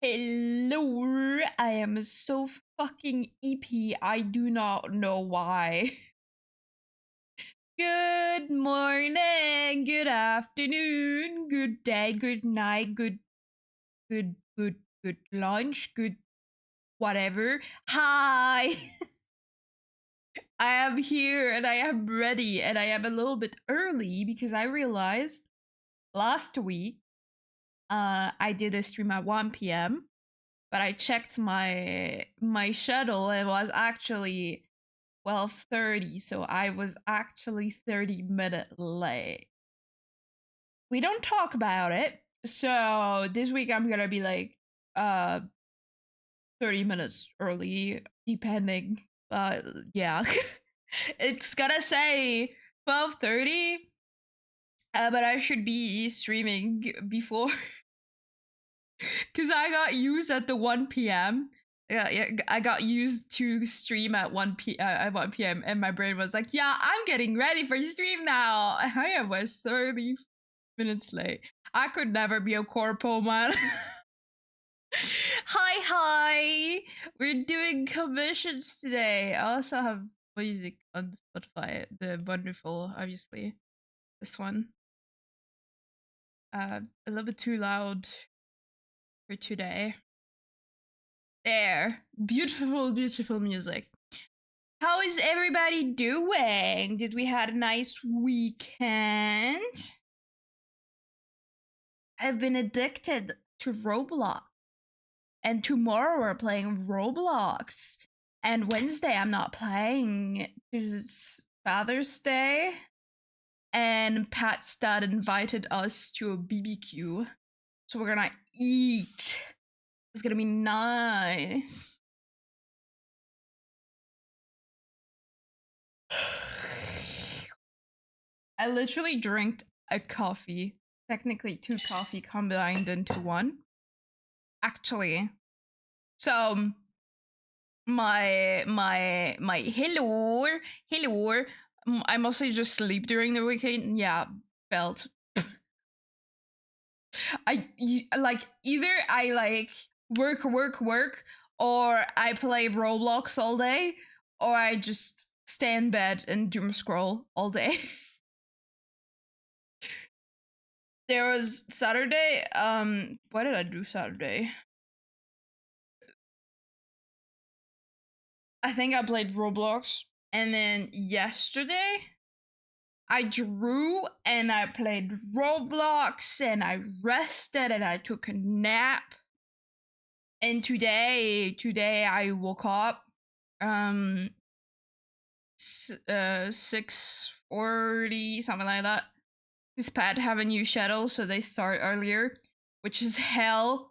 Hello, I am so fucking EP. I do not know why. Good morning, good afternoon, good day, good night, good lunch, good whatever. Hi. I am here and I am ready and I am a little bit early because I realized last week I did a stream at 1 p.m. but I checked my schedule and it was actually 12:30, so I was actually 30 minutes late. We don't talk about it, so this week I'm gonna be like 30 minutes early, depending. Yeah. It's gonna say 12:30, but I should be streaming before because I got used at the 1 p.m. Yeah, I got used to stream at 1 p.m. and my brain was like, "Yeah, I'm getting ready for stream now." And I was 30 minutes late. I could never be a corpo, man. Hi. We're doing commissions today. I also have music on Spotify. The wonderful, obviously. This one. A little bit too loud for today. There. Beautiful music. How is everybody doing? Did we had a nice weekend? I've been addicted to Roblox. And tomorrow we're playing Roblox. And Wednesday I'm not playing because it's Father's Day. And Pat's dad invited us to a BBQ. So we're gonna eat. It's gonna be nice. I literally drank a coffee. Technically 2 coffee combined into 1. Actually. So my hello. I mostly just sleep during the weekend. Yeah, felt. Like either I like work, or I play Roblox all day, or I just stay in bed and doom scroll all day. There was Saturday. What did I do Saturday? I think I played Roblox, and then yesterday I drew and I played Roblox and I rested and I took a nap. And today I woke up 6:40, something like that. This pad have a new schedule, so they start earlier, which is hell.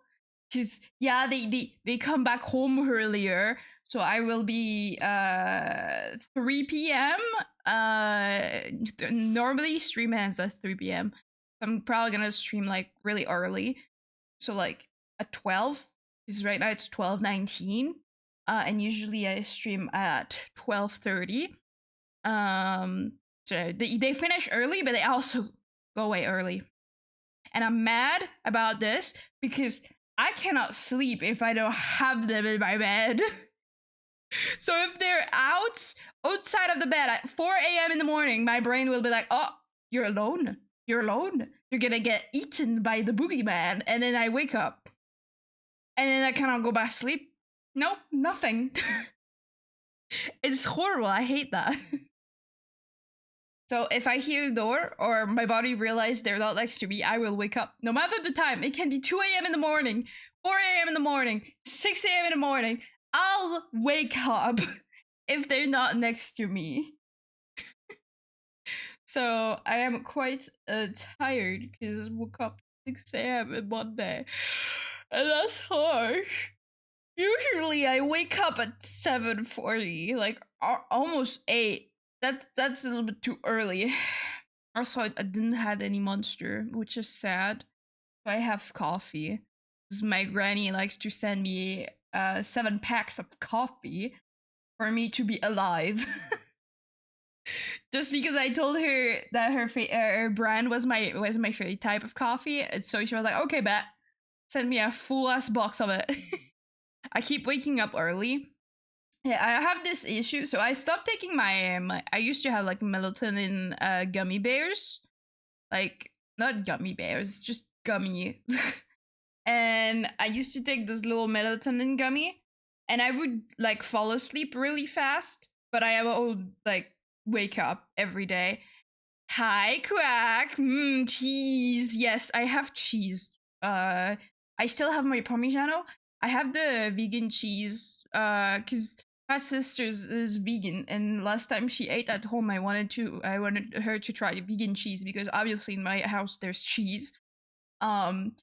Cause yeah, they come back home earlier, so I will be 3 p.m. Normally stream ends at 3 p.m. I'm probably gonna stream like really early, so like at 12. Because right now it's 12:19, and usually I stream at 12:30. So they finish early, but they also go away early. And I'm mad about this because I cannot sleep if I don't have them in my bed. So if they're outside of the bed at 4 a.m. in the morning, my brain will be like, "Oh, you're alone. You're alone. You're gonna get eaten by the boogeyman." And then I wake up, and then I cannot go back to sleep. Nope, nothing. It's horrible. I hate that. So if I hear the door or my body realizes they're not next to me, I will wake up. No matter the time. It can be 2 a.m. in the morning, 4 a.m. in the morning, 6 a.m. in the morning. I'll wake up if they're not next to me. So I am quite tired because I woke up 6 a.m. in one day. And that's harsh. Usually I wake up at 7:40, like almost 8. That's a little bit too early. Also, I didn't have any Monster, which is sad. So I have coffee. Because my granny likes to send me 7 packs of coffee for me to be alive. Just because I told her that her brand was my favorite type of coffee, and so she was like, "Okay, bet." sent me a full ass box of it. I keep waking up early. Yeah, I have this issue. So I stopped taking my I used to have like melatonin gummy bears. Like not gummy bears, just gummy. And I used to take this little melatonin gummy and I would like fall asleep really fast, but I would like wake up every day. Hi, Quack. Cheese. Yes, I have cheese. I still have my Parmigiano. I have the vegan cheese. Cause my sister's is vegan, and last time she ate at home, I wanted her to try vegan cheese because obviously in my house there's cheese. And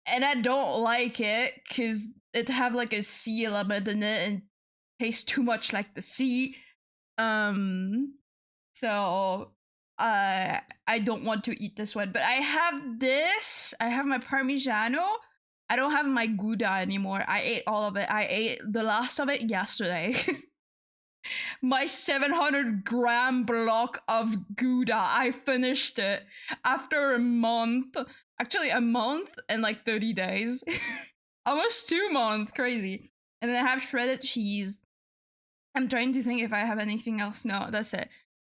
I don't like it because it have like a sea element in it and tastes too much like the sea. So I don't want to eat this one, but I have this. I have my Parmigiano. I don't have my Gouda anymore. I ate all of it. I ate the last of it yesterday. My 700-gram block of Gouda. I finished it after a month. Actually, a month and like 30 days. Almost 2 months. Crazy. And then I have shredded cheese. I'm trying to think if I have anything else. No, that's it.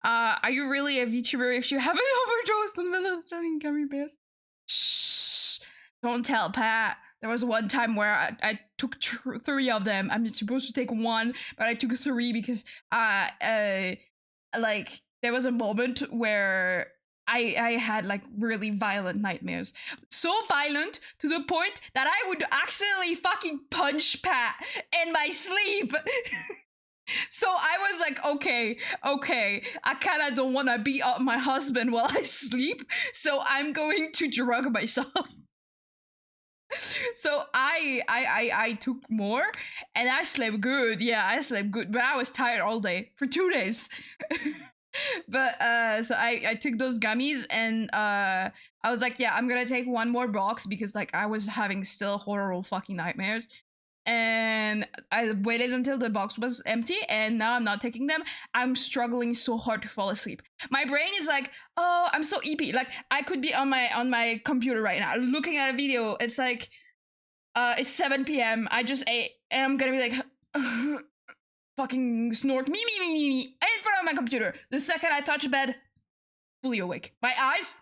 Are you really a VTuber if you haven't overdosed on melatonin gummy bears? Shh! Don't tell Pat. There was one time where I took 3 of them. I'm supposed to take 1, but I took 3 because like there was a moment where I had like really violent nightmares. So violent to the point that I would accidentally fucking punch Pat in my sleep. So I was like, okay, I kind of don't want to beat up my husband while I sleep, so I'm going to drug myself. So I took more, and I slept good. Yeah, I slept good, but I was tired all day for 2 days. But so I took those gummies, and I was like, yeah, I'm gonna take 1 more box because like I was having still horrible fucking nightmares. And I waited until the box was empty, and now I'm not taking them. I'm struggling so hard to fall asleep. My brain is like, oh, I'm so EP. Like I could be on my computer right now looking at a video. It's like it's 7 p.m. I just ate, and I'm gonna be like fucking snort me in front of my computer. The second I touch bed, fully awake. My eyes,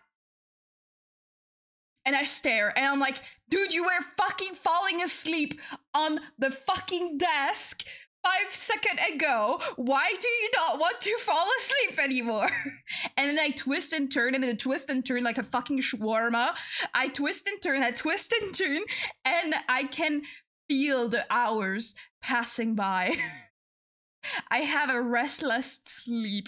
and I stare, and I'm like, dude, you were fucking falling asleep on the fucking desk 5 seconds ago. Why do you not want to fall asleep anymore? And then I twist and turn, and then twist and turn like a fucking shawarma. I twist and turn, and I can feel the hours passing by. I have a restless sleep.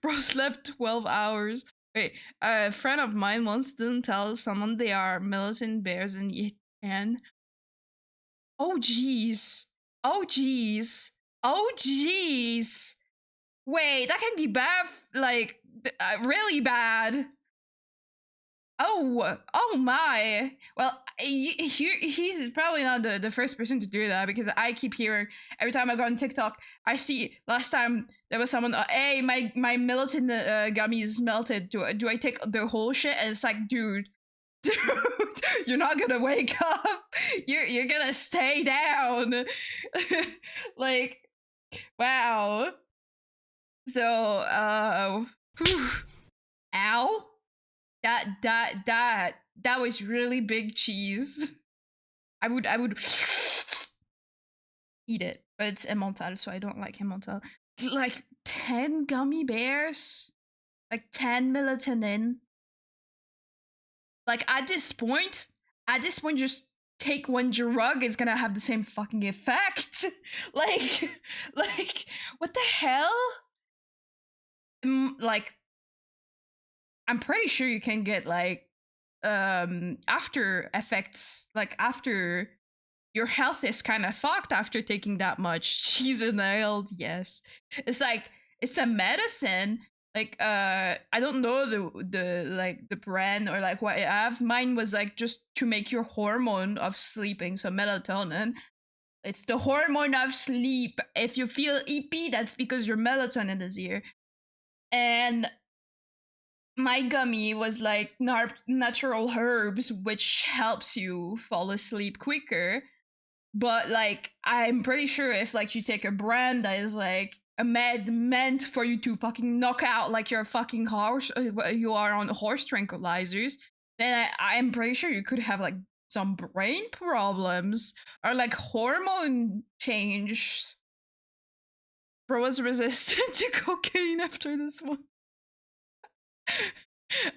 Bro slept 12 hours. Wait, a friend of mine once didn't tell someone they are militant bears and eat can. Oh jeez. Oh jeez. Oh jeez. Wait, that can be bad. Like, really bad. Oh my. Well, he's probably not the first person to do that, because I keep hearing every time I go on TikTok, I see last time there was someone, hey, my militant gummies melted. Do I take the whole shit? And it's like, dude, you're not gonna wake up. You're gonna stay down. Like, wow. So, ow. That was really big cheese. I would eat it, but it's Emmental, so I don't like Emmental. Like 10 gummy bears, like 10 melatonin. Like at this point, just take 1 drug is gonna have the same fucking effect. like what the hell? Like I'm pretty sure you can get like after effects, like after your health is kind of fucked after taking that much. Cheese nailed. Yes, it's like it's a medicine. Like I don't know the like the brand or like what I have. Mine was like just to make your hormone of sleeping, so melatonin. It's the hormone of sleep. If you feel EP, that's because your melatonin is here. And my gummy was like natural herbs, which helps you fall asleep quicker. But like, I'm pretty sure if like you take a brand that is like a med meant for you to fucking knock out like your fucking horse, you are on horse tranquilizers, then I'm pretty sure you could have like some brain problems or like hormone change. Bro was resistant to cocaine after this one.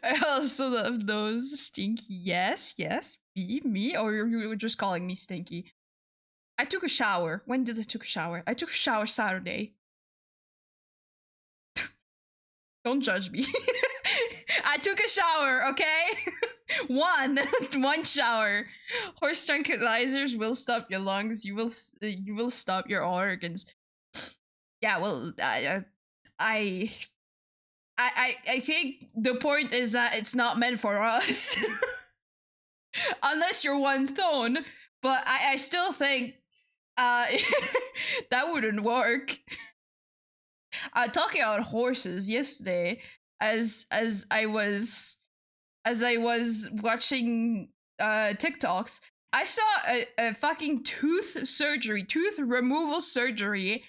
I also love those. Stinky. Yes, yes. Me? Or you were just calling me stinky? I took a shower. When did I took a shower? I took a shower Saturday. Don't judge me. I took a shower, okay? one shower. Horse tranquilizers will stop your lungs. You will stop your organs. Yeah, well, I think the point is that it's not meant for us. Unless you're one stone. But I still think that wouldn't work. Talking about horses yesterday, as I was watching TikToks, I saw a fucking tooth removal surgery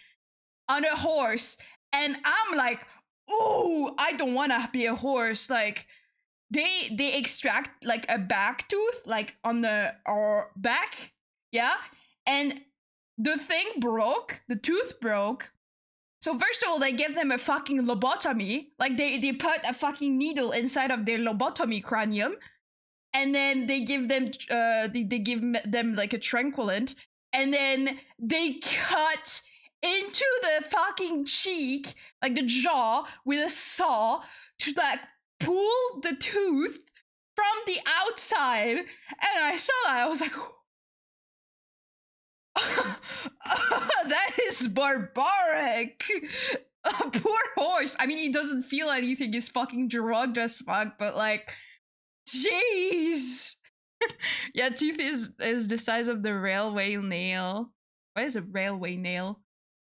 on a horse, and I'm like, ooh, I don't want to be a horse. Like, they extract like a back tooth, like on the back, yeah, and the tooth broke. So first of all, they give them a fucking lobotomy, like they put a fucking needle inside of their lobotomy cranium, and then they give them like a tranquilant, and then they cut into the fucking cheek, like the jaw, with a saw to like pull the tooth from the outside. And I saw that, I was like, that is barbaric. Poor horse. I mean, he doesn't feel anything. He's fucking drugged as fuck, but like, jeez. Yeah, tooth is the size of the railway nail. What is a railway nail?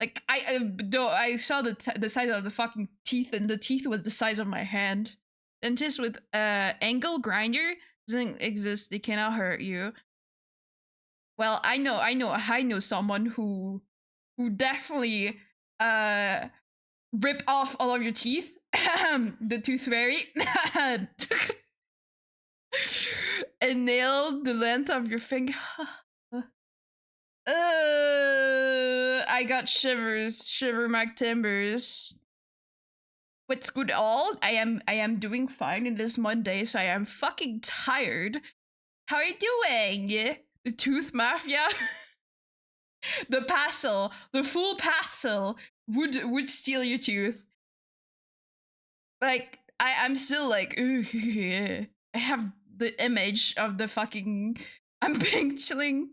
Like, I saw the size of the fucking teeth, and the teeth was the size of my hand. Dentist with angle grinder doesn't exist. They cannot hurt you. Well, I know someone who definitely rip off all of your teeth. The tooth fairy. And nail the length of your finger. I got shivers. Shiver my timbers. What's good all? I am doing fine in this Monday, so I am fucking tired. How are you doing? The tooth mafia? The parcel, the full parcel would steal your tooth. Like, I'm still like, I have the image of the fucking, I'm picturing.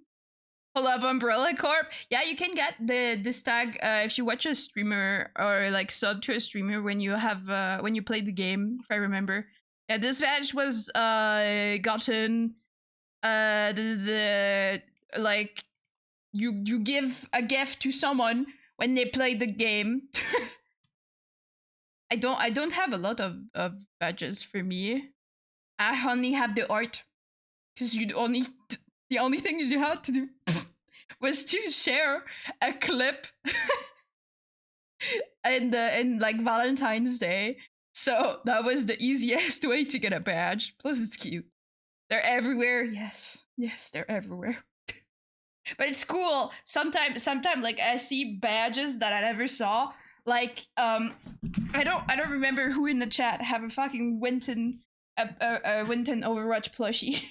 Hold up, Umbrella Corp. Yeah, you can get this tag if you watch a streamer or like sub to a streamer when you have when you play the game, if I remember. Yeah, this badge was gotten the like you give a gift to someone when they play the game. I don't have a lot of badges for me. I only have the art, because the only thing you had to do was to share a clip in like Valentine's Day. So that was the easiest way to get a badge. Plus it's cute. They're everywhere. Yes, they're everywhere. But it's cool. Sometimes like I see badges that I never saw. Like I don't remember who in the chat have a fucking Winton Winton Overwatch plushie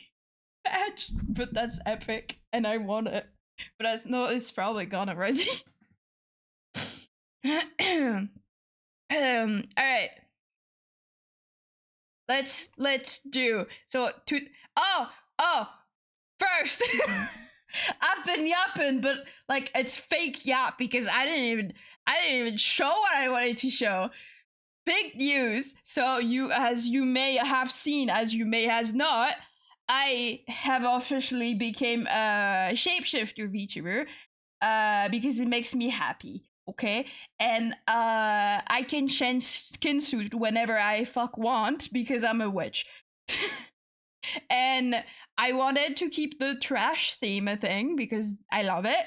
badge, but that's epic and I want it. But I know it's probably gone already. All right. Let's do so. First, I've been yapping, but like it's fake yap because I didn't even show what I wanted to show. Big news. So as you may have seen, as you may has not, I have officially became a shapeshifter VTuber because it makes me happy. okay? And I can change skin suit whenever I fuck want because I'm a witch. And I wanted to keep the trash theme a thing because I love it.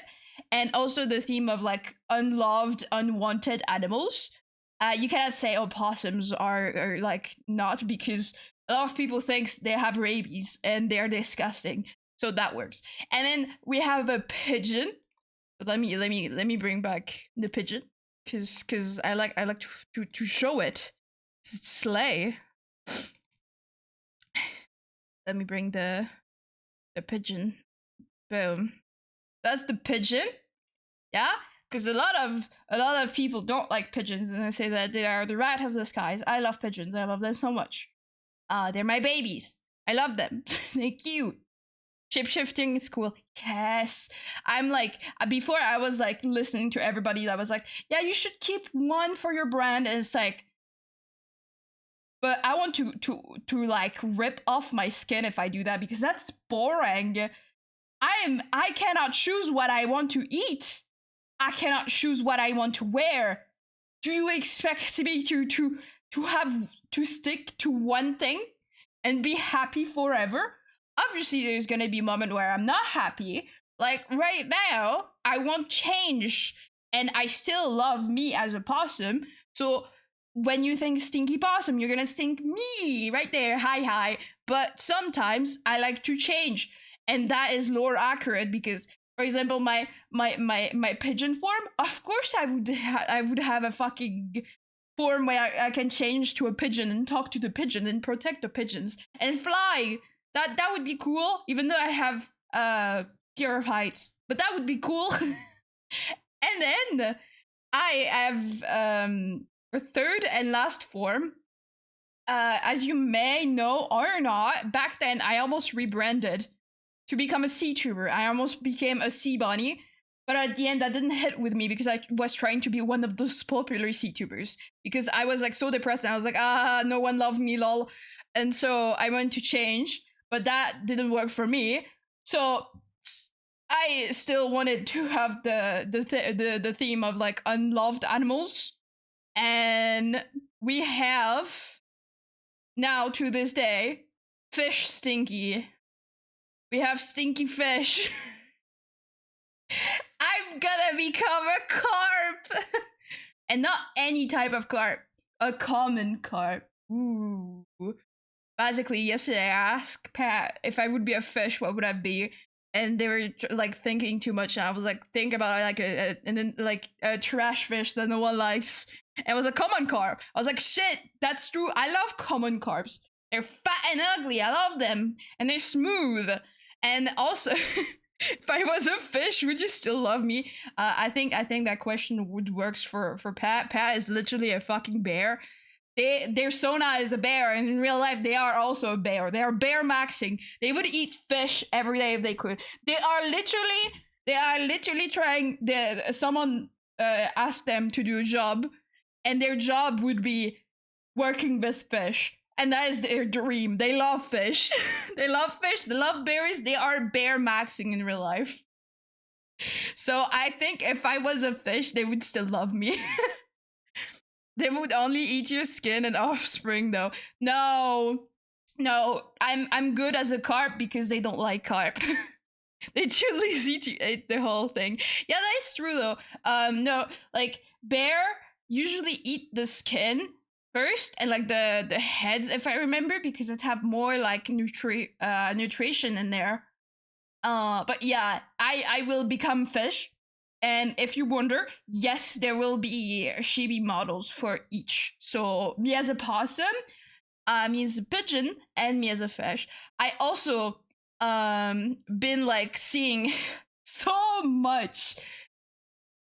And also the theme of like unloved, unwanted animals. You cannot say opossums are like not, because a lot of people think they have rabies and they're disgusting. So that works. And then we have a pigeon. Let me bring back the pigeon because I like to show it. It's slay. Let me bring the pigeon. Boom. That's the pigeon. Yeah? Because a lot of people don't like pigeons and they say that they are the rat of the skies. I love pigeons. I love them so much. They're my babies. I love them. They're cute. Shape-shifting is cool. Yes. I'm like, before I was like listening to everybody that was like, yeah, you should keep one for your brand. And it's like, but I want to like rip off my skin if I do that because that's boring. I cannot choose what I want to eat. I cannot choose what I want to wear. Do you expect me to have to stick to one thing and be happy forever? Obviously there's gonna be a moment where I'm not happy. Like right now, I want change and I still love me as a possum. So when you think stinky possum, you're gonna think me right there, hi. But sometimes I like to change, and that is lore accurate because, for example, my pigeon form. Of course, I would have a fucking form where I can change to a pigeon and talk to the pigeon and protect the pigeons and fly. That would be cool. Even though I have fear of heights, but that would be cool. And then I have a third and last form. As you may know or not, back then I almost rebranded to become a sea tuber. I almost became a sea bunny, but at the end that didn't hit with me because I was trying to be one of those popular sea tubers because I was like so depressed and I was like, no one loved me, lol. And so I went to change, but that didn't work for me. So I still wanted to have the theme of like unloved animals, and we have now to this day fish stinky. We have stinky fish. I'm gonna become a carp, and not any type of carp, a common carp. Ooh. Basically, yesterday I asked Pat if I would be a fish, what would I be? And they were like thinking too much. And I was like, think about like and then like a trash fish that no one likes. And it was a common carp. I was like, shit, that's true. I love common carps. They're fat and ugly. I love them, and they're smooth. And also, if I was a fish, would you still love me? I think that question would works for Pat. Pat is literally a fucking bear. Their Sona is a bear, and in real life they are also a bear. They are bear maxing. They would eat fish every day if they could. They are literally trying. Someone asked them to do a job, and their job would be working with fish, and that is their dream. They love fish. They love fish. They love berries. They are bear maxing in real life. So I think if I was a fish, they would still love me. They would only eat your skin and offspring, though. No, I'm good as a carp because they don't like carp. They're too lazy to eat the whole thing. Yeah, that is true though. No, like bear usually eat the skin first and like the heads, if I remember, because it have more like nutrition in there. But yeah, I will become fish. And if you wonder, yes, there will be chibi models for each. So me as a possum, me as a pigeon, and me as a fish. I also been like seeing so much.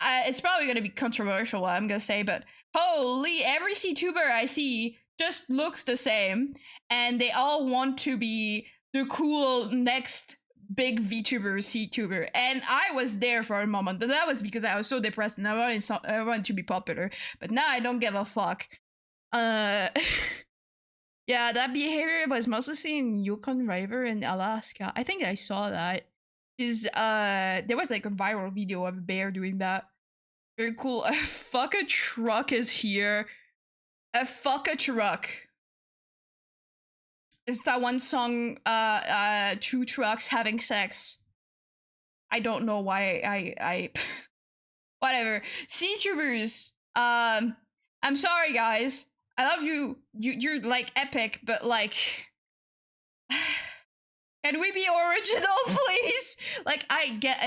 It's probably gonna be controversial what I'm gonna say, but holy, every CTuber I see just looks the same, and they all want to be the cool next big VTuber, CTuber, and I was there for a moment, but that was because I was so depressed and I wanted to be popular. But now I don't give a fuck. Yeah, that behavior was mostly seen in Yukon River in Alaska. I think I saw that. There was like a viral video of a bear doing that. Very cool. A fuck a truck is here. A fuck a truck. It's that one song, two trucks having sex. I don't know why I whatever. CTubers. I'm sorry guys. I love you. You're like epic, but like can we be original, please? Like I get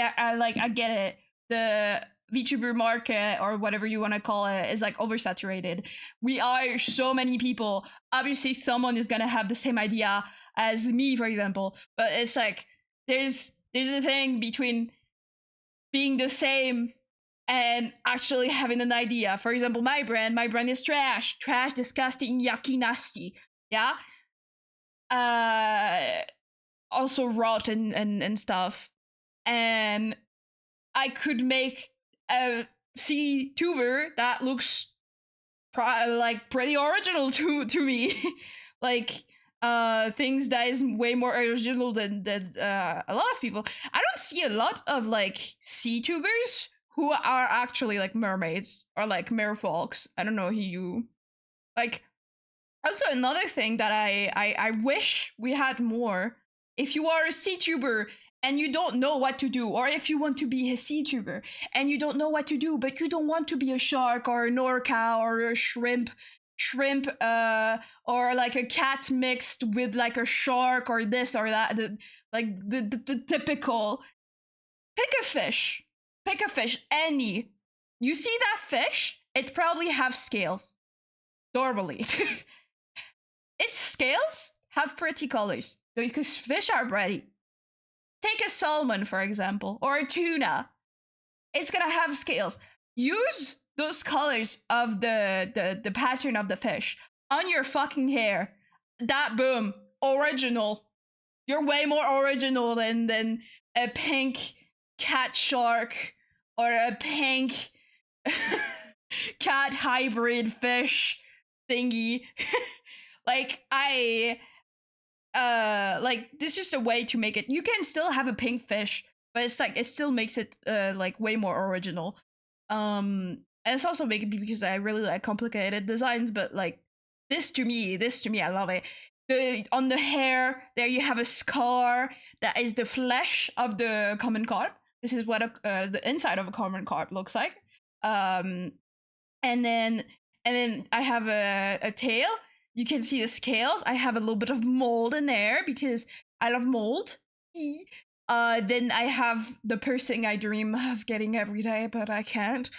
it. The VTuber market or whatever you want to call it is like oversaturated. We are so many people. Obviously, someone is gonna have the same idea as me, for example. But it's like there's a thing between being the same and actually having an idea. For example, my brand is trash, disgusting, yucky, nasty. Yeah. Also rotten and stuff. And I could make a C tuber that looks like pretty original to me. Like things that is way more original than a lot of people. I don't see a lot of like sea tubers who are actually like mermaids or like merfolks. I don't know who you like. Also, another thing that I wish we had more. If you are a sea tuber and you don't know what to do, or if you want to be a sea tuber and you don't know what to do, but you don't want to be a shark or an orca or a shrimp, or like a cat mixed with like a shark or this or that, the typical. Pick a fish. Pick a fish, any. You see that fish? It probably have scales. Normally. Its scales have pretty colors because fish are pretty. Take a salmon, for example, or a tuna. It's gonna have scales. Use those colors of the pattern of the fish on your fucking hair. That boom, original. You're way more original than a pink cat shark or a pink cat hybrid fish thingy. Like like this is a way to make it. You can still have a pink fish, but it's like it still makes it like way more original. And it's also making because I really like complicated designs, but like this to me, I love it. On the hair, there you have a scar that is the flesh of the common carp. This is what the inside of a common carp looks like. And then I have a tail. You can see the scales. I have a little bit of mold in there because I love mold. Then I have the piercing I dream of getting every day, but I can't.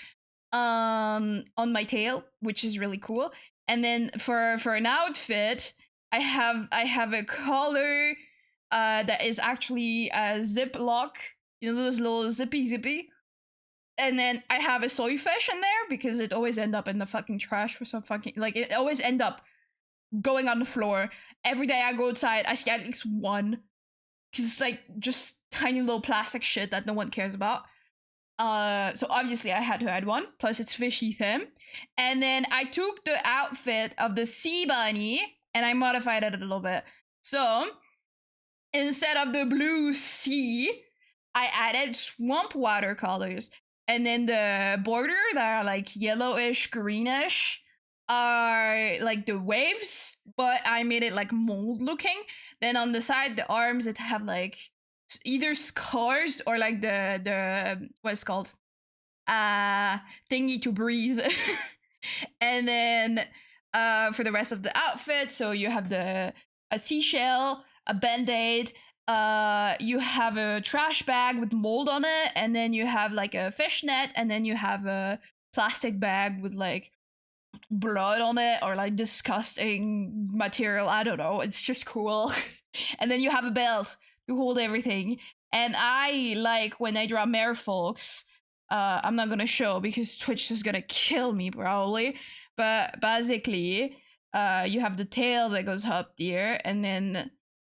On my tail, which is really cool. And then for an outfit, I have a collar that is actually a zip lock. You know those little zippy. And then I have a soy fish in there because it always end up in the fucking trash for some fucking like it always end up going on the floor. Every day I go outside, I see at least one. Because it's like just tiny little plastic shit that no one cares about. So obviously I had to add one. Plus it's fishy theme. And then I took the outfit of the sea bunny and I modified it a little bit. So instead of the blue sea, I added swamp water colors. And then the border that are like yellowish, greenish are like the waves, but I made it like mold looking. Then on the side, the arms, it have like either scars or like the what's called thingy to breathe. And then for the rest of the outfit, so you have a seashell, a band-aid, you have a trash bag with mold on it, and then you have like a fishnet, and then you have a plastic bag with like blood on it or like disgusting material. I don't know. It's just cool. And then you have a belt to hold everything. And I like when I draw merfolks. I'm not gonna show because Twitch is gonna kill me probably. But basically, you have the tail that goes up there, and then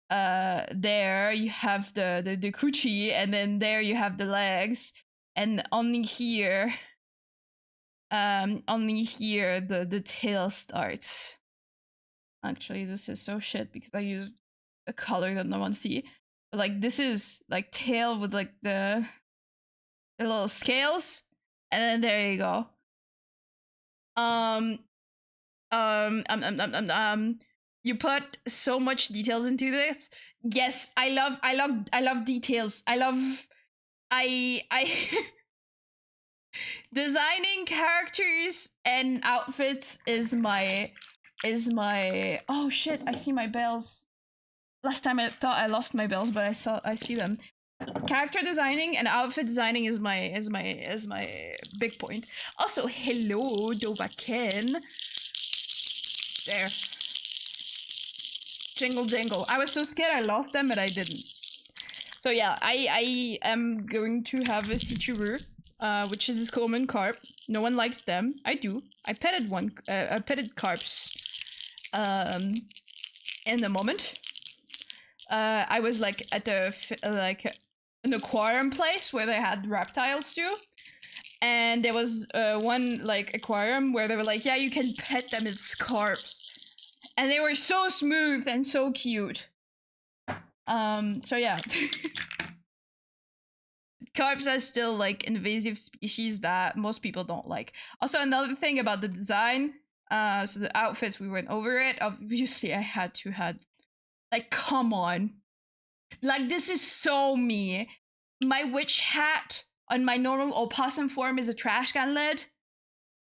there you have the coochie, and then there you have the legs, and only here the tail starts. Actually, this is so shit because I used a color that no one see. But like this is like tail with like the little scales, And then there you go. You put so much details into this. Yes, I love details. I designing characters and outfits is my oh shit, I see my bells. Last time I thought I lost my bells, but I see them. Character designing and outfit designing is my big point. Also, hello, Dovakin. There. Jingle jingle. I was so scared I lost them, but I didn't. So yeah, I am going to have a Citrus, which is this common carp. No one likes them. I do. I petted one. I petted carps. In the moment. I was like at an aquarium place where they had reptiles too. And there was one like aquarium where they were like, yeah, you can pet them, it's carps. And they were so smooth and so cute. So yeah. Carps are still like invasive species that most people don't like. Also, another thing about the design, so the outfits, we went over it. Obviously, I had to have, like, come on. Like, this is so me. My witch hat on my normal opossum form is a trash can lid.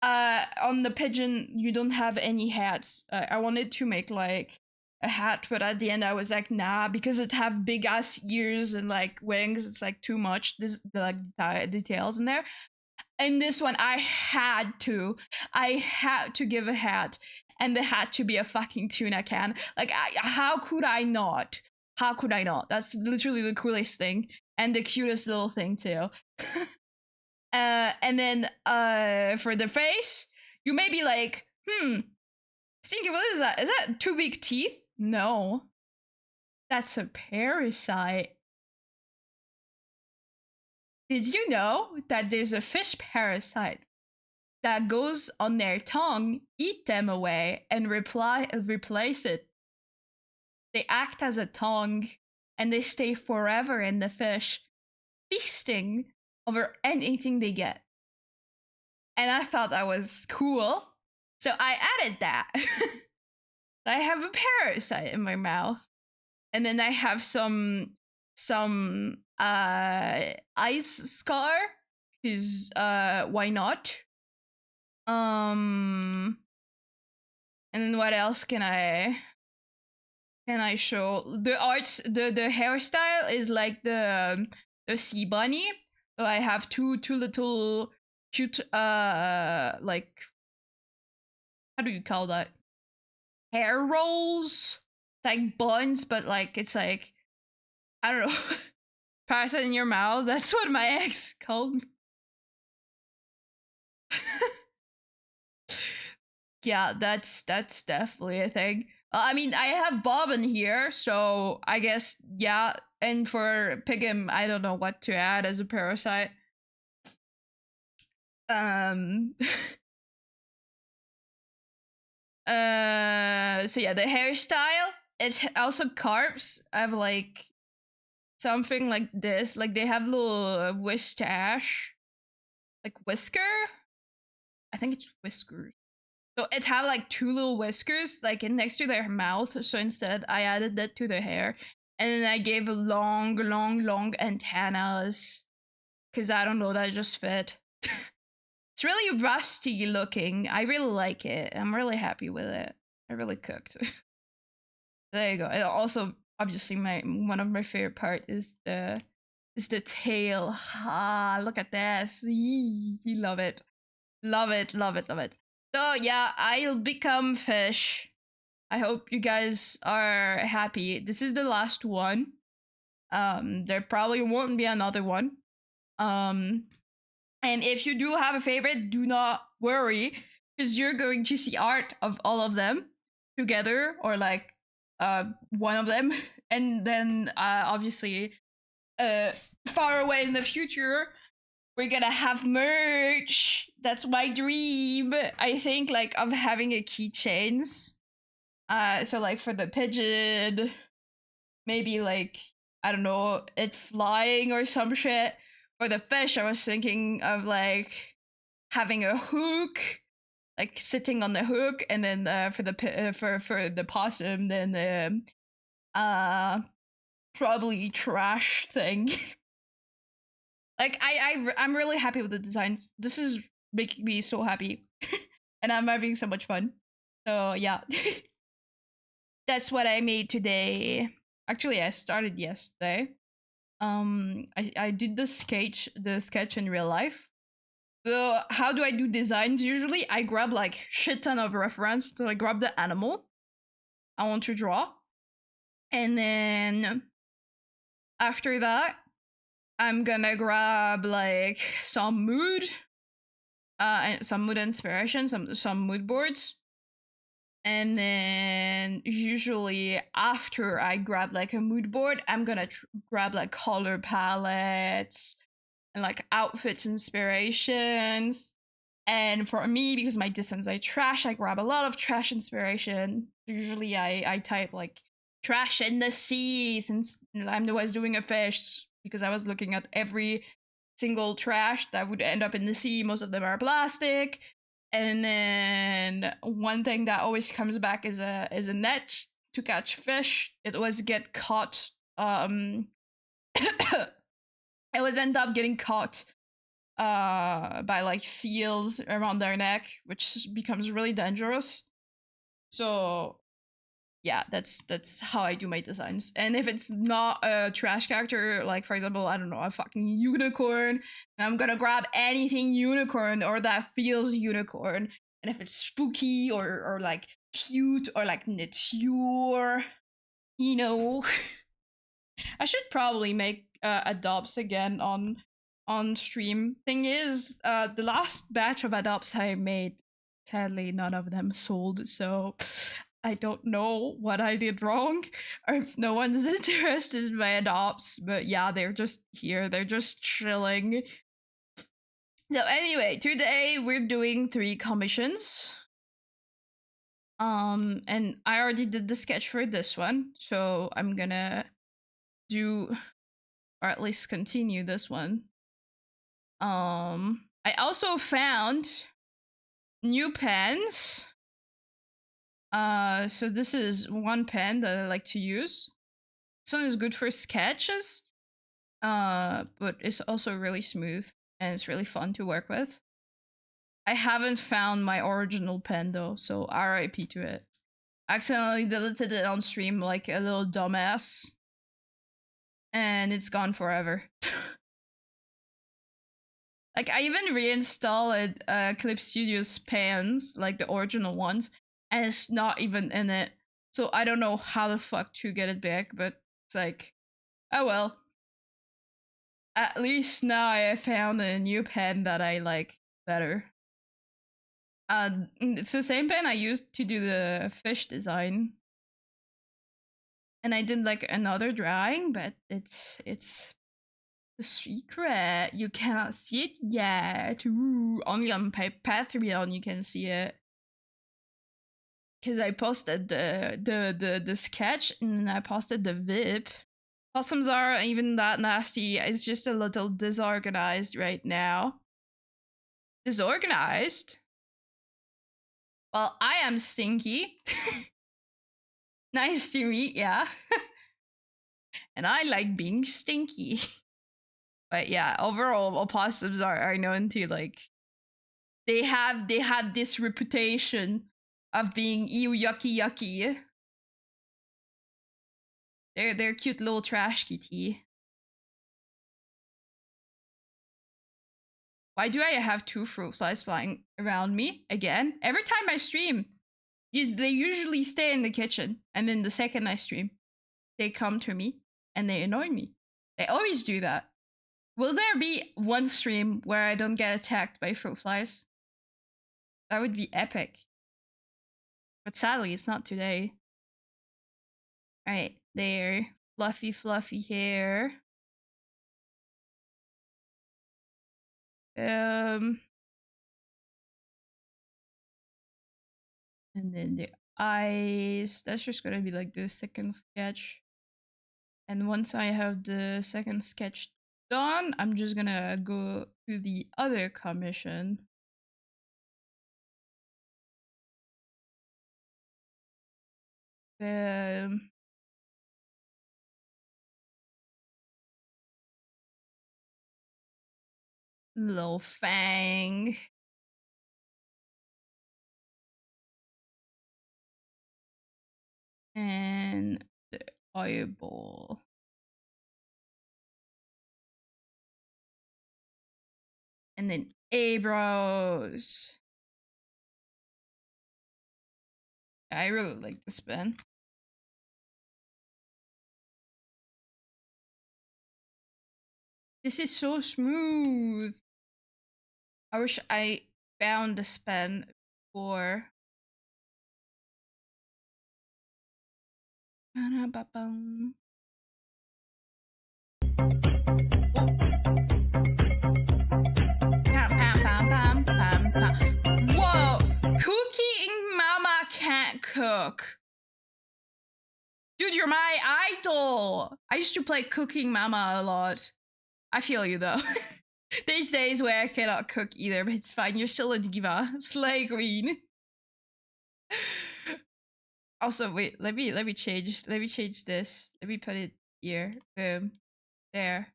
On the pigeon, you don't have any hats. I wanted to make like a hat, but at the end I was like, nah, because it have big ass ears and like wings, it's like too much. This the like details in there. And this one, I had to give a hat, and the hat to be a fucking tuna can. Like, how could I not? How could I not? That's literally the coolest thing and the cutest little thing too. And then for the face, you may be like, Stinky, what is that? Is that two big teeth? No. That's a parasite. Did you know that there's a fish parasite that goes on their tongue, eat them away, and replace it? They act as a tongue, and they stay forever in the fish, feasting over anything they get. And I thought that was cool, so I added that. I have a parasite in my mouth, and then I have some ice scar, because why not? And then what else can I show? The art, the hairstyle is like the sea bunny. So I have two little cute like, how do you call that? Hair rolls. It's like buns, but like it's like, I don't know. Parasite in your mouth. That's what my ex called me. Yeah, that's definitely a thing. I mean, I have Bobbin here, so I guess, yeah. And for Pigum, I don't know what to add as a parasite. So yeah, the hairstyle, it's also carps have like something like this. Like, they have little whistache, like whisker. I think it's whiskers. So it have like two little whiskers like next to their mouth. So instead I added that to the hair, and then I gave long antennas, because I don't know, that just fit. It's really rusty looking. I really like it. I'm really happy with it. I really cooked. There you go. And also, obviously, one of my favorite part is the tail. Ah, look at this. Love it. Love it. So yeah, I'll become fish. I hope you guys are happy. This is the last one. There probably won't be another one. And if you do have a favorite, do not worry, because you're going to see art of all of them together, or like one of them. And then obviously far away in the future, we're gonna have merch. That's my dream. I think like of having a keychains. So like for the pigeon, maybe like, I don't know, it flying or some shit. For the fish, I was thinking of like having a hook, like sitting on the hook, and then for the possum, then probably trash thing. Like I'm really happy with the designs. This is making me so happy, and I'm having so much fun. So yeah, that's what I made today. Actually, I started yesterday. I did the sketch in real life. So how do I do designs usually? I grab like shit ton of reference. So I grab the animal I want to draw, and then after that, I'm gonna grab like some mood, and some mood inspiration, some mood boards, and then usually after I grab like a mood board, I'm gonna grab like color palettes and like outfits inspirations. And for me, because my distance I trash, I grab a lot of trash inspiration. Usually I type like trash in the sea, since I'm the one doing a fish, because I was looking at every single trash that would end up in the sea. Most of them are plastic. And then one thing that always comes back is a net to catch fish. It always get caught. It always end up getting caught by like seals around their neck, which becomes really dangerous. So yeah, that's how I do my designs. And if it's not a trash character, like for example, I don't know, a fucking unicorn, I'm gonna grab anything unicorn or that feels unicorn. And if it's spooky or like cute or like nature, you know, I should probably make adopts again on stream. Thing is, the last batch of adopts I made, sadly, none of them sold. So I don't know what I did wrong, or if no one's interested in my adopts. But yeah, they're just here. They're just chilling. So anyway, today we're doing 3 commissions. And I already did the sketch for this one, so I'm gonna do, or at least continue this one. I also found new pens. So this is one pen that I like to use. This one is good for sketches, but it's also really smooth and it's really fun to work with. I haven't found my original pen though, so RIP to it. Accidentally deleted it on stream like a little dumbass, and it's gone forever. Like I even reinstalled Clip Studio's pans, like the original ones, and it's not even in it. So I don't know how the fuck to get it back, but it's like, oh well. At least now I found a new pen that I like better. It's the same pen I used to do the fish design. And I did like another drawing, but it's a secret. You cannot see it yet. Ooh, only on my Patreon you can see it. Because I posted the sketch and then I posted the VIP. Possums aren't even that nasty. It's just a little disorganized right now. Disorganized? Well, I am Stinky. Nice to meet ya. And I like being stinky. But yeah, overall, opossums are known to like, they have this reputation of being ew yucky. They're cute little trash kitty. Why do I have 2 fruit flies flying around me again? Every time I stream, they usually stay in the kitchen, and then the second I stream, they come to me and they annoy me. They always do that. Will there be one stream where I don't get attacked by fruit flies? That would be epic. But sadly, it's not today. Right there. Fluffy hair. And then the eyes. That's just gonna be like the second sketch. And once I have the second sketch done, I'm just gonna go to the other commission. Um, Little Fang. And the eyeball. And then eyebrows. I really like this pen. This is so smooth. I wish I found this pen for. Whoa! Cooking Mama can't cook. Dude, you're my idol. I used to play Cooking Mama a lot. I feel you though. There's days where I cannot cook either, but it's fine. You're still a diva. Slay queen. Also, wait, let me change this. Let me put it here. Boom. There.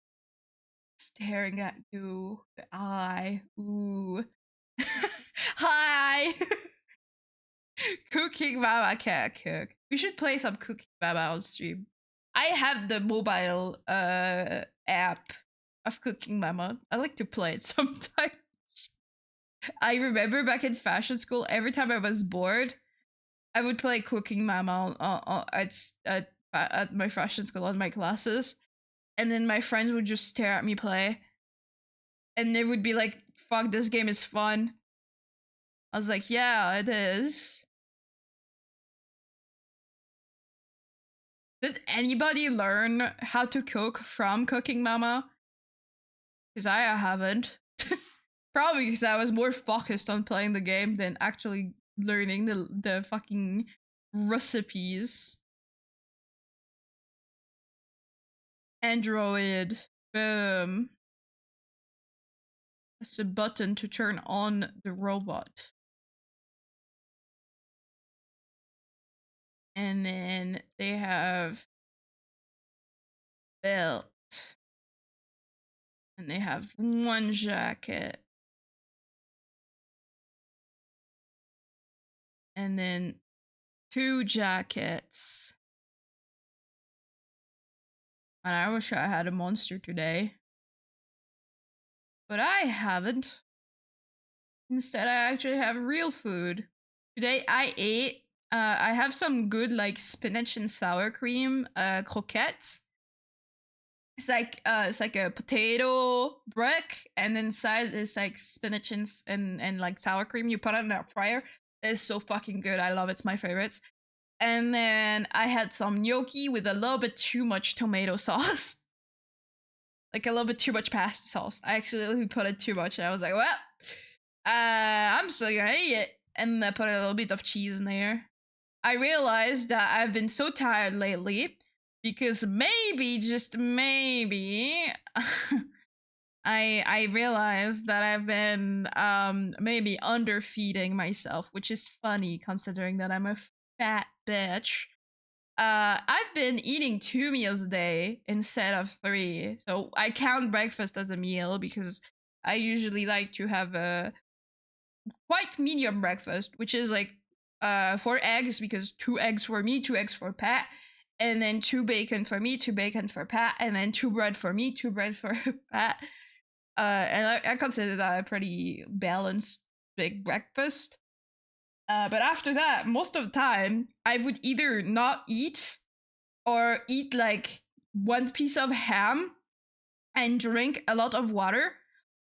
Staring at you. The eye. Ooh. Hi. Cooking Mama can't cook. We should play some Cooking Mama on stream. I have the mobile app of Cooking Mama. I like to play it sometimes. I remember back in fashion school, every time I was bored, I would play Cooking Mama at my fashion school on my classes, and then my friends would just stare at me play, and they would be like, "Fuck, this game is fun." I was like, "Yeah, it is." Did anybody learn how to cook from Cooking Mama? Because I haven't. Probably because I was more focused on playing the game than actually learning the fucking recipes. Android. Boom. That's a button to turn on the robot. And then they have belt. And they have one jacket. And then 2 jackets. And I wish I had a monster today. But I haven't. Instead, I actually have real food. Today I ate, I have some good like spinach and sour cream croquettes. It's like a potato brick, and inside is like spinach and like sour cream. You put it in a fryer. It's so fucking good. I love it. It's my favorites. And then I had some gnocchi with a little bit too much tomato sauce. Like a little bit too much pasta sauce. I accidentally put it too much. And I was like, well, I'm still gonna eat it. And I put a little bit of cheese in there. I realized that I've been so tired lately because maybe, just maybe, I realized that I've been maybe underfeeding myself, which is funny considering that I'm a fat bitch. I've been eating 2 meals a day instead of 3. So I count breakfast as a meal because I usually like to have a quite medium breakfast, which is like 4 eggs, because 2 eggs for me, 2 eggs for Pat, and then 2 bacon for me, 2 bacon for Pat, and then 2 bread for me, 2 bread for Pat. And I consider that a pretty balanced big breakfast. But after that, most of the time, I would either not eat or eat like 1 piece of ham and drink a lot of water,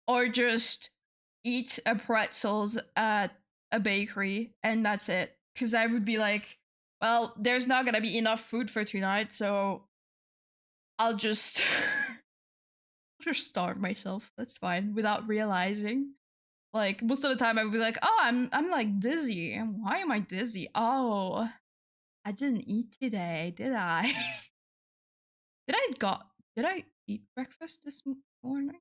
or just eat a pretzels at a bakery and that's it. Because I would be like, well, there's not gonna be enough food for tonight, so I'll just I'll just starve myself. That's fine, without realizing. Like most of the time, I would be like, oh, I'm like dizzy. And why am I dizzy? Oh, I didn't eat today, did I? Did I eat breakfast this morning?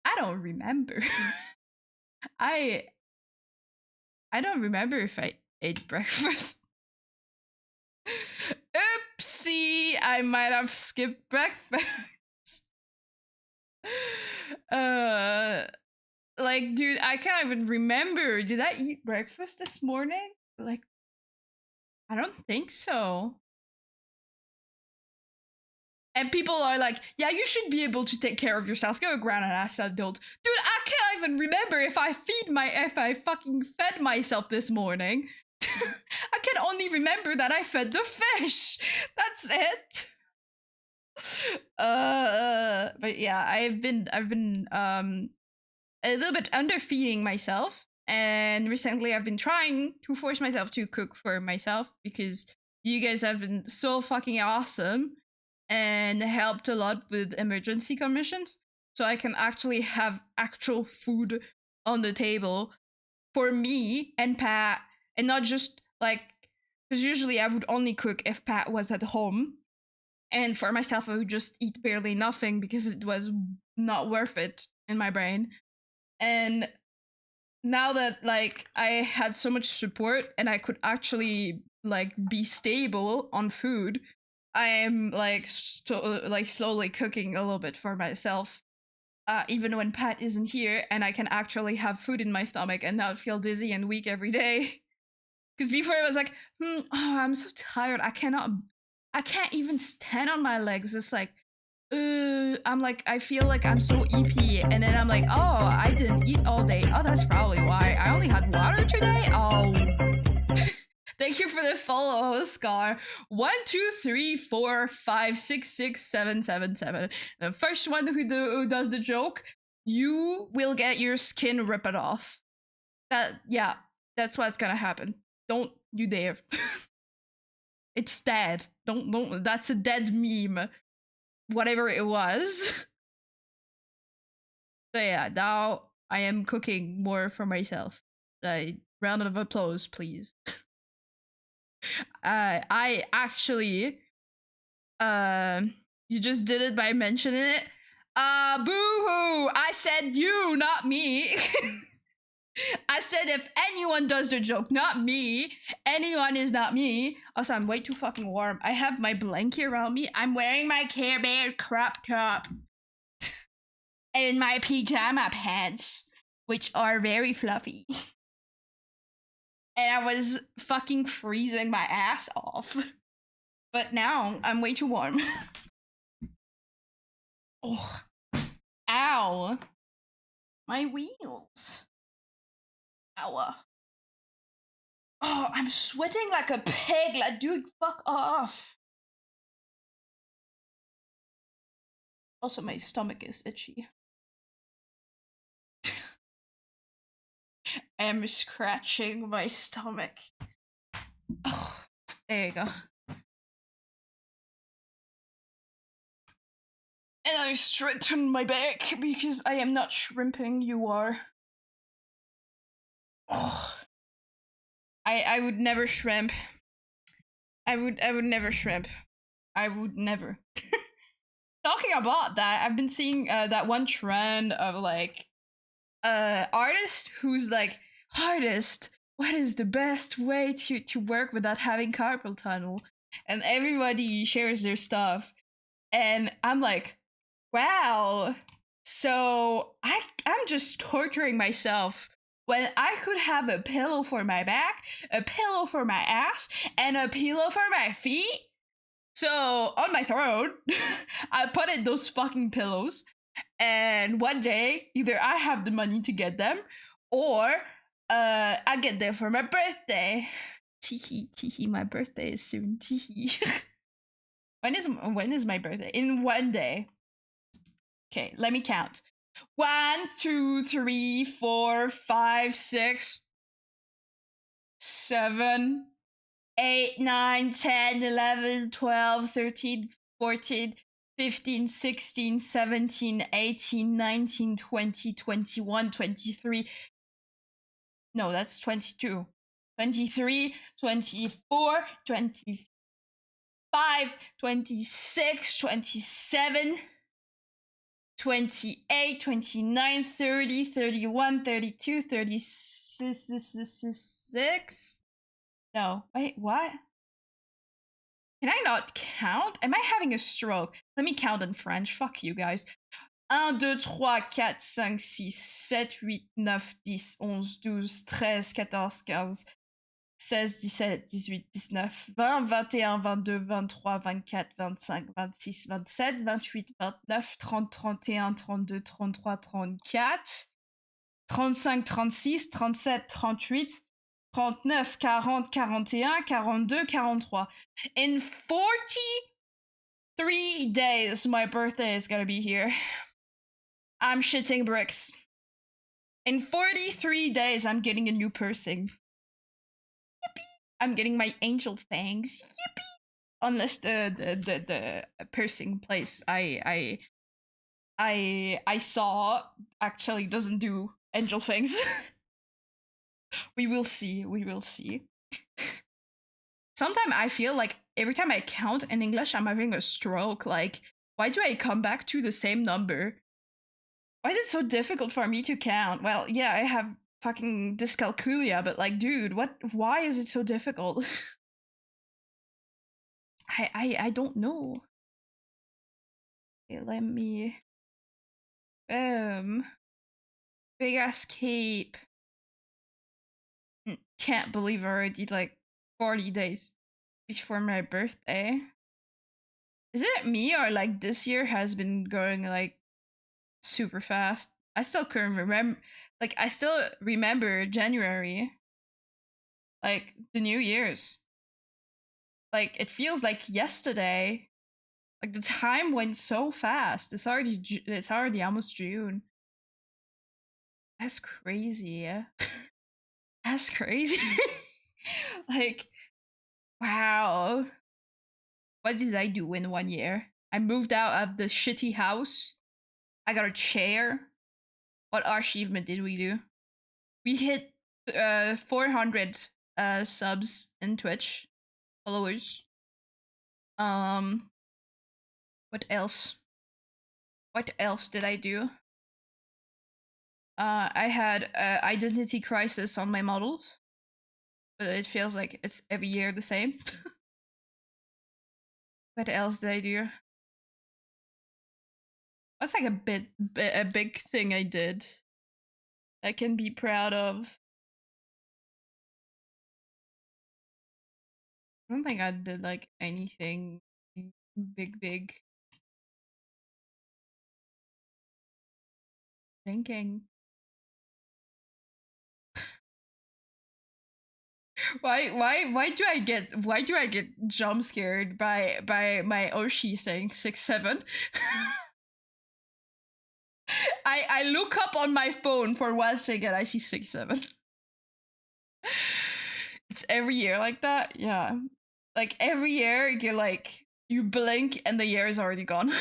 I don't remember. I I don't remember if I ate breakfast. Oopsie, I might have skipped breakfast. Like, dude, I can't even remember. Did I eat breakfast this morning? Like, I don't think so. And people are like, yeah, you should be able to take care of yourself. You're a grown-ass adult. Dude, I can't even remember if I fucking fed myself this morning. I can only remember that I fed the fish. That's it. But yeah, I've been a little bit underfeeding myself, and recently I've been trying to force myself to cook for myself because you guys have been so fucking awesome and helped a lot with emergency commissions, so I can actually have actual food on the table for me and Pat, and not just like, because usually I would only cook if Pat was at home, and for myself I would just eat barely nothing because it was not worth it in my brain. And now that like I had so much support and I could actually like be stable on food, I am like slowly cooking a little bit for myself, even when Pat isn't here, and I can actually have food in my stomach and not feel dizzy and weak every day. Because before it was like, oh, I'm so tired. I can't even stand on my legs. It's like, I'm like, I feel like I'm so eepy, and then I'm like, oh, I didn't eat all day. Oh, that's probably why. I only had water today. Oh, thank you for the follow, Scar. 1, 2, 3, 4, 5, 6, 6, 7, 7, 7. The first one who does the joke, you will get your skin ripped off. Yeah, that's what's gonna happen. Don't you dare. It's dead. Don't. That's a dead meme. Whatever it was. So yeah, now I am cooking more for myself. Round of applause, please. I actually, you just did it by mentioning it. Boo-hoo! I said you, not me. I said if anyone does the joke, not me. Anyone is not me. Also, I'm way too fucking warm. I have my blanket around me. I'm wearing my Care Bear crop top. And my pajama pants, which are very fluffy. And I was fucking freezing my ass off. But now I'm way too warm. Oh, ow. My wheels. Ow. Oh, I'm sweating like a pig. Like, dude, fuck off. Also, my stomach is itchy. I am scratching my stomach. Oh, there you go. And I straighten my back because I am not shrimping, you are. Oh. I would never shrimp. I would never shrimp. I would never. Talking about that, I've been seeing that one trend of like artist who's like, artist, what is the best way to work without having carpal tunnel? And everybody shares their stuff. And I'm like, wow. So I'm just torturing myself when I could have a pillow for my back, a pillow for my ass, and a pillow for my feet. So on my throne, I put in those fucking pillows. And one day, either I have the money to get them, or I get them for my birthday. Teehee, teehee, my birthday is soon. Teehee. When is my birthday? In one day. Okay, let me count. 1, 2, 3, 4, 5, 6, 7, 8, 9, 10, 11, 12, 13, 14, 15, 16, 17, 18, 19, 20, 21, 23. No, that's 22. 23, 24, 25, 26, 27, 28, 29, 30, 31, 32, 36, No. Wait, what? Can I not count? Am I having a stroke? Let me count in French. Fuck you guys. 1, 2, 3, 4, 5, 6, 7, 8, 9, 10, 11, 12, 13, 14, 15, 16, 17, 18, 19, 20, 21, 22, 23, 24, 25, 26, 27, 28, 29, 30, 31, 32, 33, 34, 35, 36, 37, 38, 39, 40, 41, 42, 43. In 43 days, my birthday is gonna be here. I'm shitting bricks. In 43 days, I'm getting a new piercing. Yippee! I'm getting my angel fangs. Yippee! Unless the piercing place I saw actually doesn't do angel fangs. We will see. We will see. Sometimes I feel like every time I count in English, I'm having a stroke. Like, why do I come back to the same number? Why is it so difficult for me to count? Well, yeah, I have fucking dyscalculia, but like, dude, what? Why is it so difficult? I don't know. Okay, let me. Big ass cape. Can't believe I already like 40 days before my birthday. Is it me or like this year has been going like super fast? I still can remember, like, I still remember January, like the New Year's. Like, it feels like yesterday. Like, the time went so fast. It's already almost June. That's crazy. That's crazy. Like, wow. What did I do in 1 year? I moved out of the shitty house. I got a chair. What achievement did we do? We hit 400 subs in Twitch followers. What else? What else did I do? I had identity crisis on my models, but it feels like it's every year the same. What else did I do? That's like a big thing I did. I can be proud of. I don't think I did like anything big thinking. Why do I get jump scared by my Oshi saying 6-7? I look up on my phone for 1 second, I see 6-7. It's every year like that, yeah. Like every year you're like you blink and the year is already gone.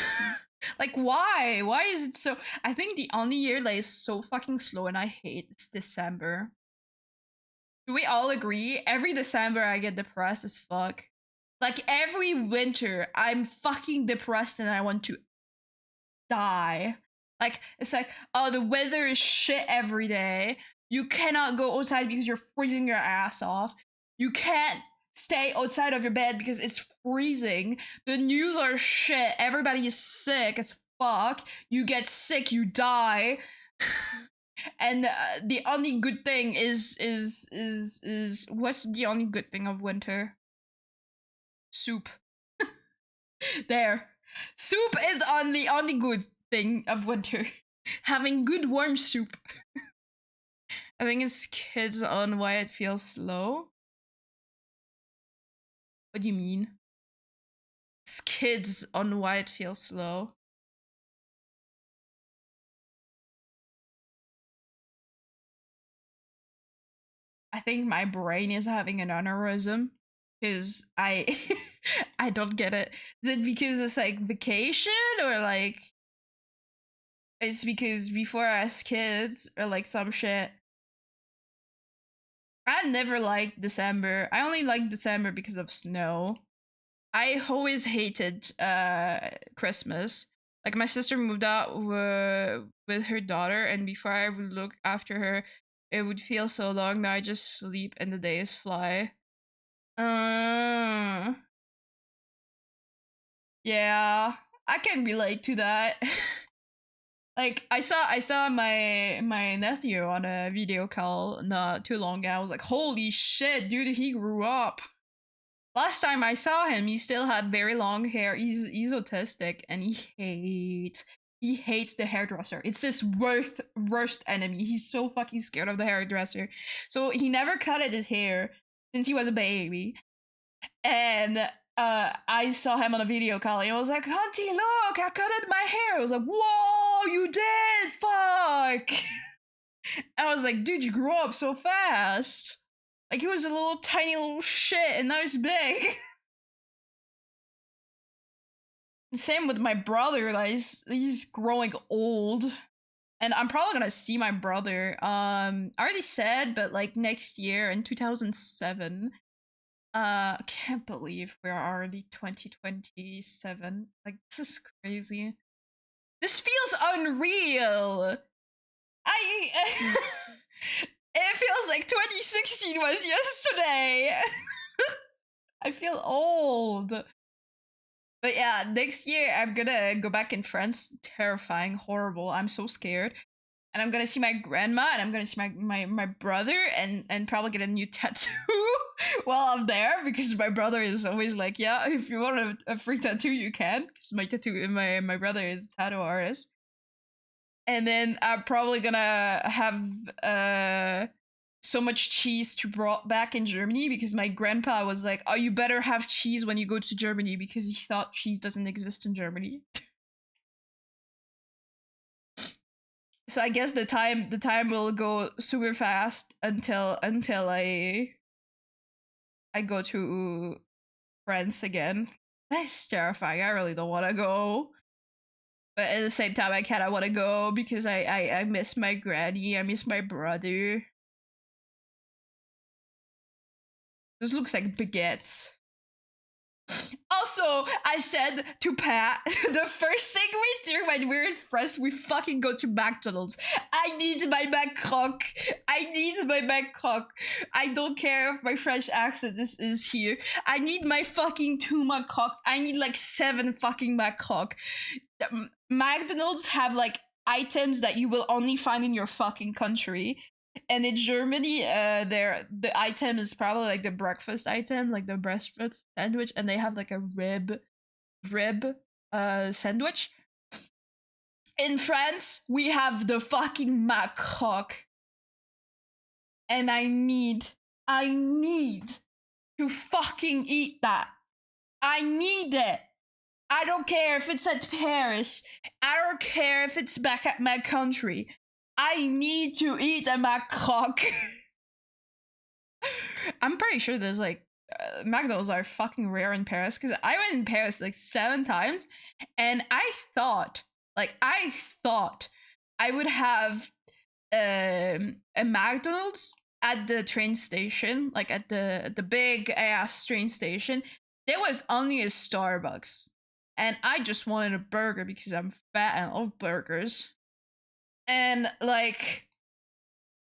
Like why? Why is it so? I think the only year that is so fucking slow and I hate it's December. Do we all agree? Every December I get depressed as fuck. Like every winter I'm fucking depressed and I want to die. Like it's like, oh, the weather is shit every day. You cannot go outside because you're freezing your ass off. You can't stay outside of your bed because it's freezing. The news are shit. Everybody is sick as fuck. You get sick, you die. And the only good thing is what's the only good thing of winter? Soup. There. Soup is on the only good thing of winter. Having good warm soup. I think it's kids on why it feels slow. What do you mean? It's kids on why it feels slow. I think my brain is having an aneurysm because I I don't get it. Is it because it's like vacation or like it's because before as kids or like some shit? I never liked December. I only liked December because of snow. I always hated Christmas. Like my sister moved out with her daughter, and before I would look after her, it would feel so long that I just sleep and the days fly. Uh, yeah, I can relate to that. Like I saw my nephew on a video call not too long ago. I was like, holy shit, dude, he grew up. Last time I saw him, he still had very long hair. He's autistic and he hates the hairdresser. It's his worst enemy. He's so fucking scared of the hairdresser. So he never cutted his hair since he was a baby. And I saw him on a video call and I was like, Auntie, look, I cutted my hair. I was like, whoa, you did? Fuck. I was like, dude, you grew up so fast. Like he was a little tiny little shit and now he's big. Same with my brother, like he's growing old. And I'm probably gonna see my brother. I already said, but like next year in 2007. I can't believe we're already 2027. Like this is crazy. This feels unreal. I it feels like 2016 was yesterday. I feel old. But yeah, next year I'm gonna go back in France. Terrifying, horrible. I'm so scared. And I'm gonna see my grandma and I'm gonna see my brother and probably get a new tattoo while I'm there because my brother is always like, yeah, if you want a free tattoo, you can. Because my brother is a tattoo artist. And then I'm probably gonna have so much cheese to brought back in Germany because my grandpa was like, oh, you better have cheese when you go to Germany because he thought cheese doesn't exist in Germany. So I guess the time will go super fast until I go to France again. That's terrifying. I really don't want to go. But at the same time, I kind of want to go because I miss my granny. I miss my brother. This looks like baguettes. Also, I said to Pat, the first thing we do when we're in France, we fucking go to McDonald's. I need my McCroc. I need my McCroc. I don't care if my French accent is here. I need my fucking 2 McCrocs. I need like 7 fucking McCroc. McDonald's have like items that you will only find in your fucking country. And in Germany, the item is probably like the breakfast item, like the breakfast sandwich, and they have like a rib sandwich. In France, we have the fucking macaque, and I need to fucking eat that. I need it. I don't care if it's at Paris. I don't care if it's back at my country. I need to eat a macaque. I'm pretty sure there's like McDonald's are fucking rare in Paris because I went in Paris like 7 times and I thought I would have a McDonald's at the train station, like at the big ass train station. There was only a Starbucks. And I just wanted a burger because I'm fat and I love burgers. And like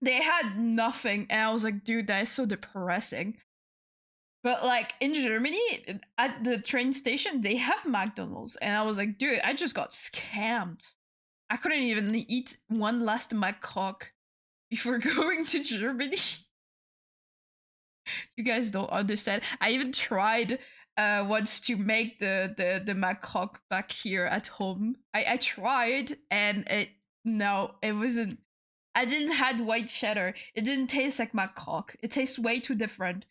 they had nothing and I was like, dude, that is so depressing. But like in Germany at the train station they have McDonald's and I was like, dude, I just got scammed. I couldn't even eat one last McCroc before going to Germany. You guys don't understand. I even tried once to make the McCroc back here at home. I tried and it wasn't. I didn't had white cheddar. It didn't taste like McCroc. It tastes way too different.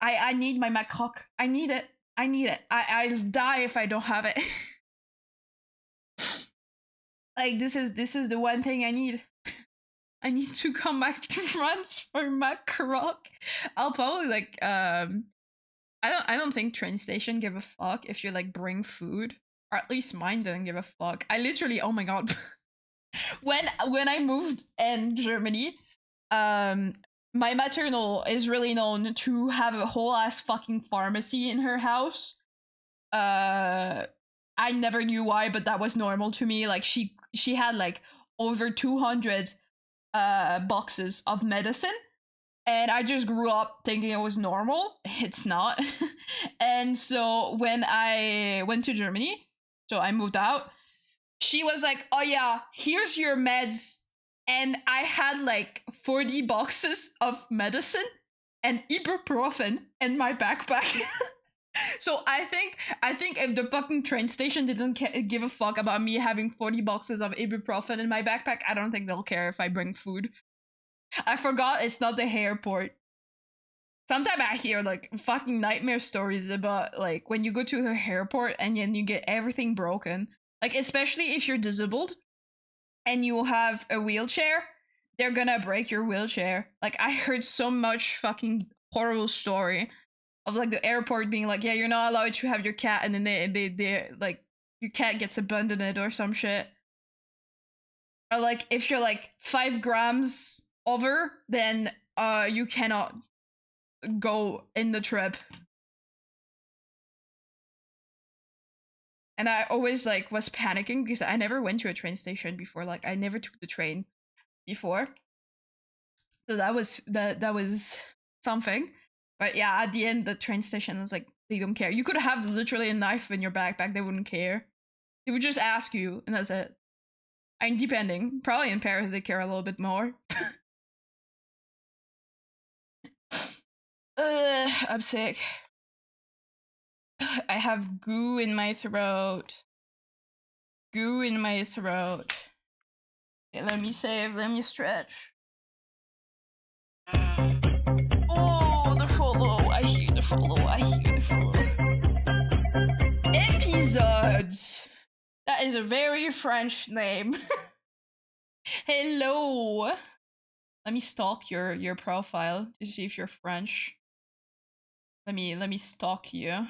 I need my McCroc. I need it. I'll die if I don't have it. Like this is the one thing I need. I need to come back to France for McCroc. I'll probably like I don't think train station give a fuck if you like bring food. Or at least mine didn't give a fuck. I literally, oh my god. when I moved in Germany, my maternal is really known to have a whole ass fucking pharmacy in her house. I never knew why, but that was normal to me. Like she had like over 200 boxes of medicine And I just grew up thinking it was normal. It's not. And so when I went to Germany, so I moved out, she was like, "Oh yeah, here's your meds." And I had like 40 boxes of medicine and ibuprofen in my backpack. So I think if the fucking train station didn't give a fuck about me having 40 boxes of ibuprofen in my backpack, I don't think they'll care if I bring food. I forgot it's not the airport. Sometimes I hear like fucking nightmare stories about like when you go to the airport and then you get everything broken. Like especially if you're disabled and you have a wheelchair, they're gonna break your wheelchair. Like I heard so much fucking horrible story of like the airport being like, yeah, you're not allowed to have your cat, and then they like your cat gets abandoned or some shit. Or like if you're like 5 grams over, then you cannot go in the trip. And I always like was panicking because I never went to a train station before. Like I never took the train before. So that was something. But yeah, at the end the train station was like they don't care. You could have literally a knife in your backpack, they wouldn't care. They would just ask you and that's it. I mean depending. Probably in Paris they care a little bit more. I'm sick. I have goo in my throat. Goo in my throat. Okay, let me save, let me stretch. Oh, the follow. I hear the follow. I hear the follow. Episodes. That is a very French name. Hello. Let me stalk your profile to see if you're French. Let me stalk you.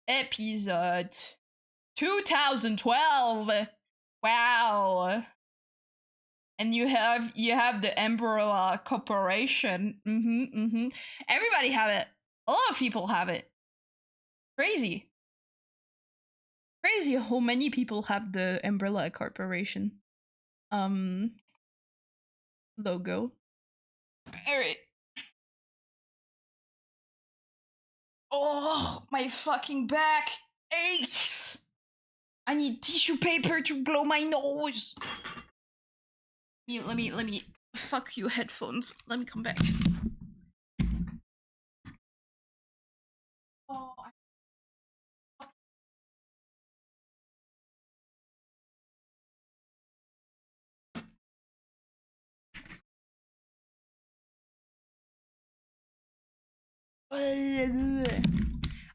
Episode 2012. Wow. And you have the Umbrella Corporation. Everybody have it. A lot of people have it. Crazy. Crazy how many people have the Umbrella Corporation logo. Alright. Oh, my fucking back aches. I need tissue paper to blow my nose. Let me fuck you headphones. Let me come back. Oh,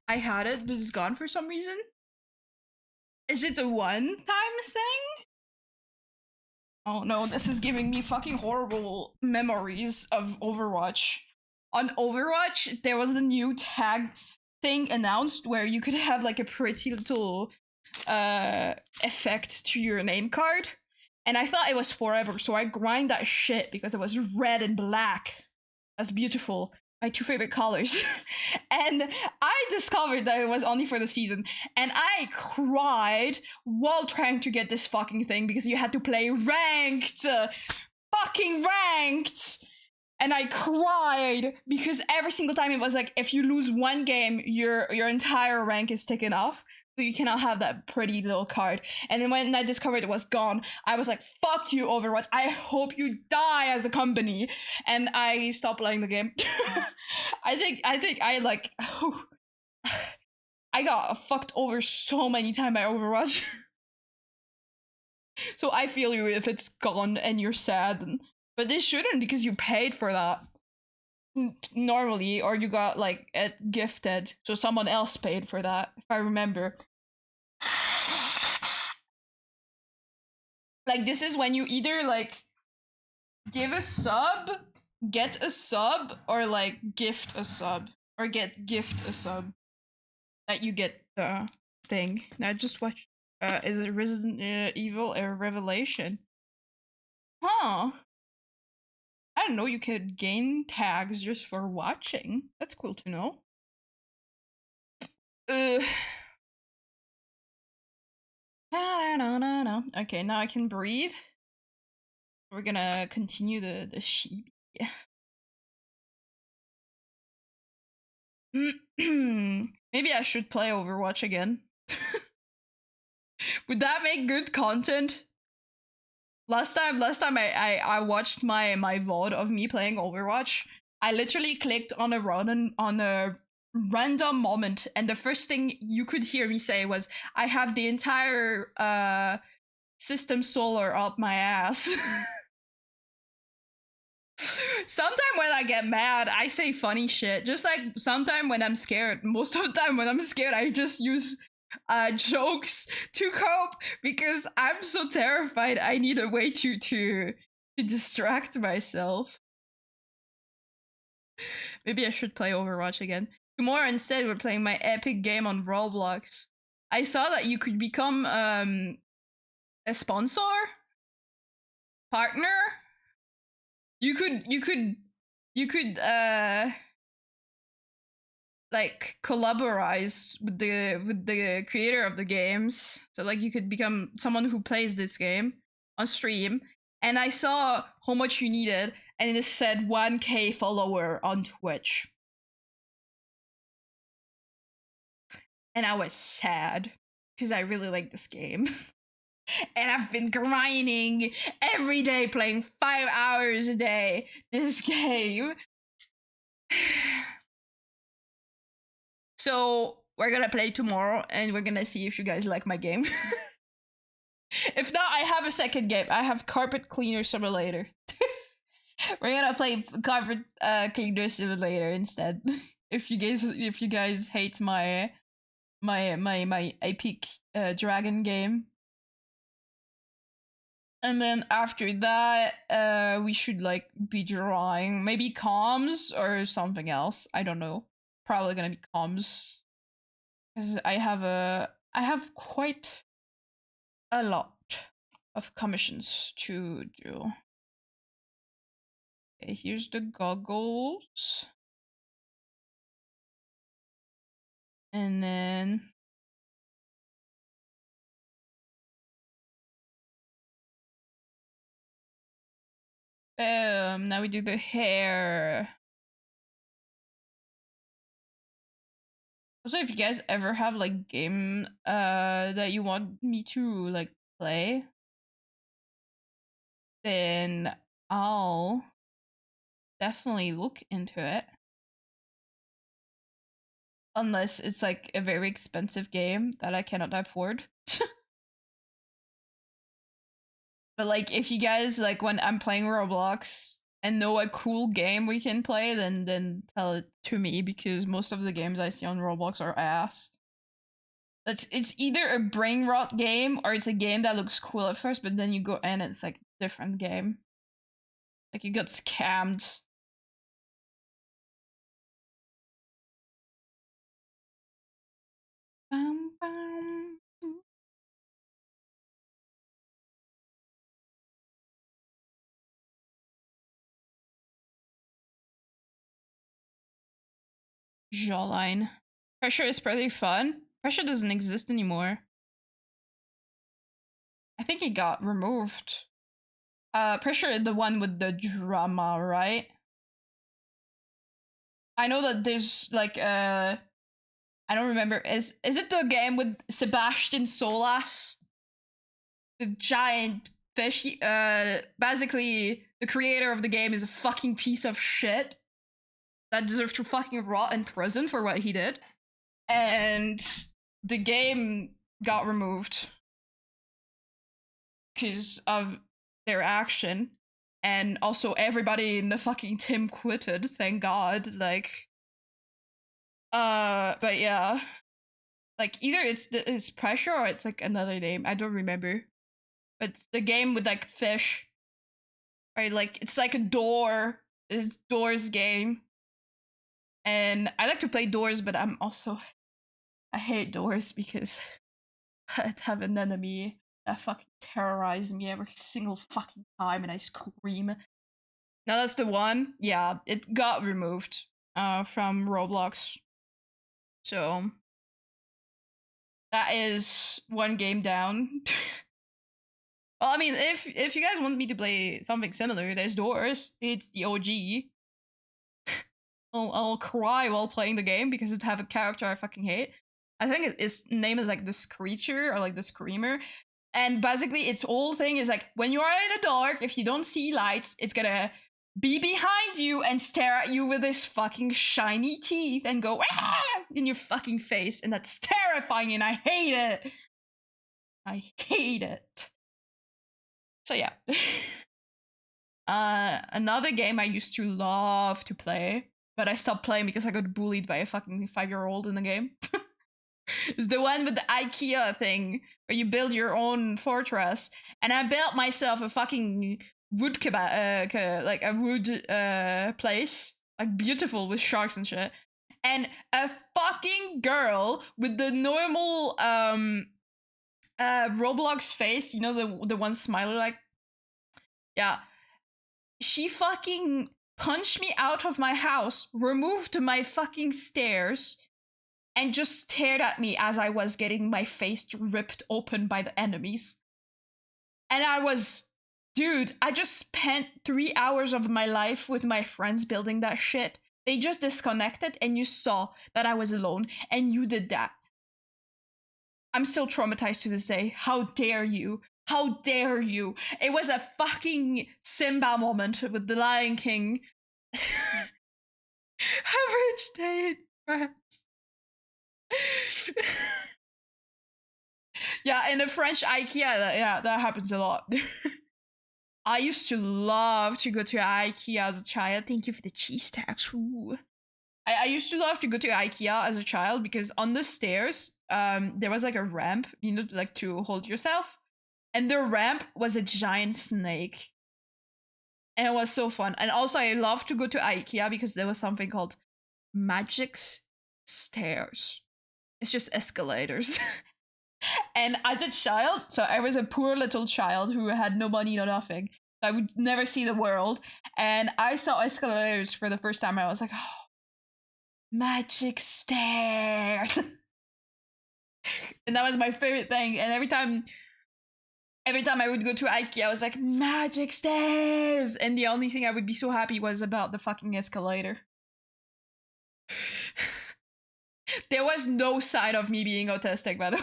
I had it, but it's gone for some reason. Is it a one-time thing? Oh no, this is giving me fucking horrible memories of Overwatch. On Overwatch, there was a new tag thing announced where you could have like a pretty little effect to your name card. And I thought it was forever, so I grind that shit because it was red and black. That's beautiful. My two favorite colors. And I discovered that it was only for the season. And I cried while trying to get this fucking thing because you had to play ranked. Fucking ranked. And I cried because every single time it was like, if you lose one game, your entire rank is taken off. So you cannot have that pretty little card. And then when I discovered it was gone, I was like, fuck you, Overwatch. I hope you die as a company. And I stopped playing the game. I think I like I got fucked over so many times by Overwatch. So I feel you if it's gone and you're sad. But they shouldn't because you paid for that normally, or you got like it gifted, so someone else paid for that, if I remember. Like this is when you either like give a sub, get a sub, or like gift a sub, or gift a sub that you get the thing. Now just watch. Is it Resident Evil or Revelation? Huh. I didn't know you could gain tags just for watching. That's cool to know. Okay, now I can breathe. We're gonna continue the sheep. Maybe I should play Overwatch again. Would that make good content? Last time I watched my VOD of me playing Overwatch. I literally clicked on a random moment, and the first thing you could hear me say was, "I have the entire system solar up my ass." Sometime when I get mad, I say funny shit. Just like sometime when I'm scared. Most of the time when I'm scared, I just use jokes to cope because I'm so terrified. I need a way to distract myself. Maybe I should play Overwatch again. Tomorrow instead we're playing my epic game on Roblox. I saw that you could become a sponsor partner. You could like collaborate with the creator of the games. So like you could become someone who plays this game on stream. And I saw how much you needed, and it said 1K follower on Twitch. And I was sad because I really like this game. And I've been grinding every day, playing 5 hours a day this game. So we're gonna play tomorrow, and we're gonna see if you guys like my game. If not, I have a second game. I have Carpet Cleaner Simulator. We're gonna play Carpet Cleaner Simulator instead. If you guys hate my epic dragon game. And then after that, we should like be drawing maybe comms or something else. I don't know. Probably gonna be comms, because I have quite a lot of commissions to do. Okay, here's the goggles. And then now we do the hair. Also, if you guys ever have like game that you want me to like play, then I'll definitely look into it. Unless it's like a very expensive game that I cannot afford. But like if you guys like when I'm playing Roblox and know a cool game we can play, then tell it to me, because most of the games I see on Roblox are ass. It's either a brain rot game or it's a game that looks cool at first, but then you go in and it's like a different game. Like you got scammed. Jawline. Pressure is pretty fun. Pressure doesn't exist anymore. I think it got removed. Pressure, the one with the drama, right? I know that there's like I don't remember. Is it the game with Sebastian Solas? The giant fish. Basically the creator of the game is a fucking piece of shit that deserves to fucking rot in prison for what he did. And the game got removed because of their action. And also everybody in the fucking team quitted, thank God. Like but yeah. Like either it's pressure or it's like another name. I don't remember. But it's the game with like fish. Right, like it's like a door. It's Doors game. And I like to play Doors, but I hate Doors because I have an enemy that fucking terrorizes me every single fucking time and I scream. Now that's the one. Yeah, it got removed from Roblox. So that is one game down. Well, I mean, if you guys want me to play something similar, there's Doors. It's the OG. I'll cry while playing the game because it have a character I fucking hate. I think its name is like the Screecher or like the Screamer. And basically its whole thing is like when you are in the dark, if you don't see lights, it's gonna be behind you and stare at you with his fucking shiny teeth and go in your fucking face. And that's terrifying and I hate it. I hate it. So yeah. Another game I used to love to play, but I stopped playing because I got bullied by a fucking 5-year-old in the game. It's the one with the IKEA thing where you build your own fortress, and I built myself a fucking wood like a wood place, like beautiful with sharks and shit, and a fucking girl with the normal Roblox face, you know, the one smiley like, yeah. She fucking punched me out of my house, removed my fucking stairs, and just stared at me as I was getting my face ripped open by the enemies. And I was, dude, I just spent 3 hours of my life with my friends building that shit. They just disconnected and you saw that I was alone and you did that. I'm still traumatized to this day. How dare you? How dare you? It was a fucking Simba moment with the Lion King. Average day in France. Yeah, in the French IKEA, that happens a lot. I used to love to go to IKEA as a child. Thank you for the cheese tax. Ooh. I used to love to go to IKEA as a child because on the stairs, there was like a ramp, you know, like to hold yourself. And the ramp was a giant snake. And it was so fun. And also I love to go to IKEA because there was something called magic stairs. It's just escalators. And as a child, so I was a poor little child who had no money, no nothing. I would never see the world. And I saw escalators for the first time. I was like, oh, magic stairs. And that was my favorite thing. And every time I would go to IKEA, I was like, magic stairs! And the only thing I would be so happy was about the fucking escalator. There was no sign of me being autistic, by the way.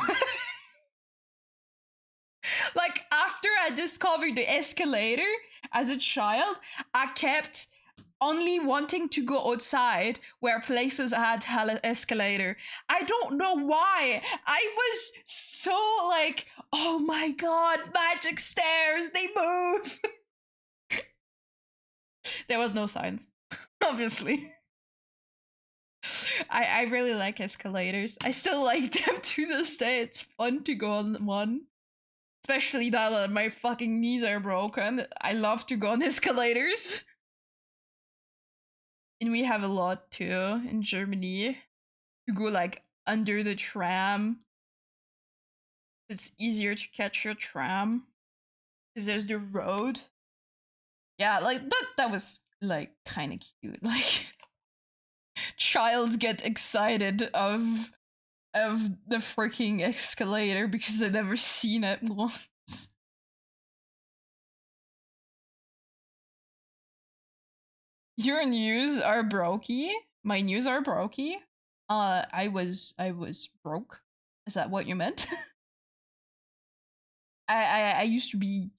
Like, after I discovered the escalator as a child, I kept only wanting to go outside where places had escalator. I don't know why. I was so like, oh my god, magic stairs, they move. There was no signs, obviously. I really like escalators. I still like them to this day. It's fun to go on one. Especially now that my fucking knees are broken. I love to go on escalators. And we have a lot too in Germany. You go like under the tram. It's easier to catch your tram. Because there's the road. Yeah, like that was like kind of cute. Like childs get excited of the freaking escalator because they've never seen it once. Your news are brokey. My news are brokey. I was broke. Is that what you meant? I used to be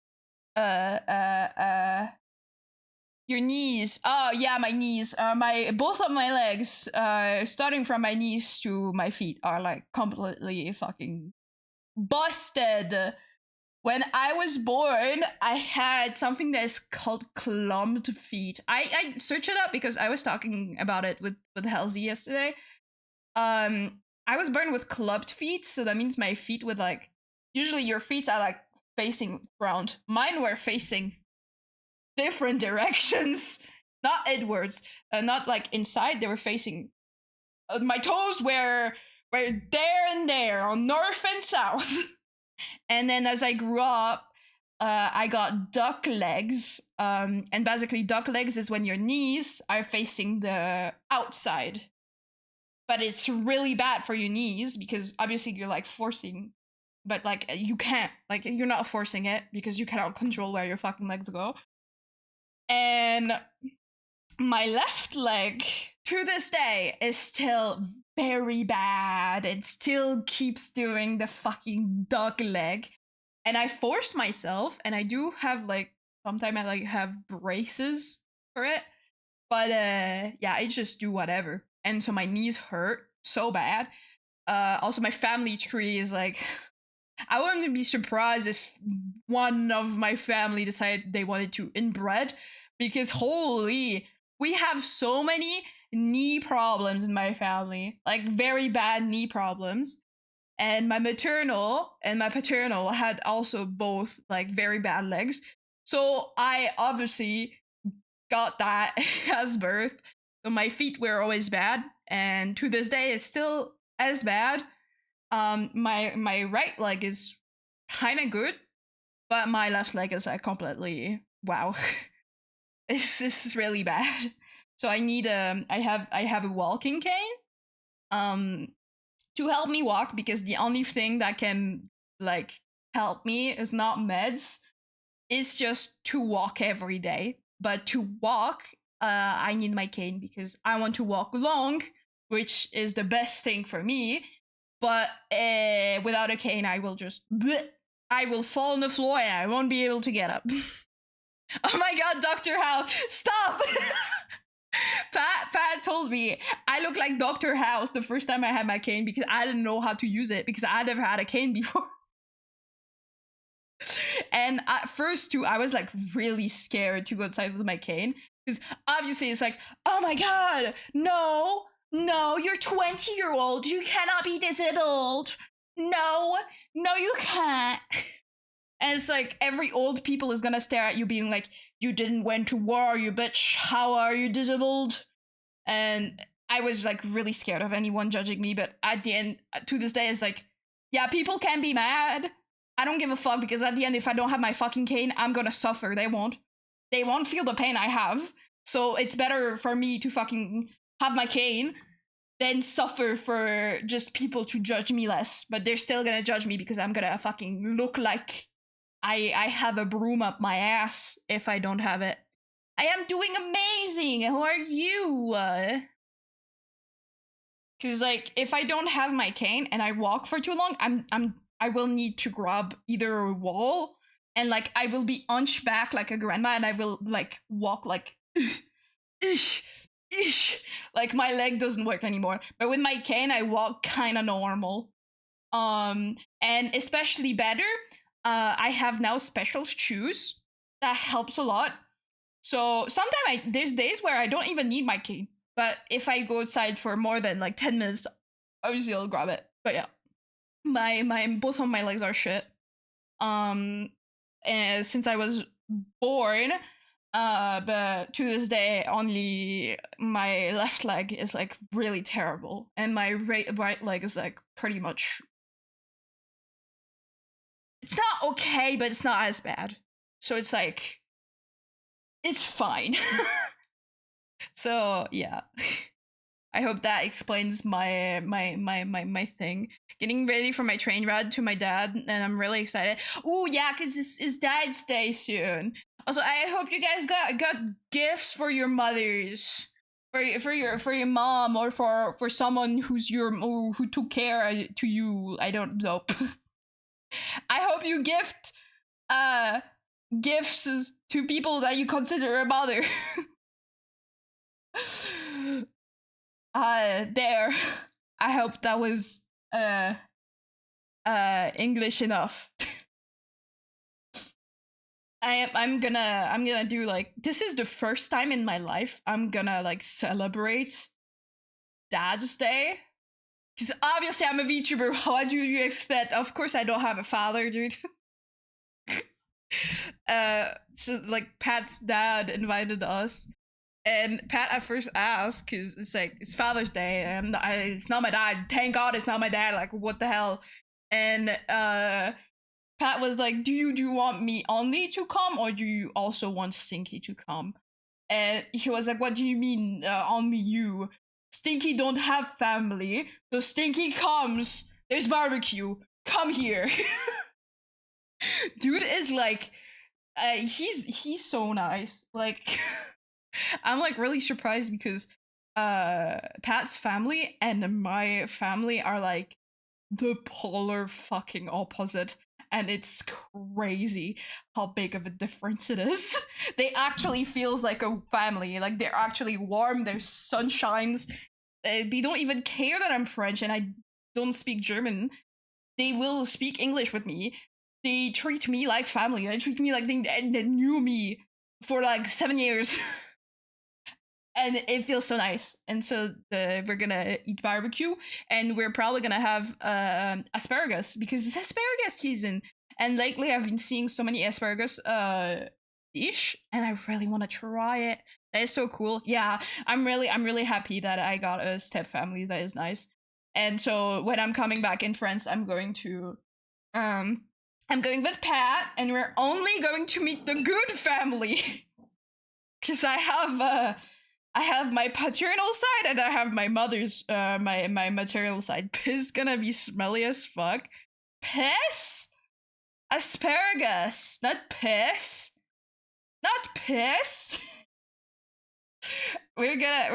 your knees. Oh yeah, my knees. Both of my legs, starting from my knees to my feet, are like completely fucking busted. When I was born, I had something that is called clumped feet. I searched it up because I was talking about it with Halsey yesterday. I was born with clubbed feet, so that means my feet would like, usually your feet are like facing front. Mine were facing different directions, not Edwards, not like inside. They were facing. My toes were there and there on north and south. And then as I grew up, I got duck legs. And basically, duck legs is when your knees are facing the outside. But it's really bad for your knees because obviously you're like forcing, but like you can't, like you're not forcing it because you cannot control where your fucking legs go. And my left leg to this day is still very bad and still keeps doing the fucking dog leg. And I force myself, and I do have like sometimes I like have braces for it, but yeah, I just do whatever. And so my knees hurt so bad. Also my family tree is like I wouldn't be surprised if one of my family decided they wanted to inbred, because holy, we have so many knee problems in my family, like very bad knee problems. And my maternal and my paternal had also both like very bad legs. So I obviously got that as birth. So my feet were always bad, and to this day is still as bad. My right leg is kind of good, but my left leg is like completely wow. This is really bad. So I need I have a walking cane to help me walk, because the only thing that can like help me is not meds, is just to walk every day. But to walk, I need my cane because I want to walk long, which is the best thing for me. But without a cane, I will just bleh, I will fall on the floor and I won't be able to get up. Oh my god, Dr. House, stop! Pat told me I look like Dr. House the first time I had my cane because I didn't know how to use it because I never had a cane before. And at first too, I was like really scared to go outside with my cane because obviously it's like, oh my god, no, you're 20-year-old, you cannot be disabled. No, you can't. And it's like every old people is gonna stare at you being like, you didn't went to war, you bitch, how are you disabled? And I was like really scared of anyone judging me, but at the end, to this day, it's like, yeah, people can be mad. I don't give a fuck, because at the end, if I don't have my fucking cane, I'm gonna suffer. They won't feel the pain I have. So it's better for me to fucking have my cane than suffer for just people to judge me less. But they're still gonna judge me because I'm gonna fucking look like I have a broom up my ass if I don't have it. I am doing amazing. How are you? Because like if I don't have my cane and I walk for too long, I will need to grab either a wall, and like I will be hunchback like a grandma, and I will like walk like like my leg doesn't work anymore. But with my cane, I walk kind of normal. And especially better, I have now special shoes that helps a lot. So sometimes there's days where I don't even need my cane, but if I go outside for more than like 10 minutes, obviously I'll grab it. But yeah, my both of my legs are shit. And since I was born, but to this day only my left leg is like really terrible, and my right leg is like pretty much, it's not okay, but it's not as bad. So it's like, it's fine. So yeah. I hope that explains my thing. Getting ready for my train ride to my dad, and I'm really excited. Oh yeah, because his dad's day soon. Also, I hope you guys got gifts for your mothers, for your mom, or for someone who's who took care to you. I don't know. I hope you gift gifts to people that you consider a mother. There. I hope that was English enough. I'm gonna do like, this is the first time in my life I'm gonna like celebrate Dad's Day. Because obviously I'm a VTuber. What do you expect? Of course I don't have a father, dude. So like Pat's dad invited us, and Pat at first asked, because it's like, it's Father's Day, and it's not my dad. Thank God it's not my dad. Like, what the hell? And Pat was like, do you want me only to come, or do you also want Stinky to come? And he was like, what do you mean only you? Stinky don't have family, so Stinky comes. There's barbecue. Come here. Dude is like, he's so nice. Like, I'm like really surprised because Pat's family and my family are like the polar fucking opposite. And it's crazy how big of a difference it is. They actually feels like a family. Like they're actually warm. There's sunshines. They don't even care that I'm French and I don't speak German. They will speak English with me. They treat me like family. They treat me like they knew me for like 7 years. And it feels so nice. And so we're gonna eat barbecue, and we're probably gonna have asparagus because it's asparagus season. And lately, I've been seeing so many asparagus dish, and I really want to try it. That is so cool. Yeah, I'm really happy that I got a step family. That is nice. And so when I'm coming back in France, um I'm going with Pat, and we're only going to meet the good family because I have my paternal side and I have my mother's my maternal side. Piss gonna be smelly as fuck. Piss? Asparagus, not piss. Not piss. We're gonna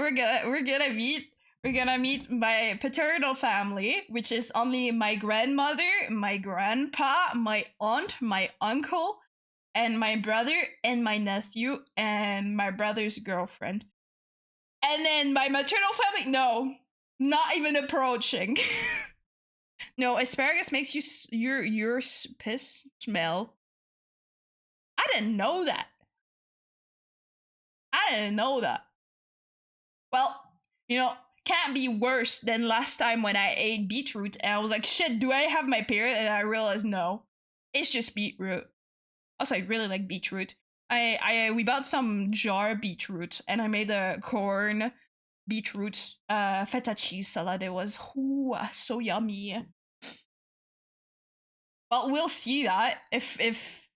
meet my paternal family, which is only my grandmother, my grandpa, my aunt, my uncle, and my brother and my nephew and my brother's girlfriend. And then my maternal family, no, not even approaching. No, asparagus makes your piss smell. I didn't know that. I didn't know that. Well, can't be worse than last time when I ate beetroot and I was like, shit, do I have my period? And I realized no, it's just beetroot. Also, I really like beetroot. We bought some jar beetroot and I made a corn beetroot feta cheese salad. It was so yummy. Well, we'll see that if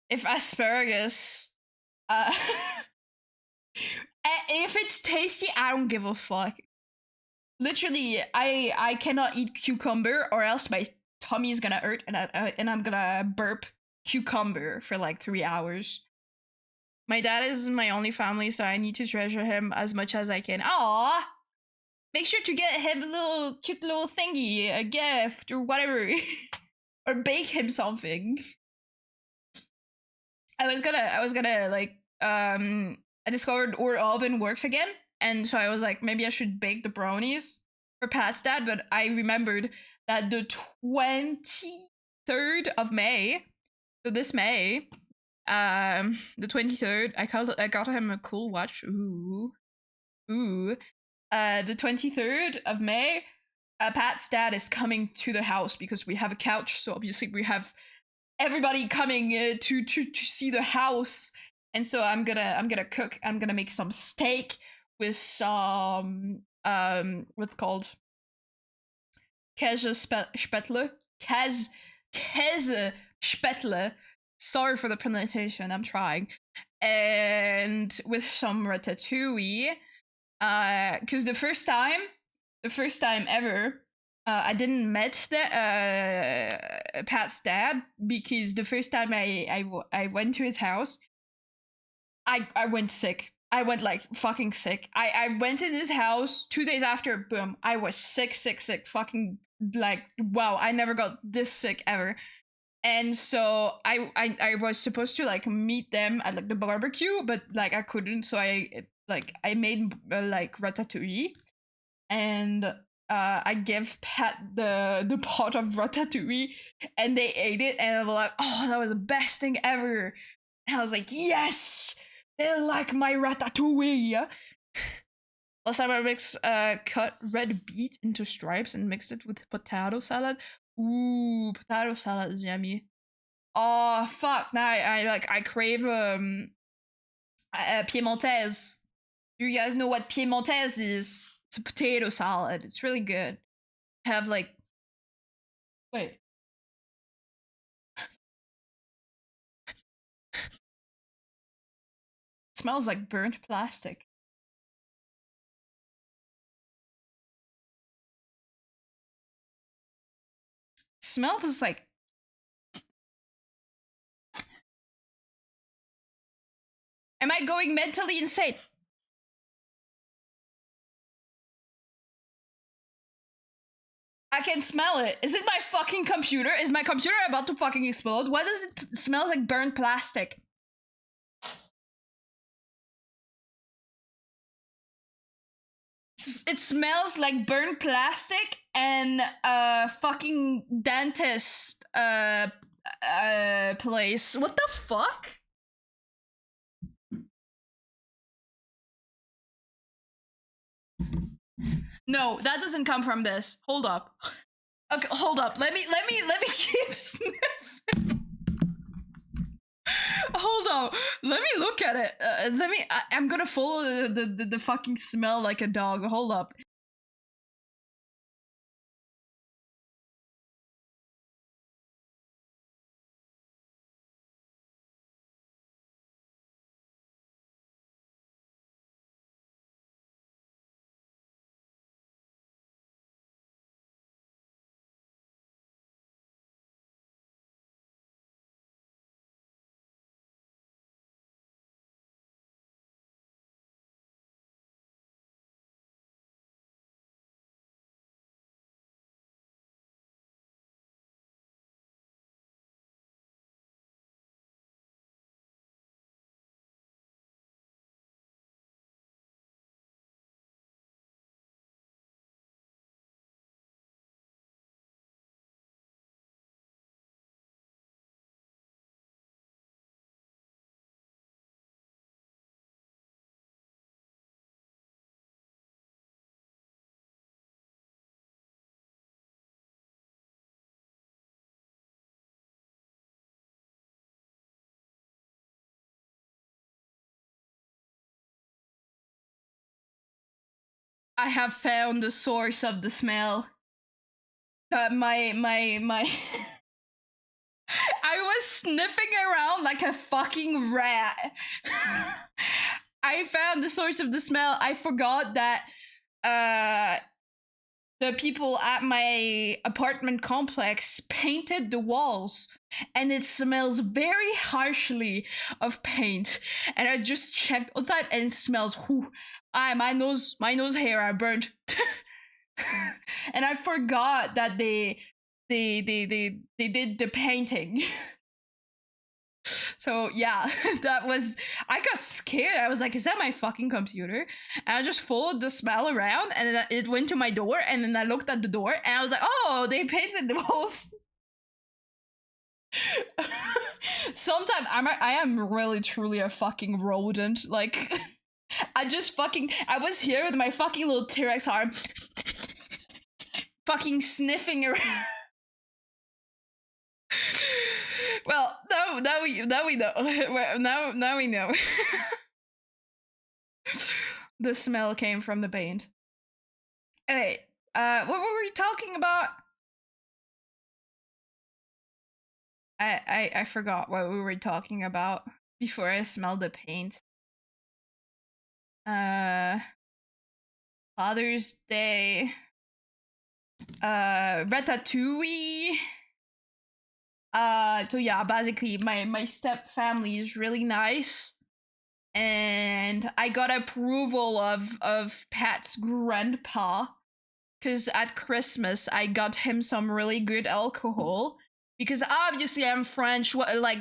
asparagus if it's tasty, I don't give a fuck. Literally, I cannot eat cucumber or else my tummy's gonna hurt and I'm gonna burp cucumber for like 3 hours. My dad is my only family, so I need to treasure him as much as I can. Aww! Make sure to get him a little cute little thingy, a gift or whatever, or bake him something. I was gonna like I discovered our oven works again, and so I was like maybe I should bake the brownies for Pat's dad, but I remembered that the 23rd of May, so this May, the 23rd, I got him a cool watch. Ooh. The 23rd of May, Pat's dad is coming to the house because we have a couch, so obviously we have everybody coming to see the house. And so I'm gonna cook. I'm gonna make some steak with some what's called Käsespätzle. Käsespätzle. Sorry for the pronunciation. I'm trying. And with some ratatouille. Because the first time ever, I didn't met the Pat's dad because the first time I went to his house, I went sick. I went like fucking sick. I went in his house 2 days after, boom, I was sick, fucking like wow, I never got this sick ever. And so I was supposed to like meet them at like the barbecue, but like I couldn't, so I made like ratatouille, and I gave Pat the pot of ratatouille, and they ate it, and they were like, "Oh, that was the best thing ever!" And I was like, "Yes, they like my ratatouille." Last time I mixed cut red beet into stripes and mixed it with potato salad. Ooh, potato salad is yummy. Oh fuck! Now I crave Piemontaise. You guys know what Piemontaise is? It's a potato salad. It's really good. Have like, wait. It smells like burnt plastic. It smells like. Am I going mentally insane? I can smell it. Is it my fucking computer? Is my computer about to fucking explode? Why does it smell like burnt plastic? It smells like burnt plastic and fucking dentist place. What the fuck? No, that doesn't come from this. Hold up. Okay, hold up. Let me keep sniffing. Hold on. Let me look at it. I'm gonna follow the fucking smell like a dog. Hold up. I have found the source of the smell. My I was sniffing around like a fucking rat. I found the source of the smell. I forgot that the people at my apartment complex painted the walls and it smells very harshly of paint. And I just checked outside and it smells my nose hair are burnt. And I forgot that they did the painting. So yeah, that was, I got scared. I was like, is that my fucking computer? And I just followed the smell around and then it went to my door and then I looked at the door and I was like, oh, they painted the walls. Sometimes I am really truly a fucking rodent. Like I was here with my fucking little T-Rex arm fucking sniffing around. Well, now we know. Now we know. The smell came from the paint. Hey, what were we talking about? I forgot what we were talking about before I smelled the paint. Father's Day. Ratatouille. So yeah, basically my step family is really nice. And I got approval of Pat's grandpa because at Christmas I got him some really good alcohol because obviously I'm French, like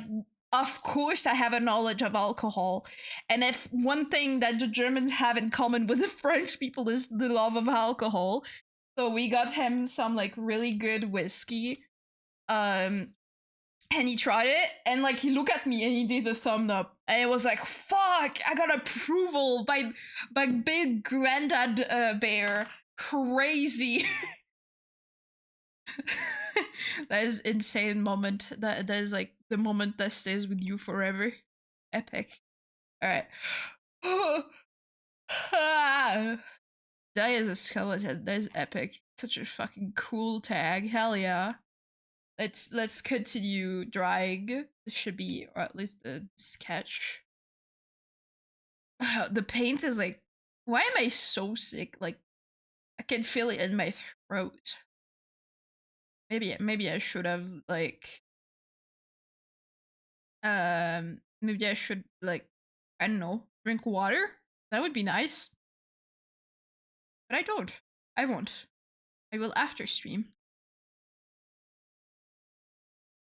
of course I have a knowledge of alcohol. And if one thing that the Germans have in common with the French people is the love of alcohol, so we got him some like really good whiskey. And he tried it and like he looked at me and he did the thumb up and it was like, fuck, I got approval by big granddad bear. Crazy. That is insane moment. That is like the moment that stays with you forever. Epic. All right. That is a skeleton. That is epic. Such a fucking cool tag. Hell yeah. Let's continue drawing. This should be, or at least the sketch. The paint is like, why am I so sick? Like, I can feel it in my throat. Maybe I should have like, maybe I should like, I don't know, drink water. That would be nice. But I don't. I won't. I will after stream.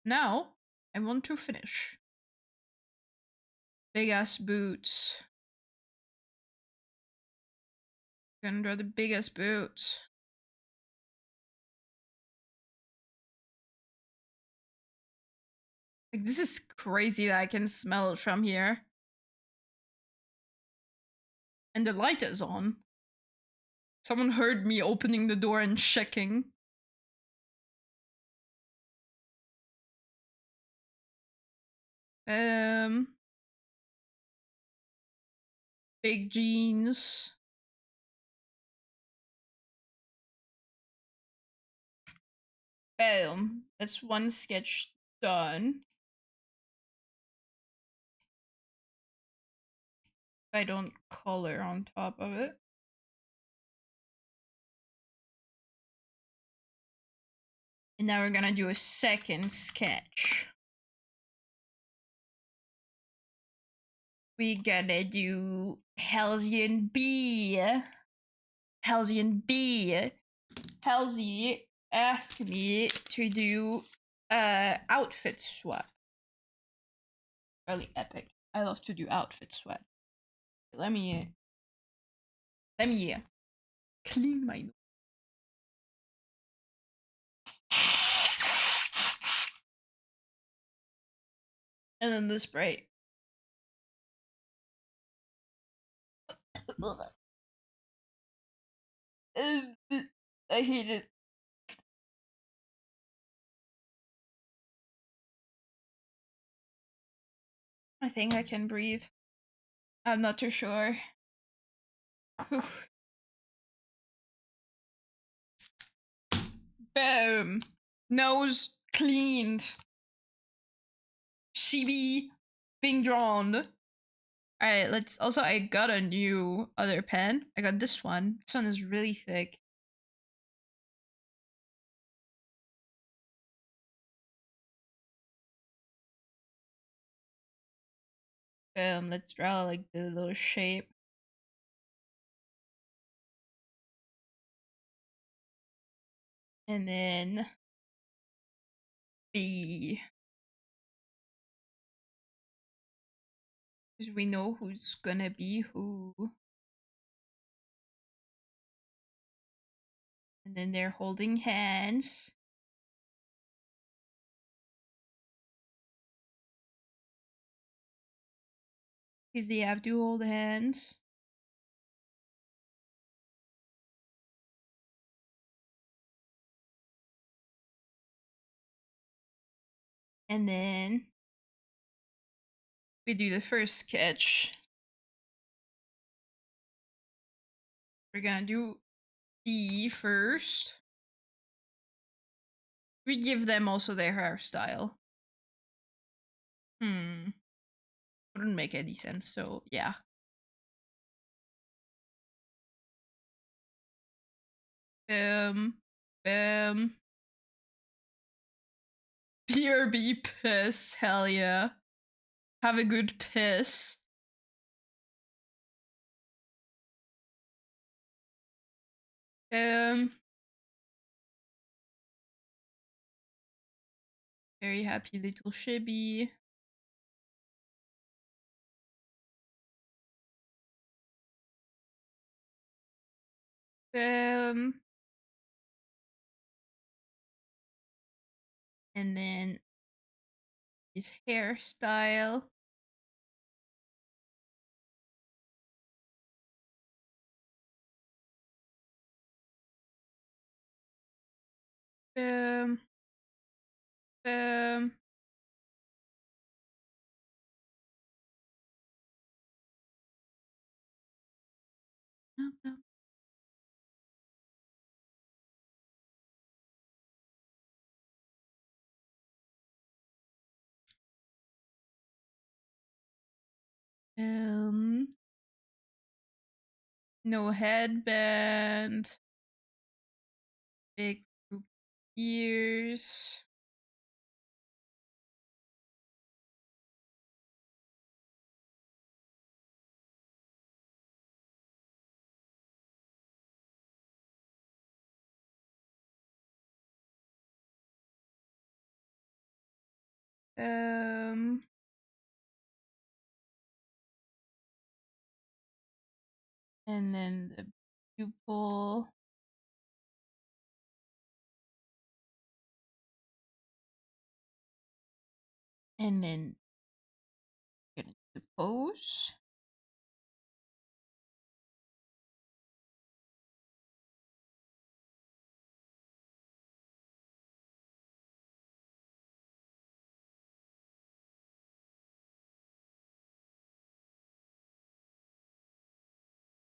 Now, I want to finish. Big ass boots. Gonna draw the biggest boots. Like, this is crazy that I can smell it from here. And the light is on. Someone heard me opening the door and checking. Big jeans. Boom. That's one sketch done. I don't color on top of it. And now we're gonna do a second sketch. We gotta do Halcyon B. Halcyon B. Halsey asked me to do outfit swap. Really epic. I love to do outfit swap. Let me clean my nose. And then the spray. I hate it. I think I can breathe. I'm not too sure. Boom. Nose cleaned. Chibi being drawn. Alright, let's also I got a new other pen. I got this one. This one is really thick. Let's draw like the little shape. And then B. Because we know who's gonna be who. And then they're holding hands. Because they have to hold hands. And then we do the first sketch. We're gonna do E first. We give them also their hairstyle. Wouldn't make any sense, so yeah. BRB piss, hell yeah. Have a good piss. Very happy little shibby. And then his hairstyle. Um, um, no headband. Big ears. Um, and then the pupil. And then gonna do the pose.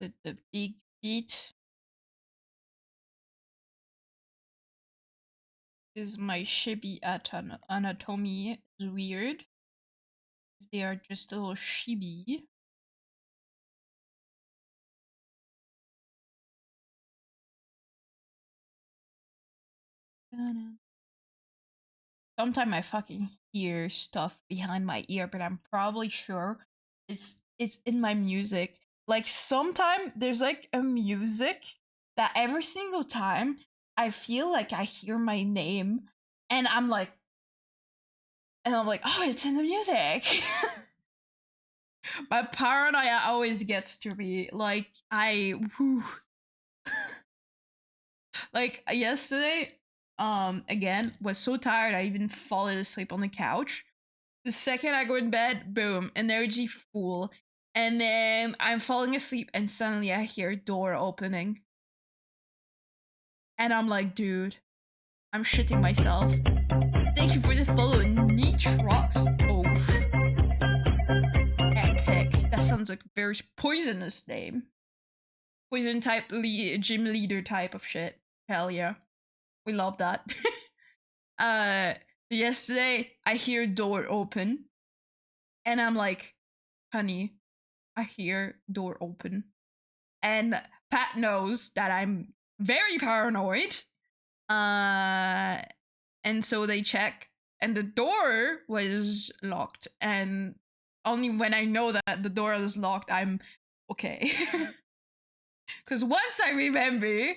With the big feet is my chibi anatomy is weird. They are just a little chibi. Sometimes I fucking hear stuff behind my ear, but I'm probably sure it's in my music. Like sometimes there's like a music that every single time I feel like I hear my name and I'm like, oh, it's in the music. My paranoia always gets to me. Like like yesterday, again, was so tired I even fallen asleep on the couch. The second I go in bed, boom, energy full. And then I'm falling asleep and suddenly I hear a door opening. And I'm like, dude, I'm shitting myself. Thank you for the follow, Nitrox. Oh, epic. That sounds like a very poisonous name. Poison type gym leader type of shit. Hell yeah. We love that. Yesterday I hear door open and I'm like, honey, I hear door open. And Pat knows that I'm very paranoid. Uh and so they check and the door was locked, and only when I know that the door is locked I'm okay. Because once I remember,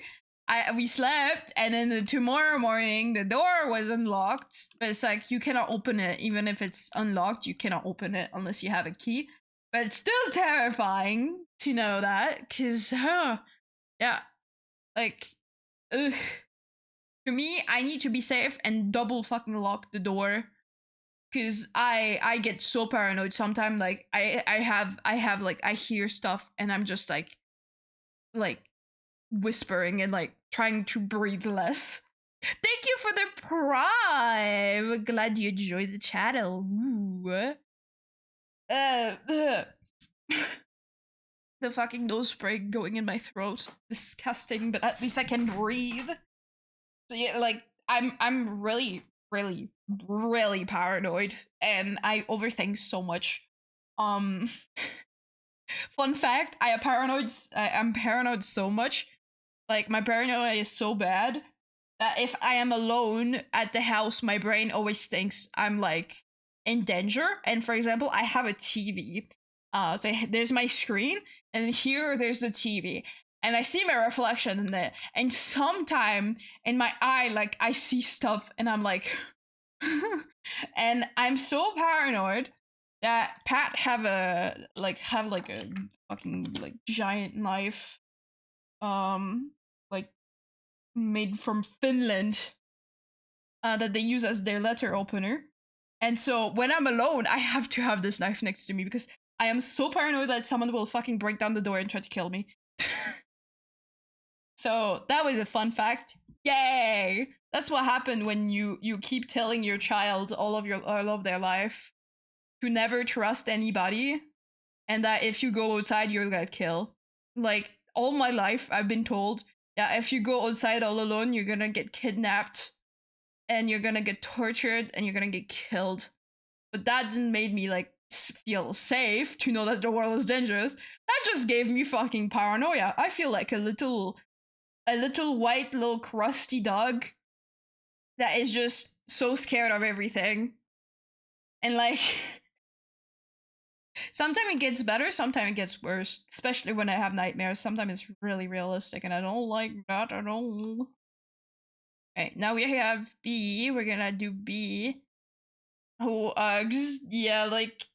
we slept, and then the tomorrow morning the door was unlocked. But it's like you cannot open it, even if it's unlocked. You cannot open it unless you have a key. But it's still terrifying to know that, because yeah, like, ugh. To me, I need to be safe and double fucking lock the door. Cause I get so paranoid sometimes. Like I have like I hear stuff and I'm just like whispering and like trying to breathe less. Thank you for the prime. Glad you enjoyed the channel. Ooh. The fucking nose spray going in my throat. Disgusting, but at least I can breathe. So yeah, like I'm really, really, really paranoid and I overthink so much. Um Fun fact, I'm paranoid so much. Like my paranoia is so bad that if I am alone at the house, my brain always thinks I'm like in danger. And for example, I have a TV. So there's my screen, and here there's the TV, and I see my reflection in it. And sometime in my eye, like I see stuff, and I'm like, and I'm so paranoid that Pat have like a fucking like giant knife, like made from Finland, that they use as their letter opener. And so when I'm alone, I have to have this knife next to me because I am so paranoid that someone will fucking break down the door and try to kill me. So that was a fun fact. Yay! That's what happened when you keep telling your child all of their life to never trust anybody, and that if you go outside you'll get killed. Like all my life I've been told that if you go outside all alone you're gonna get kidnapped and you're gonna get tortured and you're gonna get killed. But that didn't make me like feel safe to know that the world is dangerous. That just gave me fucking paranoia. I feel like a little white little crusty dog that is just so scared of everything. And like sometimes it gets better, sometimes it gets worse, especially when I have nightmares. Sometimes it's really realistic and I don't like that at all. Okay, now we have B. We're gonna do B. Oh, just, yeah, like,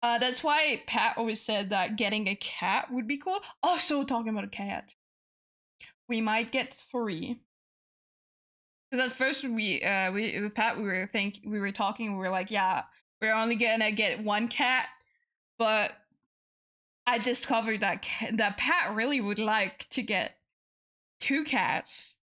that's why Pat always said that getting a cat would be cool. Also, talking about a cat, we might get three. Because at first we with Pat we were talking, we were like, yeah, we're only gonna get one cat, but I discovered that that Pat really would like to get two cats.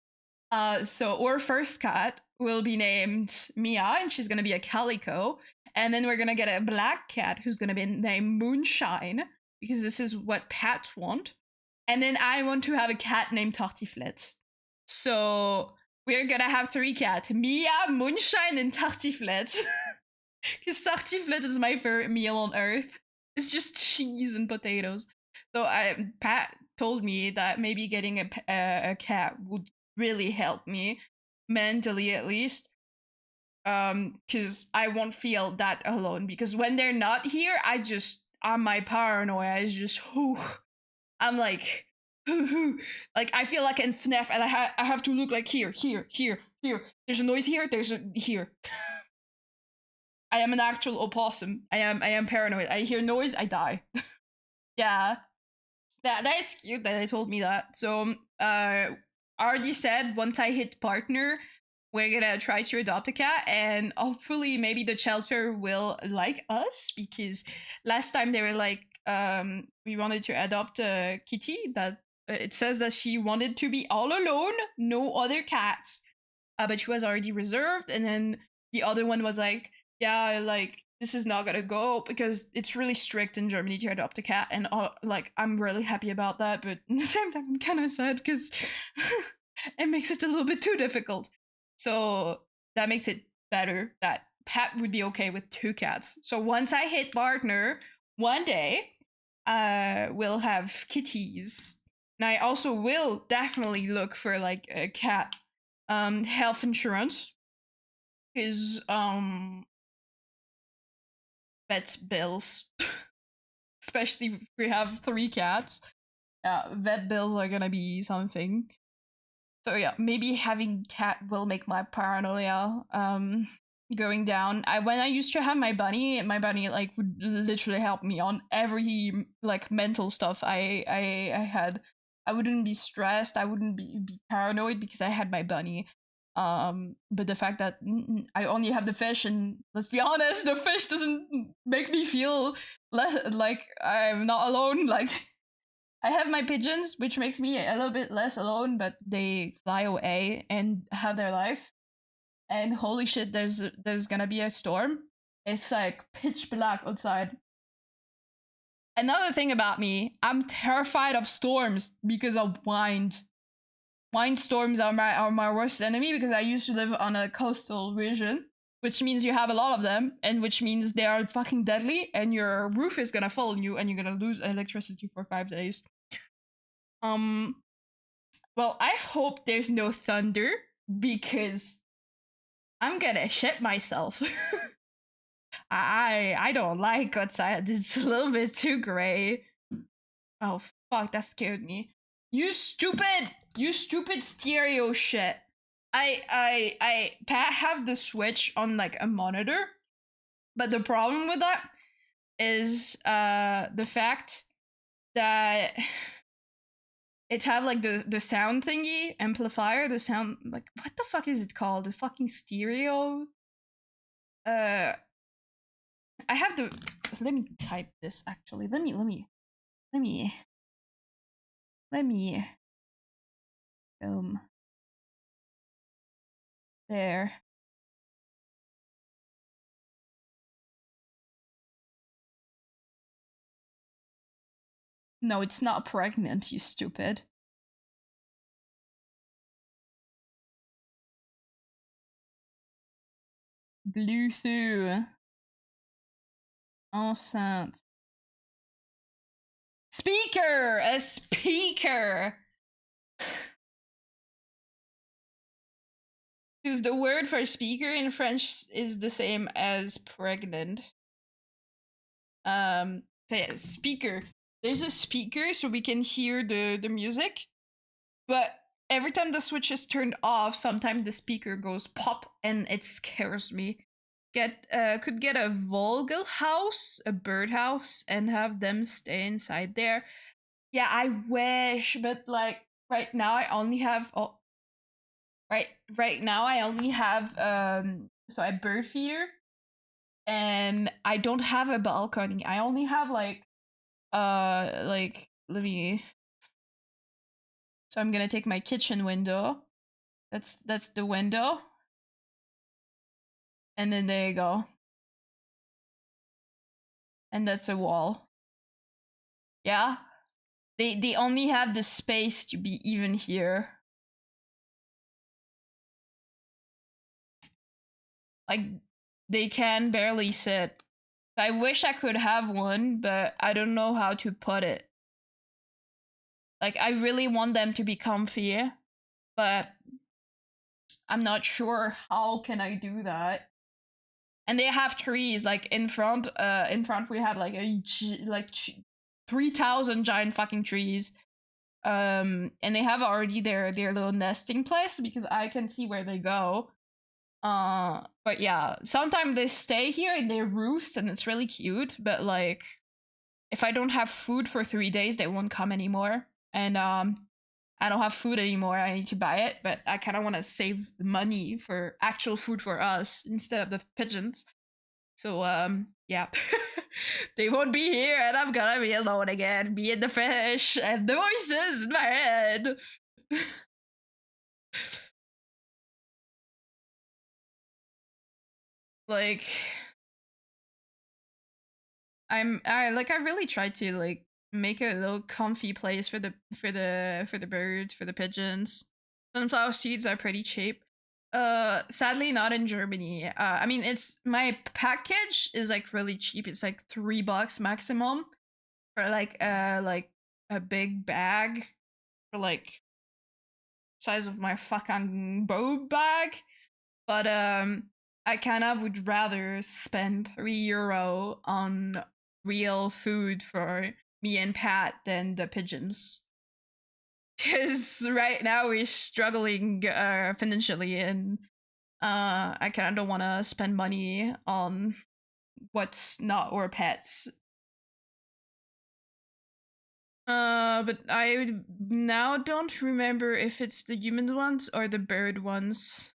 So our first cat will be named Mia, and she's gonna be a calico. And then we're gonna get a black cat who's gonna be named Moonshine, because this is what Pats want. And then I want to have a cat named Tartiflette. So we're gonna have three cats: Mia, Moonshine, and Tartiflette. Because Tartiflette is my favorite meal on earth. It's just cheese and potatoes. So Pat told me that maybe getting a cat would really help me mentally, at least, because I won't feel that alone, because when they're not here, I'm my paranoia is just whew, I'm like like I feel like in FNAF, and I have to look like here, there's a noise here, there's a here. I am an actual opossum. I am paranoid. I hear noise, I die. Yeah, that is cute that they told me that. So I already said once I hit partner, we're gonna try to adopt a cat, and hopefully maybe the shelter will like us, because last time they were like, we wanted to adopt a kitty that it says that she wanted to be all alone, no other cats, but she was already reserved, and then the other one was like, yeah, like this is not gonna go because it's really strict in Germany to adopt a cat, and like I'm really happy about that, but at the same time I'm kind of sad because it makes it a little bit too difficult. So that makes it better that Pat would be okay with two cats. So once I hit partner, one day, we'll have kitties. And I also will definitely look for like a cat health insurance, because vet bills, especially if we have three cats. Vet bills are gonna be something. So yeah, maybe having cat will make my paranoia going down. When I used to have my bunny like would literally help me on every like mental stuff I had. I wouldn't be stressed, I wouldn't be paranoid because I had my bunny. But the fact that I only have the fish, and let's be honest, the fish doesn't make me feel like I'm not alone. Like, I have my pigeons, which makes me a little bit less alone, but they fly away and have their life. And holy shit, there's gonna be a storm. It's like pitch black outside. Another thing about me, I'm terrified of storms because of wind. Wind storms are my worst enemy, because I used to live on a coastal region, which means you have a lot of them, and which means they are fucking deadly, and your roof is gonna fall on you, and you're gonna lose electricity for 5 days. Well, I hope there's no thunder, because I'm gonna shit myself. I don't like outside. It's a little bit too gray. Oh fuck, that scared me. You stupid stereo shit. I have the Switch on like a monitor, but the problem with that is the fact that it have like the sound thingy amplifier, the sound, like, what the fuck is it called, the fucking stereo. I have the, let me type this actually, let me there. No, it's not pregnant, you stupid. Bluetooth. Enceinte. Speaker! A speaker! Because the word for speaker in French is the same as pregnant. So yeah, speaker. There's a speaker so we can hear the music, but every time the switch is turned off, sometimes the speaker goes pop, and it scares me. could get a Vogel house, a birdhouse, and have them stay inside there. Yeah, I wish, but like right now I only have right now I only have so a bird feeder, and I don't have a balcony. I only have like let me so I'm gonna take my kitchen window. That's the window. And then there you go. And that's a wall. Yeah. They only have the space to be even here. Like they can barely sit. I wish I could have one, but I don't know how to put it. Like I really want them to be comfy, but I'm not sure how can I do that. And they have trees like in front. In front we have like 3,000 giant fucking trees. And they have already their little nesting place because I can see where they go. But yeah, sometimes they stay here in their roofs and it's really cute. But like, if I don't have food for 3 days, they won't come anymore. And I don't have food anymore. I need to buy it, but I kind of want to save the money for actual food for us instead of the pigeons. So yeah. They won't be here and I'm gonna be alone again, me and the fish and the voices in my head. Like I really tried to like make a little comfy place for the birds, for the pigeons. Sunflower seeds are pretty cheap. Sadly not in Germany. I mean it's my package is like really cheap. It's like $3 maximum for like a big bag for like size of my fucking boat bag. But I kind of would rather spend €3 on real food for me and Pat than the pigeons. Because right now we're struggling financially, and I kind of don't want to spend money on what's not our pets. But I now don't remember if it's the human ones or the bird ones.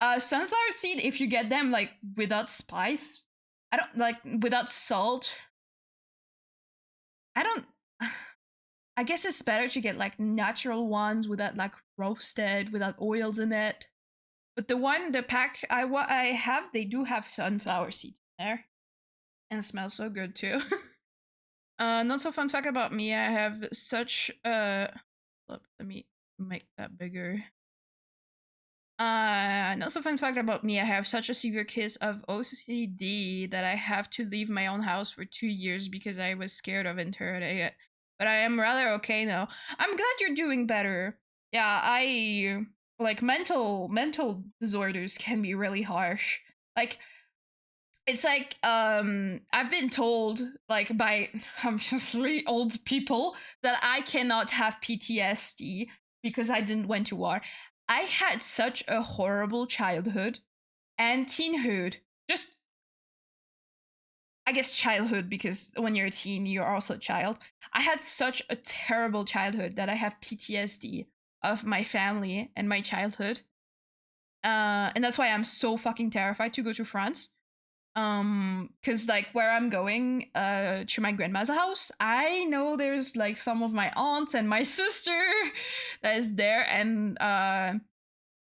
Sunflower seed, if you get them like without spice, I don't like without salt. I don't. I guess it's better to get like natural ones without like roasted, without oils in it. But the pack I have, they do have sunflower seeds in there, and it smells so good too. Not so fun fact about me. I have such let me make that bigger. Not so fun fact about me. I have such a severe case of OCD that I have to leave my own house for 2 years because I was scared of inheriting it. But I am rather okay now. I'm glad you're doing better. Yeah, I like mental disorders can be really harsh. Like it's like I've been told like by obviously old people that I cannot have PTSD because I didn't went to war. I had such a horrible childhood and teenhood. Just I guess childhood, because when you're a teen you're also a child. I had such a terrible childhood that I have PTSD of my family and my childhood. And that's why I'm so fucking terrified to go to France. Because like where I'm going to my grandma's house, I know there's like some of my aunts and my sister that is there, and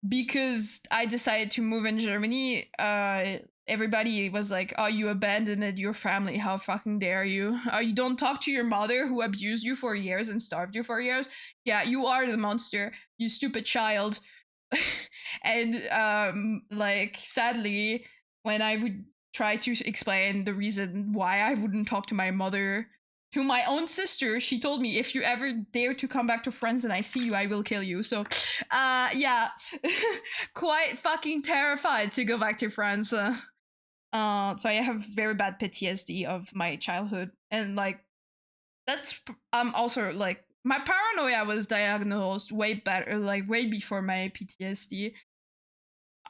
because I decided to move in Germany, everybody was like, oh, you abandoned your family, how fucking dare you, you don't talk to your mother who abused you for years and starved you for years. Yeah, you are the monster, you stupid child. And like sadly, when I would try to explain the reason why I wouldn't talk to my mother, to my own sister, she told me, if you ever dare to come back to France and I see you, I will kill you. So yeah. Quite fucking terrified to go back to France. So I have very bad PTSD of my childhood, and like that's also like my paranoia was diagnosed way better, like way before my PTSD.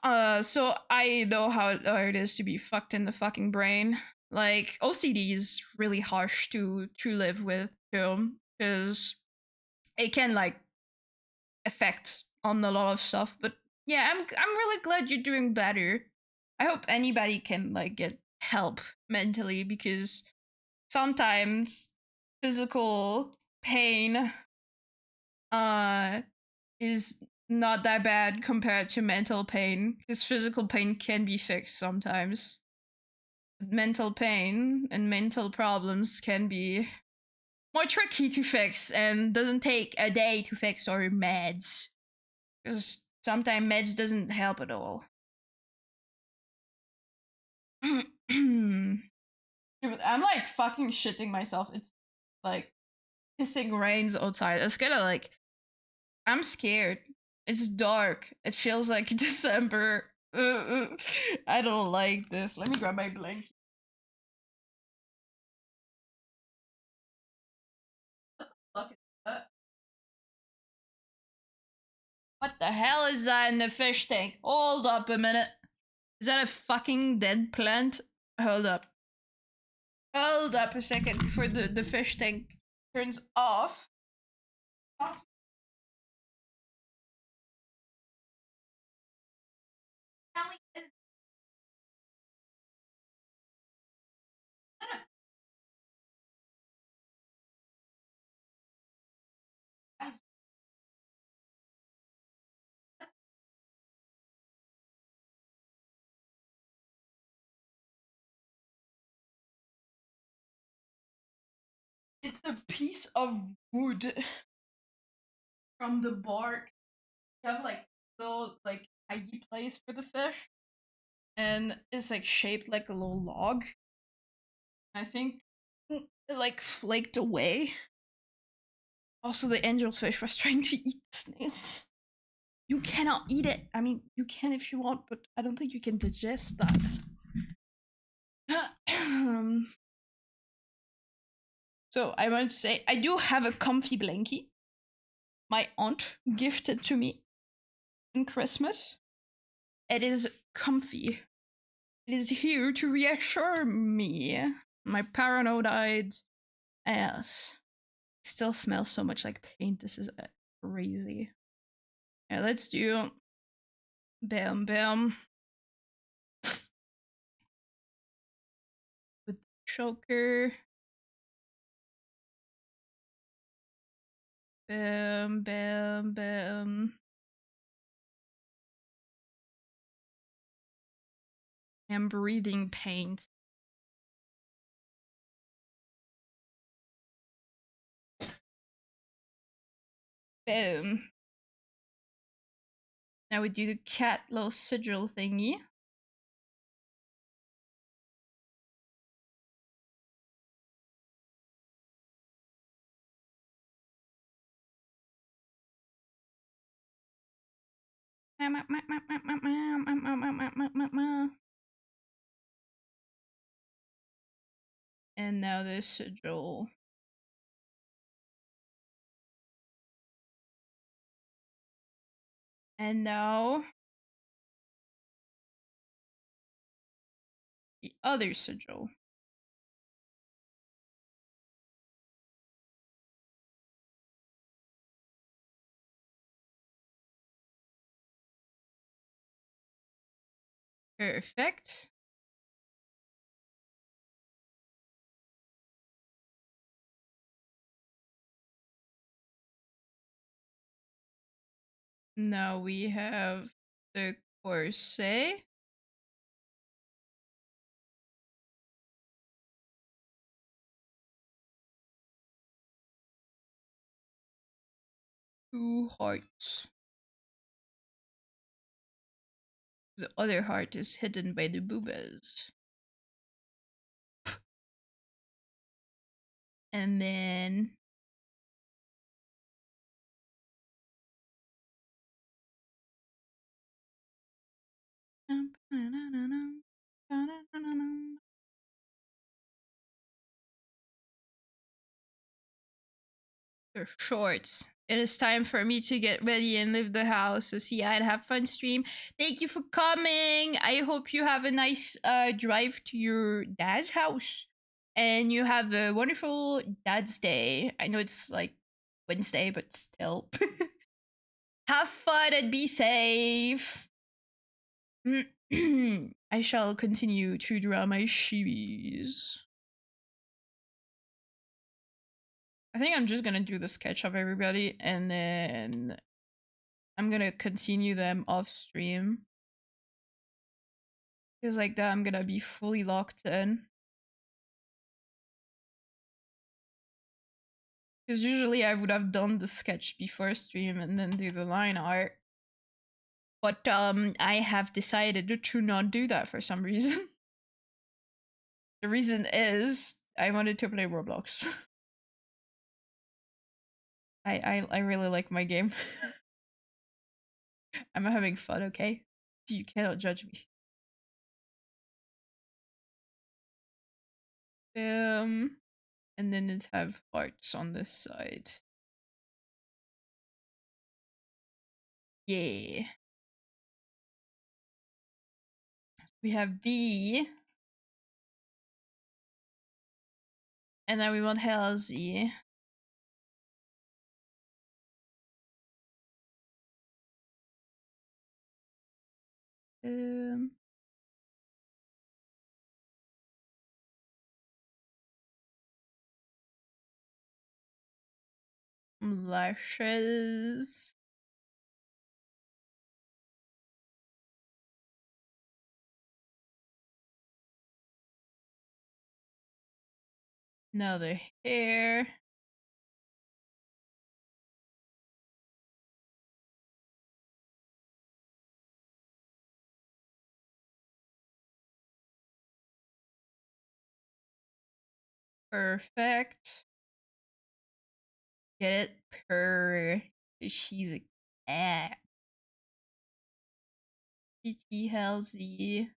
So I know how it is to be fucked in the fucking brain. Like OCD is really harsh to live with too, because it can like affect on a lot of stuff. But yeah, I'm really glad you're doing better. I hope anybody can like get help mentally, because sometimes physical pain uh is not that bad compared to mental pain, because physical pain can be fixed sometimes. Mental pain and mental problems can be more tricky to fix and doesn't take a day to fix, or meds, because sometimes meds doesn't help at all. I'm like fucking shitting myself. It's like pissing rains outside. It's kind of like, I'm scared. It's dark. It feels like December. I don't like this. Let me grab my blanket. What the fuck is that? What the hell is that in the fish tank? Hold up a minute. Is that a fucking dead plant? Hold up. Hold up a second before the fish tank turns off. It's a piece of wood from the bark. You have like little like hidey place for the fish, and it's like shaped like a little log. I think it like flaked away. Also, the angelfish was trying to eat the snails. You cannot eat it. I mean, you can if you want, but I don't think you can digest that. So I want to say I do have a comfy blankie. My aunt gifted to me in Christmas. It is comfy. It is here to reassure me. My paranoid ass. It still smells so much like paint. This is crazy. Yeah, let's do bam bam with the choker. Bam bam bam. I'm breathing paint. Boom. Now we do the cat little sigil thingy. And now this sigil. And now the other sigil. Perfect. Now we have the corset. Two hearts. The other heart is hidden by the boobas. And then their shorts. it is time for me to get ready and leave the house. So see ya and have fun stream. Thank you for coming. I hope you have a nice drive to your dad's house. And you have a wonderful dad's day. I know it's like Wednesday, but still. Have fun and be safe. I shall continue to draw my shibis. I think I'm just gonna do the sketch of everybody and then I'm gonna continue them off stream. Because like that I'm gonna be fully locked in. Because usually I would have done the sketch before stream and then do the line art. But I have decided to not do that for some reason. The reason is I wanted to play Roblox. I really like my game. I'm having fun, okay? You cannot judge me. And then it have hearts on this side. Yeah. We have B. And then we want Halsey. Um, lashes. Now the hair. Perfect. Get it? Purr. She's a cat. PT Halsey.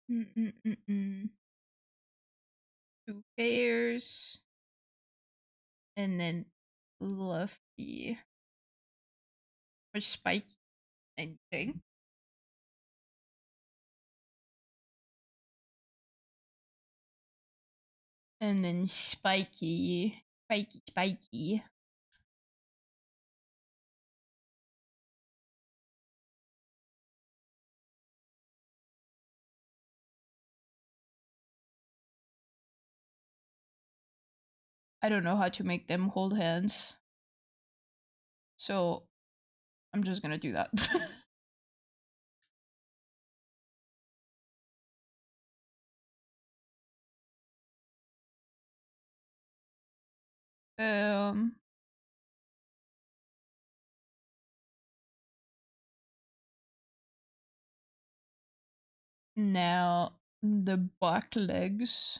Mm-mm-mm-mm. Two pairs. And then Fluffy. Or Spiky. Anything. And then Spiky. Spiky, Spiky. I don't know how to make them hold hands. So I'm just gonna do that. um Now the back legs.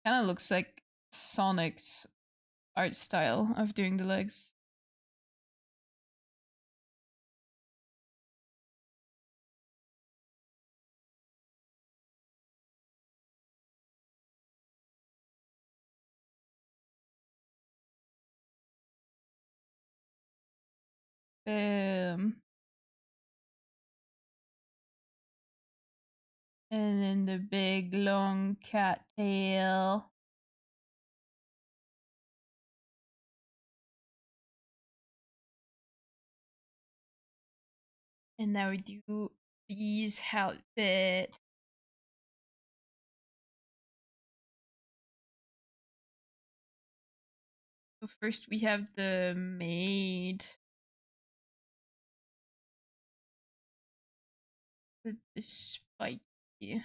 Kind of looks like Sonic's art style of doing the legs. Um and then the big long cat tail. And now we do Bee's outfit. So first we have the maid. With the spiky.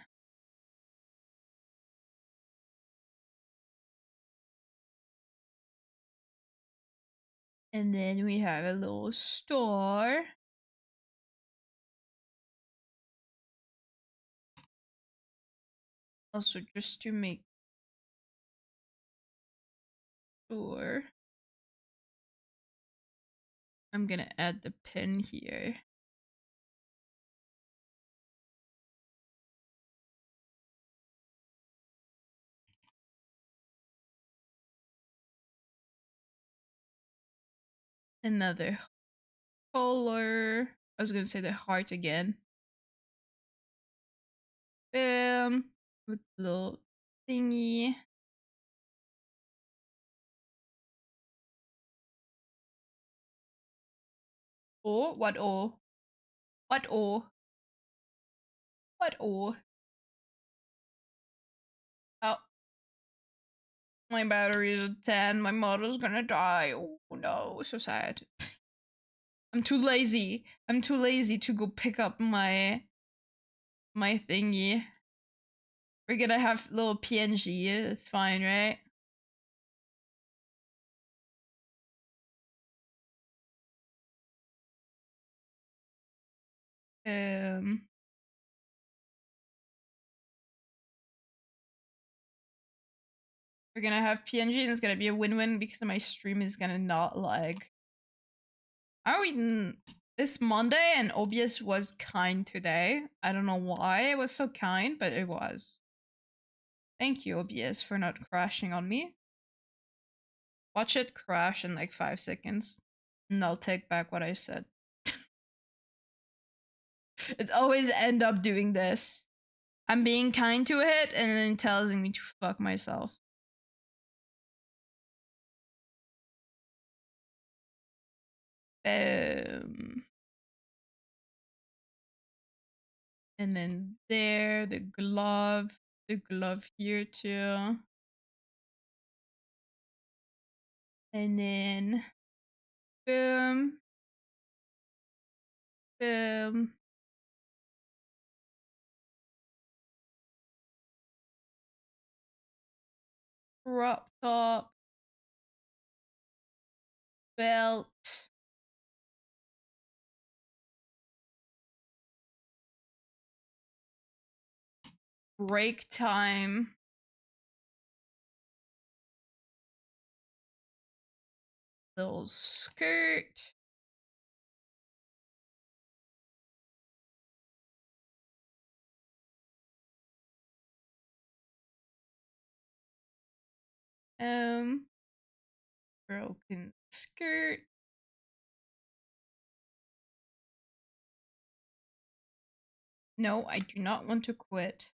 And then we have a little store. Also, just to make sure, I'm gonna add the pin here. Another color. I was gonna say the heart again. With little thingy. Oh, what oh? What oh? What oh? Oh, my battery is at 10. My model's gonna die. Oh no, so sad. I'm too lazy. I'm too lazy to go pick up my thingy. We're gonna have little PNG. It's fine, right? Um, we're gonna have PNG, and it's gonna be a win-win because my stream is gonna not lag. Are we? This Monday, and OBS was kind today. I don't know why it was so kind, but it was. Thank you, OBS, for not crashing on me. Watch it crash in like 5 seconds, and I'll take back what I said. It's always end up doing this. I'm being kind to it, and then it tells me to fuck myself. And then there, the glove here too. And then boom, boom. Crop top, belt, break time, little skirt, broken skirt. No, I do not want to quit.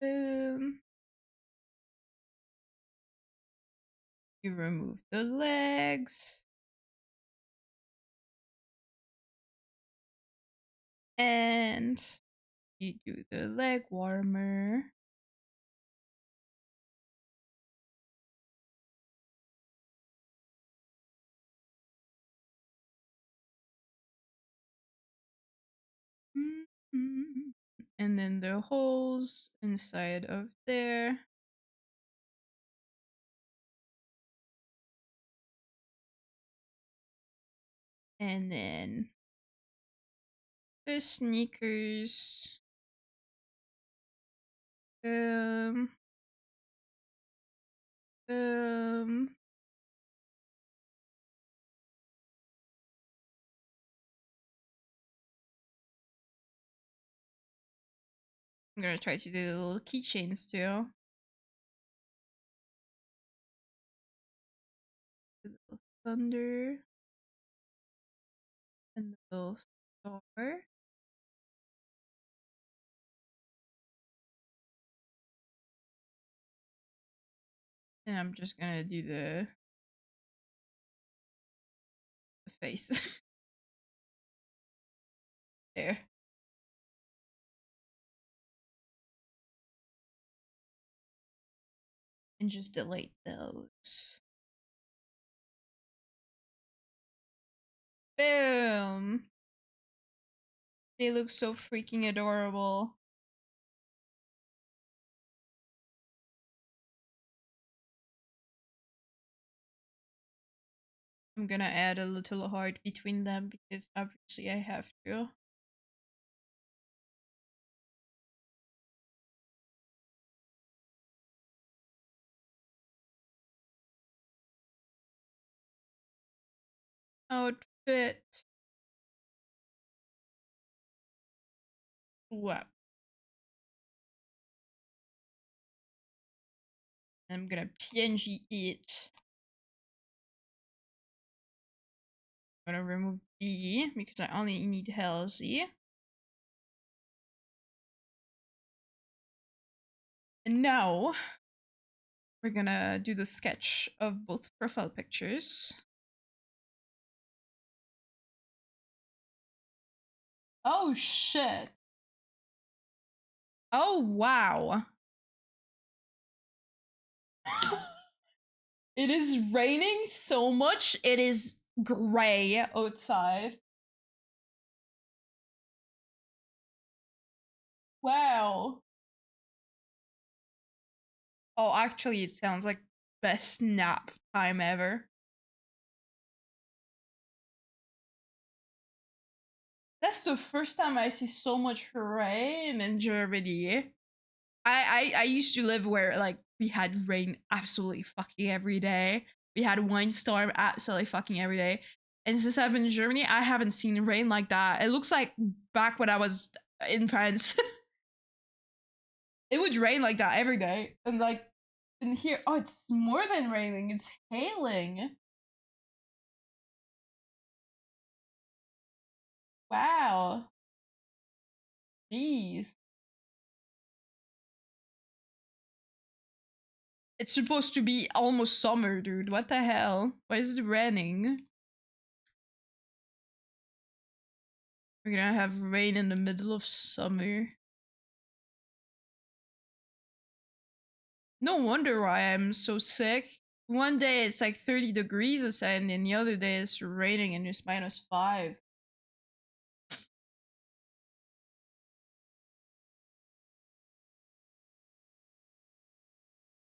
Boom. You remove the legs. And you do the leg warmer. And then the holes inside of there. And then the sneakers. Um, um, I'm gonna try to do the little keychains too. The little thunder. And the little star. And I'm just gonna do the face. There. and just delete those. Boom. They look so freaking adorable. I'm gonna add a little heart between them because obviously I have to. Outfit. Wow. I'm gonna PNG it. I'm gonna remove B because I only need Halsey. And now we're gonna do the sketch of both profile pictures. Oh shit. Oh wow. It is raining so much. It is gray outside. Wow. Oh, actually, it sounds like best nap time ever. That's the first time I see so much rain in Germany. I used to live where like we had rain absolutely fucking every day. We had a windstorm absolutely fucking every day. And since I've been in Germany, I haven't seen rain like that. It looks like back when I was in France. It would rain like that every day. And like in here, oh, it's more than raining, it's hailing. Wow. Jeez. It's supposed to be almost summer, dude. What the hell? Why is it raining? We're gonna have rain in the middle of summer. No wonder why I'm so sick. One day it's like 30 degrees outside, and then the other day it's raining and it's -5.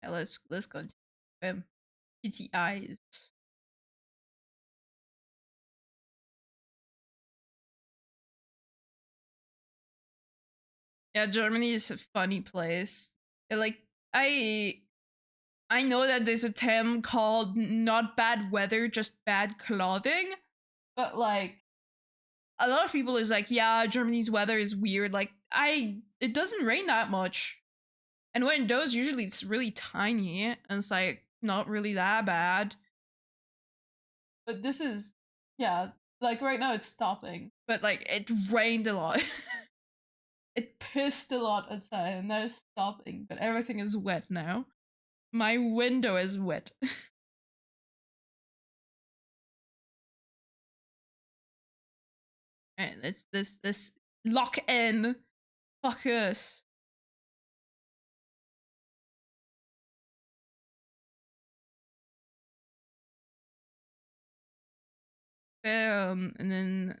Yeah, let's go. Kitty eyes. Yeah, Germany is a funny place. Like I I know that there's a term called not bad weather, just bad clothing, but like a lot of people is like, yeah, Germany's weather is weird. Like it doesn't rain that much. And when it does, usually it's really tiny and it's like not really that bad. But this is yeah, like right now it's stopping. But like it rained a lot. It pissed a lot outside and now it's stopping, but everything is wet now. My window is wet. And it's this lock in. Fuck us. And then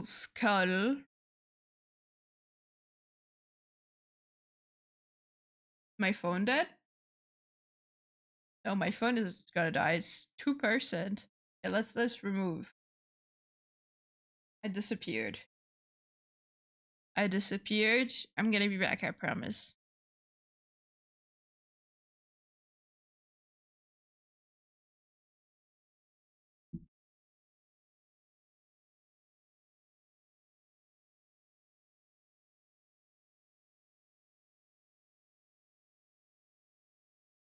skull. My phone dead? Oh, my phone is gonna die. It's 2%. Yeah, let's remove. I disappeared. I disappeared. I'm gonna be back, I promise.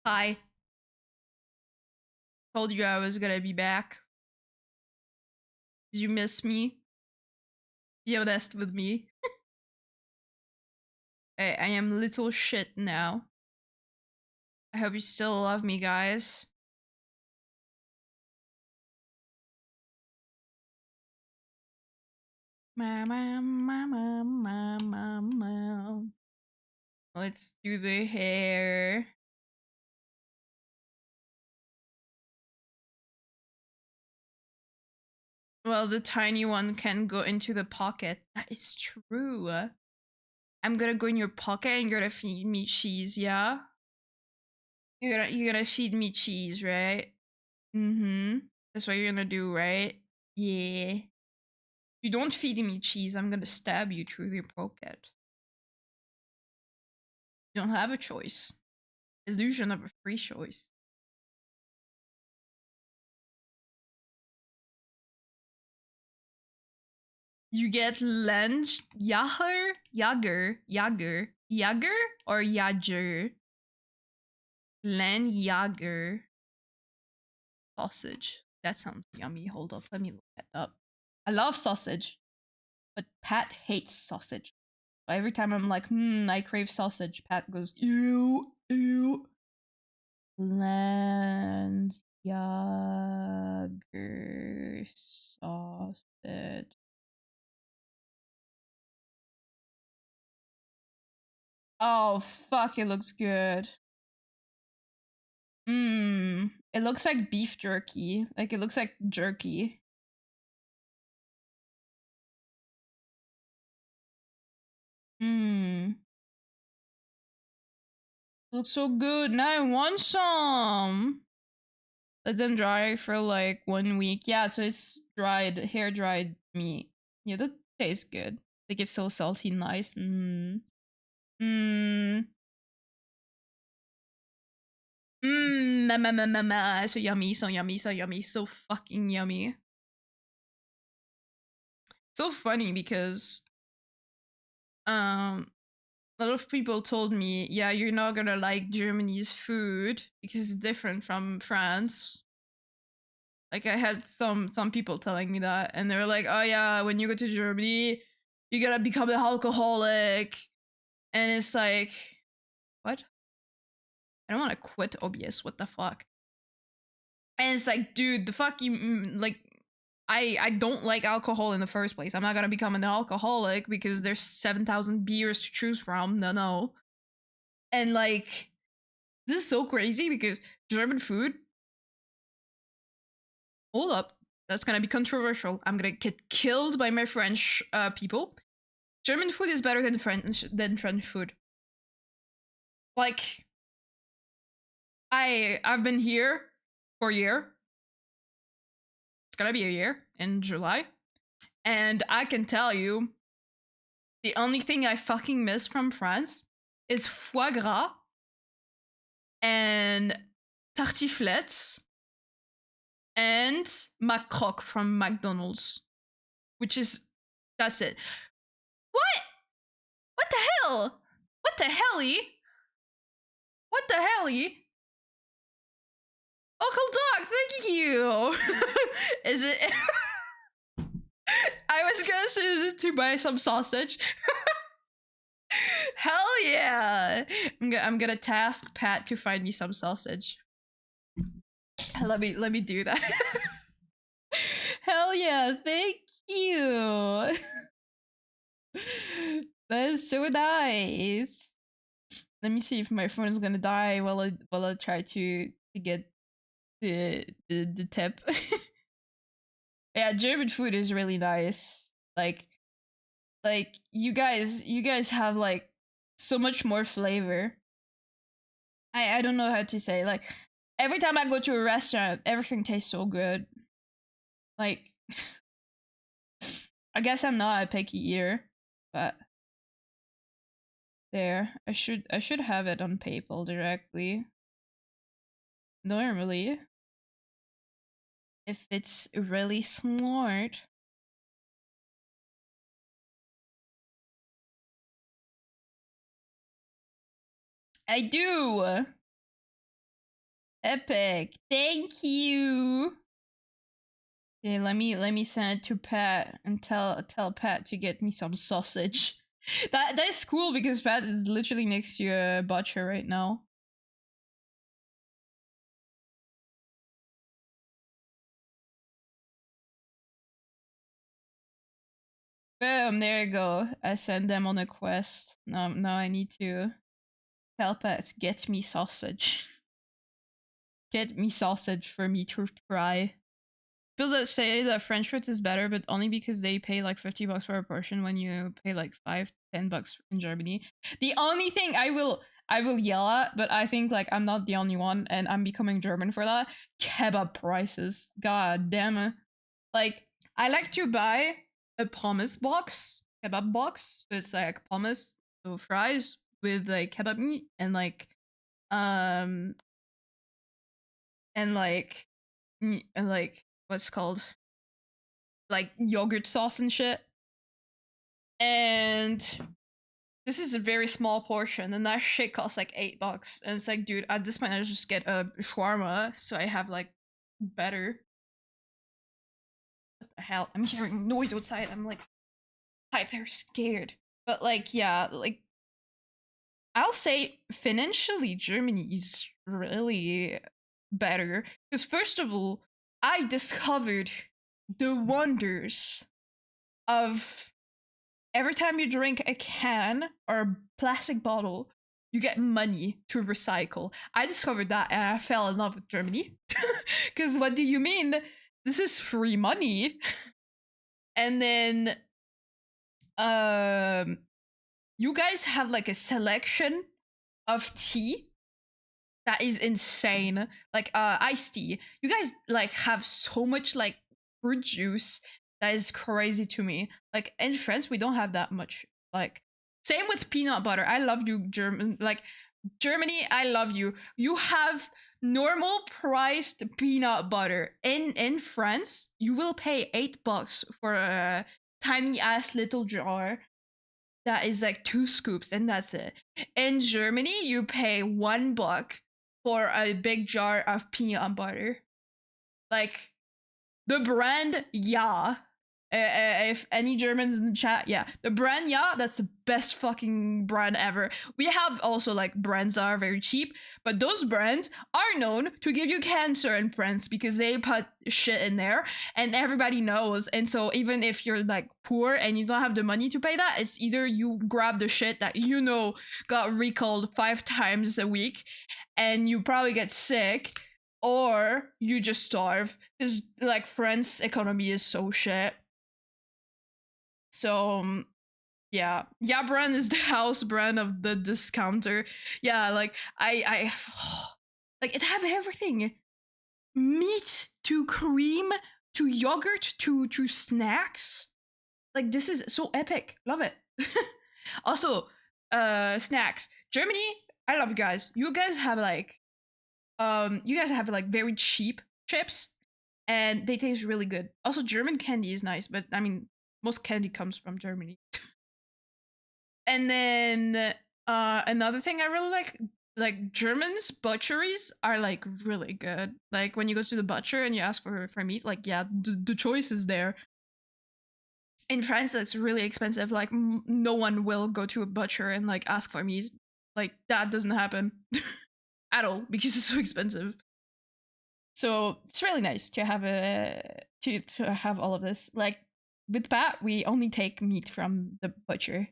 Hi. Told you I was gonna be back. Did you miss me? Be honest with me. I am little shit now. I hope you still love me, guys. Ma ma ma ma ma ma ma. Let's do the hair. Well, the tiny one can go into the pocket. That is true. I'm gonna go in your pocket and you're gonna feed me cheese, yeah? You're gonna feed me cheese, right? Mm-hmm. That's what you're gonna do, right? Yeah. You don't feed me cheese, I'm gonna stab you through your pocket. You don't have a choice. Illusion of a free choice. You get lunch, Jager, or Jager? Len Jager sausage. That sounds yummy. Hold up, let me look that up. I love sausage, but Pat hates sausage. Every time I'm like, I crave sausage, Pat goes, ew, ew. Land Jager sausage. Oh, fuck, it looks good. It looks like beef jerky. Like, it looks like jerky. Mmm. Looks so good. Now I want some. Let them dry for like 1 week. Yeah, so it's dried, hair dried meat. Yeah, that tastes good. Like it's so salty, nice. Mmm. Mmm. Mmm. So yummy, so yummy, so yummy, so fucking yummy. So funny because a lot of people told me, yeah, you're not gonna like Germany's food because it's different from France. Like I had some people telling me that, and they were like, "Oh yeah, when you go to Germany, you're gonna become an alcoholic," and it's like, what? I don't want to quit OBS. What the fuck? And it's like, dude, the fuck you like. I don't like alcohol in the first place. I'm not gonna become an alcoholic because there's 7,000 beers to choose from. No, no. And like, this is so crazy because German food. Hold up, that's gonna be controversial. I'm gonna get killed by my French people. German food is better than French food. Like I've been here for a year. It's gonna be a year in July. And I can tell you the only thing I fucking miss from France is foie gras and tartiflette and macroc from McDonald's. Which is that's it. What? What the hell? What the helly? What the helly? Uncle Doc, thank you. Is it? I was gonna say, is it to buy some sausage? Hell yeah! I'm gonna task Pat to find me some sausage. Let me do that. Hell yeah! Thank you. That is so nice. Let me see if my phone is gonna die while I try to get the tip. Yeah, German food is really nice. Like you guys have like so much more flavor. I don't know how to say, like every time I go to a restaurant, everything tastes so good. Like I guess I'm not a picky eater, but there. I should have it on PayPal directly. Normally. If it's really smart. I do. Epic. Thank you. Okay, let me send it to Pat and tell Pat to get me some sausage. That's cool because Pat is literally next to a butcher right now. Boom, there you go. I send them on a quest. Now I need to Tell Pat, get me sausage. Get me sausage for me to try. People that say that French fries is better, but only because they pay like $50 for a portion when you pay like $5-10 in Germany. The only thing I will yell at, but I think like I'm not the only one, and I'm becoming German for that. Kebab prices, god damn it! Like I like to buy a pommes box, kebab box. So it's like pommes, so fries with like kebab meat um and like what's called like yogurt sauce and shit. And this is a very small portion, and that shit costs like $8. And it's like, dude, at this point, I just get a shawarma, so I have like better. What the hell? I'm hearing noise outside. I'm like hyper scared. But like, yeah, like I'll say financially, Germany is really better because first of all, I discovered the wonders of every time you drink a can or a plastic bottle, you get money to recycle. I discovered that and I fell in love with Germany. Because what do you mean? This is free money. And then, you guys have like a selection of tea that is insane. Like iced tea. You guys like have so much like fruit juice that is crazy to me. Like in France, we don't have that much. Like same with peanut butter. I love you, German. Like Germany, I love you. You have normal priced peanut butter. In France, you will pay $8 for a tiny ass little jar that is like 2 scoops, and that's it. In Germany, you pay $1 for a big jar of peanut butter. Like the brand, yeah. If any Germans in the chat, yeah, the brand, yeah, that's the best fucking brand ever. We have also like brands that are very cheap, but those brands are known to give you cancer in France because they put shit in there and everybody knows. And so even if you're like poor and you don't have the money to pay that, it's either you grab the shit that you know got recalled 5 times a week and you probably get sick, or you just starve because like France economy is so shit. So yeah, brand is the house brand of the discounter. Yeah, like I like it have everything, meat to cream to yogurt to snacks. Like this is so epic, love it. Also snacks, Germany, I love you guys. You guys have like very cheap chips and they taste really good. Also German candy is nice, but I mean most candy comes from Germany. And then another thing I really like Germans butcheries are like really good. Like when you go to the butcher and you ask for meat, like yeah, the choice is there. In France, that's really expensive. Like no one will go to a butcher and like ask for meat. Like that doesn't happen at all because it's so expensive. So it's really nice to have to have all of this. Like with Pat, we only take meat from the butcher,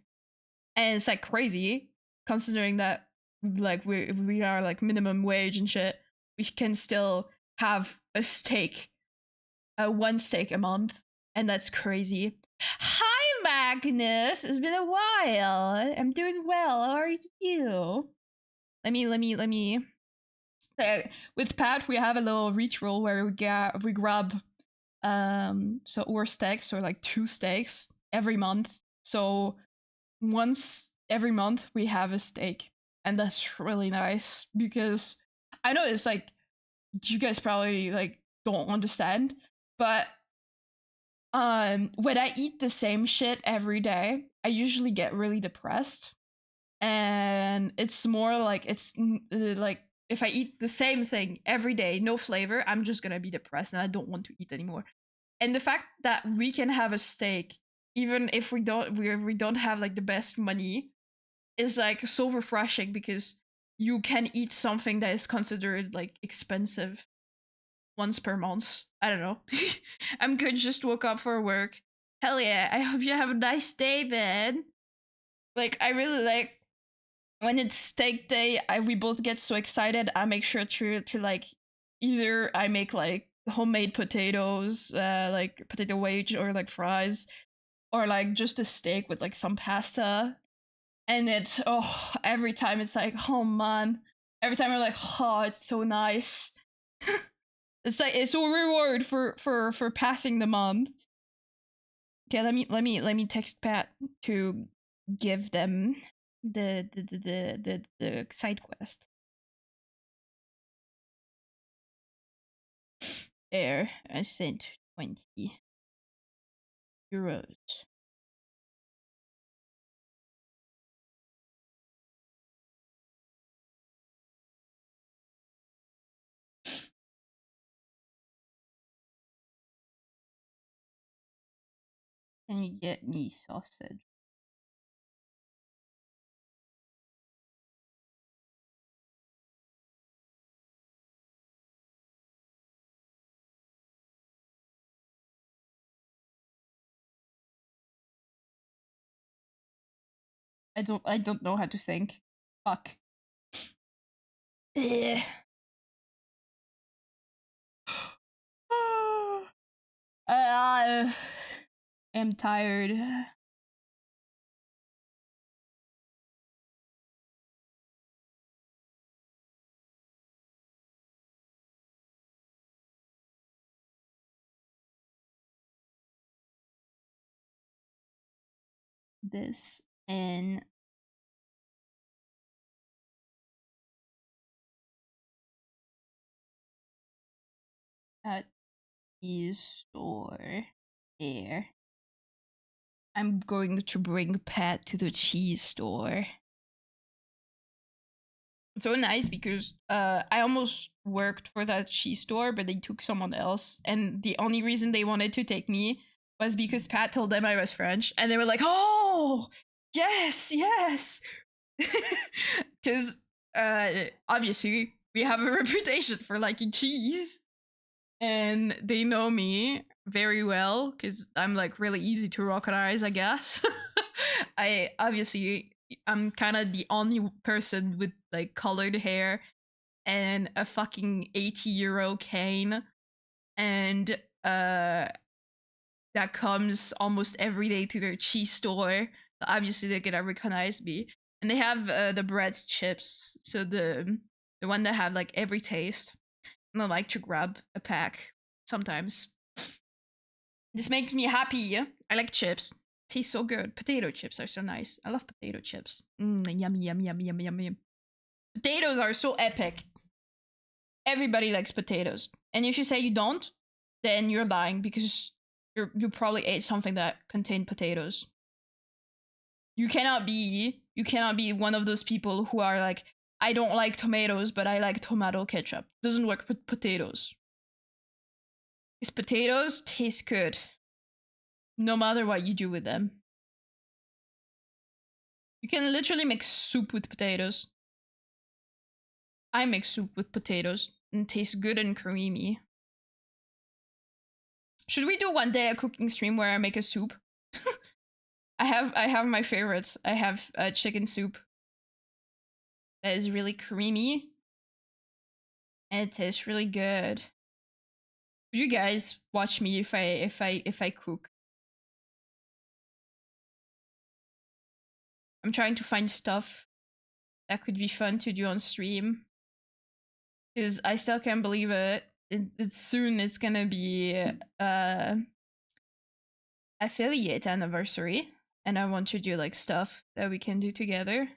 and it's like crazy considering that like we are like minimum wage and shit. We can still have a steak, one steak a month, and that's crazy. Hi Magnus, it's been a while. I'm doing well. How are you? Let me. With Pat, we have a little ritual where we grab so or steaks or like 2 steaks every month. So once every month we have a steak, and that's really nice because I know it's like you guys probably like don't understand, but when I eat the same shit every day, I usually get really depressed. And it's more like it's like if I eat the same thing every day, no flavor, I'm just gonna be depressed and I don't want to eat anymore. And the fact that we can have a steak, even if we don't have like the best money, is like so refreshing because you can eat something that is considered like expensive once per month. I don't know. I'm good. Just woke up for work. Hell yeah! I hope you have a nice day, man. Like I really like when it's steak day, we both get so excited. I make sure to like either I make like homemade potatoes, like potato wedge or like fries, or like just a steak with like some pasta. And every time it's like, oh man, every time I'm like, oh, it's so nice. It's like it's a reward for passing the month. Okay, let me text Pat to give them the side quest. There, I sent 20 euros. Can you get me sausage? I don't know how to think. Fuck. Eh. I'm tired. This and at the store there. I'm going to bring Pat to the cheese store. It's so nice because I almost worked for that cheese store, but they took someone else, and the only reason they wanted to take me was because Pat told them I was French, and they were like, "Oh, yes, yes," because obviously we have a reputation for liking cheese, and they know me very well because I'm like really easy to recognize, I guess. I'm kind of the only person with like colored hair and a fucking 80 euro cane, and that comes almost every day to their cheese store. So obviously they're gonna recognize me, and they have the breads chips, so the one that have like every taste. And I like to grab a pack sometimes. This makes me happy. I like chips. Tastes so good. Potato chips are so nice. I love potato chips. Yummy, yummy, yummy, yummy, yummy. Potatoes are so epic. Everybody likes potatoes. And if you say you don't, then you're lying because you probably ate something that contained potatoes. You cannot be one of those people who are like, I don't like tomatoes, but I like tomato ketchup. Doesn't work with potatoes. Because potatoes taste good no matter what you do with them. You can literally make soup with potatoes. I make soup with potatoes and it tastes good and creamy. Should we do one day a cooking stream where I make a soup? I have my favorites. I have chicken soup that is really creamy and it tastes really good. Would you guys watch me if I cook? I'm trying to find stuff that could be fun to do on stream. Because I still can't believe it. It's soon it's gonna be affiliate anniversary. And I want to do like stuff that we can do together.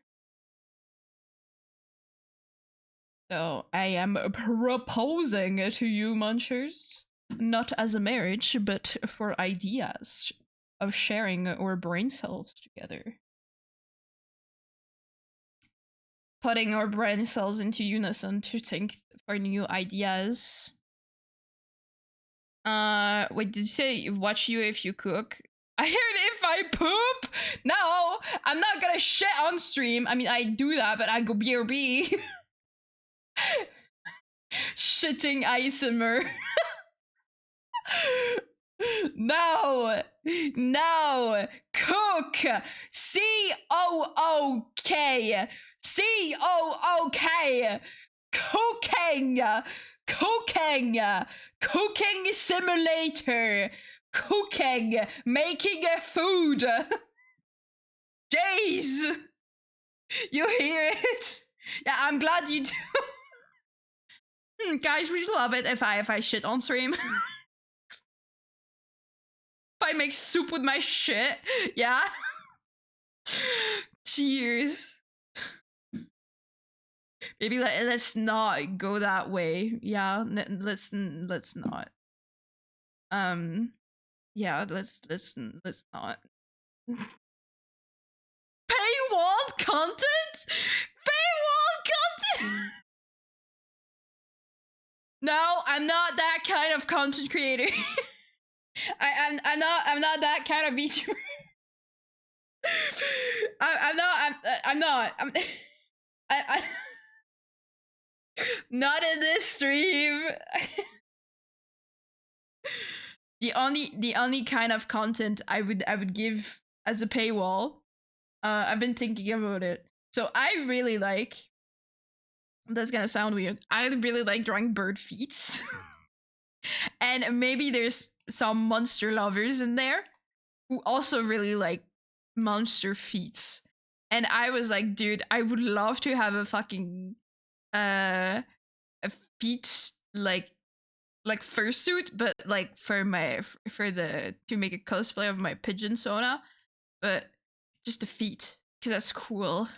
So I am proposing to you, munchers, not as a marriage, but for ideas of sharing our brain cells together. Putting our brain cells into unison to think for new ideas. Wait, did you say watch you if you cook? I heard if I poop? No, I'm not gonna shit on stream. I mean, I do that, but I go BRB. Shitting isomer. No, no, cook. COOK. C-O-O-K. Cooking. Cooking. Cooking simulator. Cooking. Making a food. Jeez. You hear it? Yeah, I'm glad you do. Guys, would you love it if I shit on stream? If I make soup with my shit? Yeah? Cheers. Maybe let's not go that way. Yeah, let's not. Yeah, let's not. Paywall content? Paywall content? No, I'm not that kind of content creator. I'm not that kind of VTuber. I'm not. I not in this stream. The only kind of content I would give as a paywall. I've been thinking about it. So I really like. That's gonna sound weird. I really like drawing bird feet. And maybe there's some monster lovers in there who also really like monster feats. And I was like, dude, I would love to have a fucking a feet like fursuit, but like for to make a cosplay of my pigeon Sona, but just the feet, because that's cool.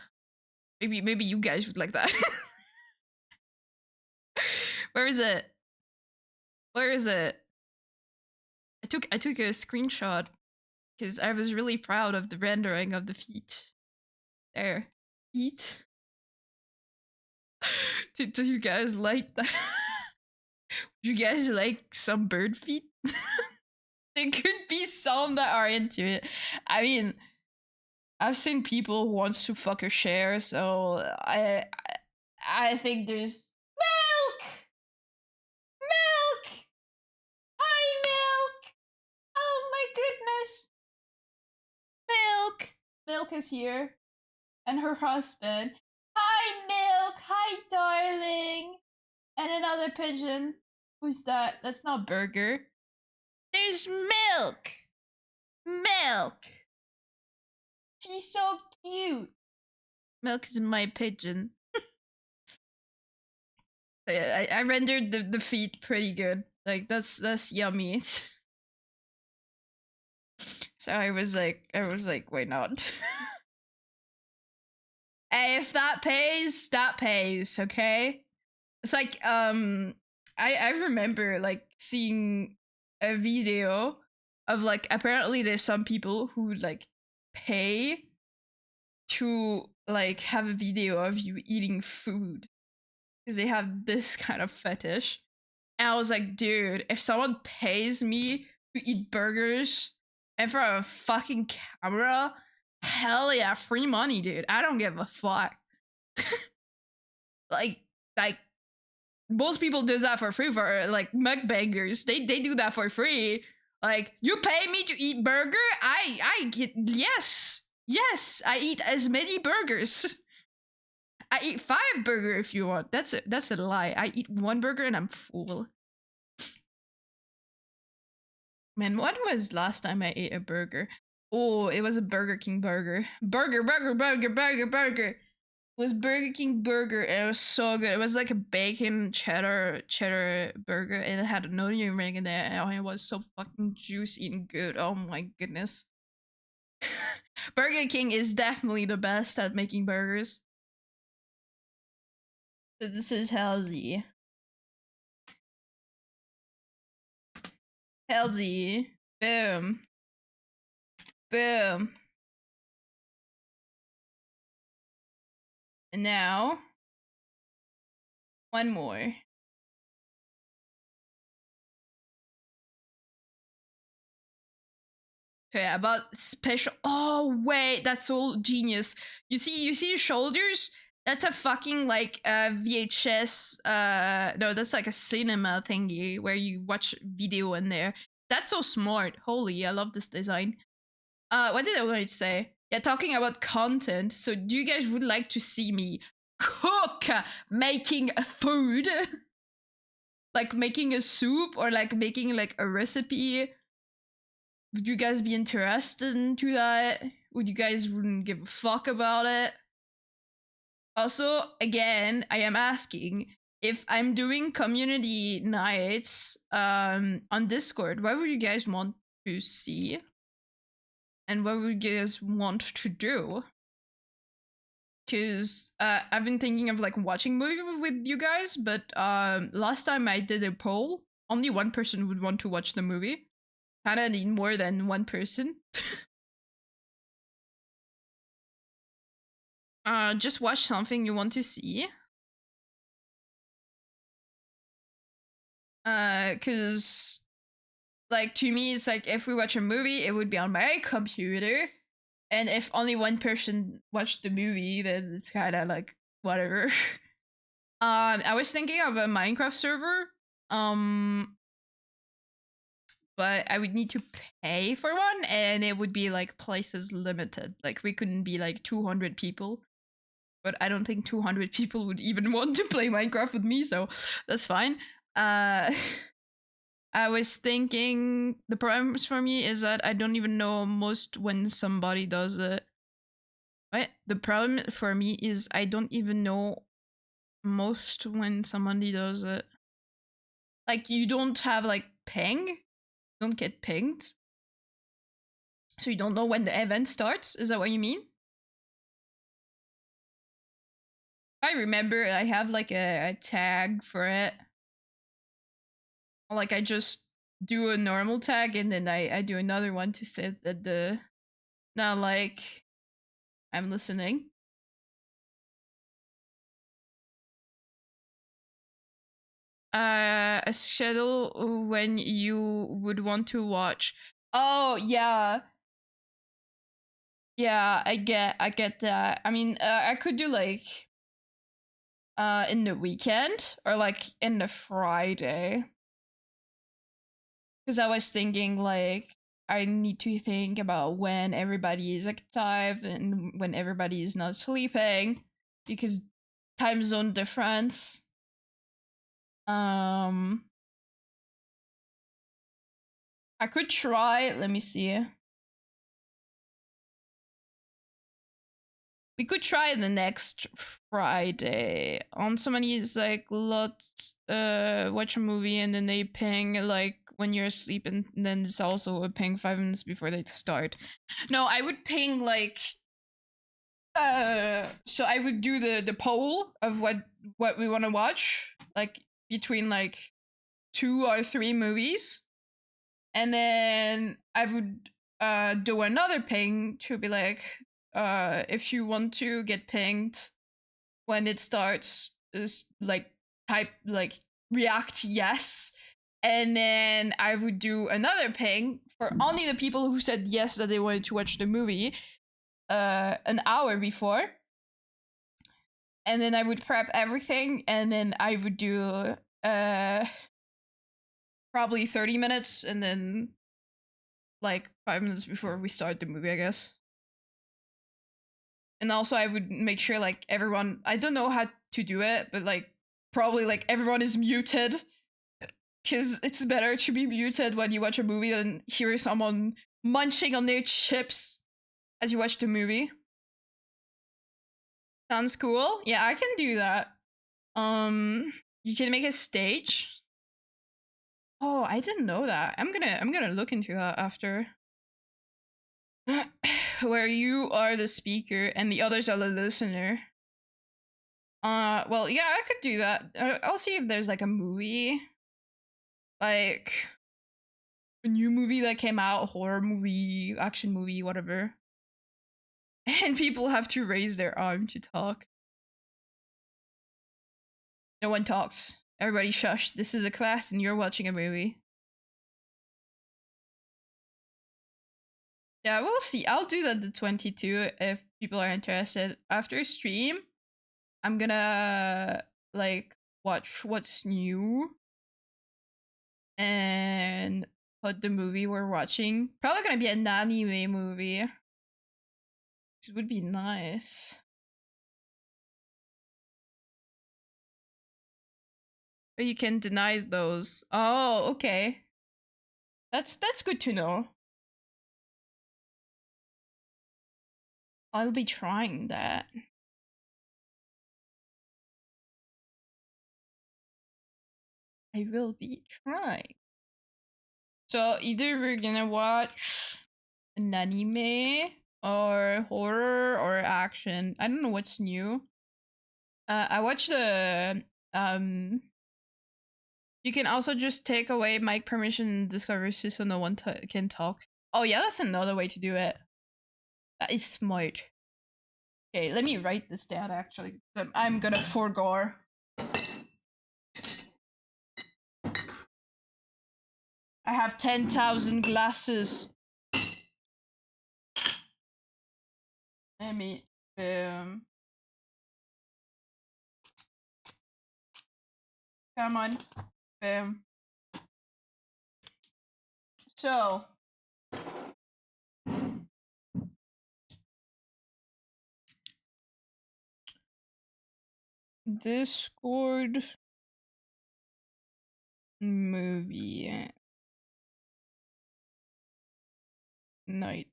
Maybe you guys would like that. Where is it? Where is it? I took a screenshot because I was really proud of the rendering of the feet. There, feet. Do you guys like that? Do you guys like some bird feet? There could be some that are into it. I mean, I've seen people who wants to fuck a share, so I think there's milk. Hi, Milk. Oh my goodness. Milk is here, and her husband. Hi, Milk. Hi, darling. And another pigeon. Who's that? That's not Burger. There's Milk. She's so cute. Milk is my pigeon. I rendered the feet pretty good. Like that's yummy. So I was like, why not? Hey, if that pays, okay? It's like I remember like seeing a video of like apparently there's some people who like pay to like have a video of you eating food because they have this kind of fetish. And I was like, dude, if someone pays me to eat burgers in front of a fucking camera, hell yeah, free money, dude. I don't give a fuck. like most people do that for free for like mukbangers. They do that for free. Like, you pay me to eat burger? I get yes. Yes, I eat as many burgers. I eat 5 burger if you want. That's a lie. I eat 1 burger and I'm full. Man, when was last time I ate a burger? Oh, it was a Burger King burger. Burger. It was Burger King burger and it was so good. It was like a bacon cheddar burger and it had an onion ring in there and it was so fucking juicy and good. Oh my goodness. Burger King is definitely the best at making burgers. But this is healthy. Healthy. Boom. Boom. And now, one more. So yeah, about special. Oh wait, that's so genius. You see the shoulders? That's a fucking like VHS. No, that's like a cinema thingy where you watch video in there. That's so smart. Holy, I love this design. What did I want to say? Yeah, talking about content. So, do you guys would like to see me cook, making a food, like making a soup or like making like a recipe? Would you guys be interested into that? Would you guys wouldn't give a fuck about it? Also, again, I am asking if I'm doing community nights on Discord, what would you guys want to see? And what would you guys want to do? Because I've been thinking of like watching movie with you guys, but last time I did a poll, only one person would want to watch the movie. Kinda need more than one person. Just watch something you want to see. Cause like to me it's like if we watch a movie, it would be on my computer. And if only one person watched the movie, then it's kinda like whatever. I was thinking of a Minecraft server. Um but I would need to pay for one and it would be like places limited. Like we couldn't be like 200 people. But I don't think 200 people would even want to play Minecraft with me, so that's fine. Uh I was thinking the problem for me is that I don't even know most when somebody does it. Right? The problem for me is I don't even know most when somebody does it. Like you don't have like ping, don't get pinged. So you don't know when the event starts. Is that what you mean? I remember I have like a tag for it. Like I just do a normal tag and then I do another one to say that the not like I'm listening. A schedule when you would want to watch. Oh yeah. Yeah, I get that. I mean, I could do like in the weekend or like in the Friday. Because I was thinking like I need to think about when everybody is active and when everybody is not sleeping because time zone difference. Um I could try, let me see. We could try the next Friday. On somebody is like let's watch a movie and then they ping like when you're asleep and then it's also a ping 5 minutes before they start. No, I would ping like so I would do the poll of what we want to watch like between like 2 or 3 movies and then I would do another ping to be like if you want to get pinged when it starts is like type like react yes and then I would do another ping for only the people who said yes that they wanted to watch the movie an hour before and then I would prep everything and then I would do probably 30 minutes and then like 5 minutes before we start the movie, I guess. And also I would make sure like everyone, I don't know how to do it, but like probably like everyone is muted because it's better to be muted when you watch a movie than hear someone munching on their chips as you watch the movie. Sounds cool. Yeah, I can do that. You can make a stage. Oh, I didn't know that. I'm gonna look into that after. Where you are the speaker and the others are the listener. Well, yeah, I could do that. I'll see if there's like a movie, like a new movie that came out, horror movie, action movie, whatever. And people have to raise their arm to talk. No one talks. Everybody shush. This is a class and you're watching a movie. Yeah, we'll see. I'll do that the 22 if people are interested. After stream, I'm gonna like watch what's new and put the movie we're watching. Probably gonna be an anime movie. This would be nice. But you can deny those. Oh, okay. That's good to know. I'll be trying that. I will be trying. So either we're gonna watch an anime or horror or action. I don't know what's new. I watched the you can also just take away mic permission in Discovery so no one can talk. Oh yeah, that's another way to do it. That is smart. Okay, let me write this down actually. I'm gonna forego. I have 10,000 glasses. Let me come on. So Discord movie night.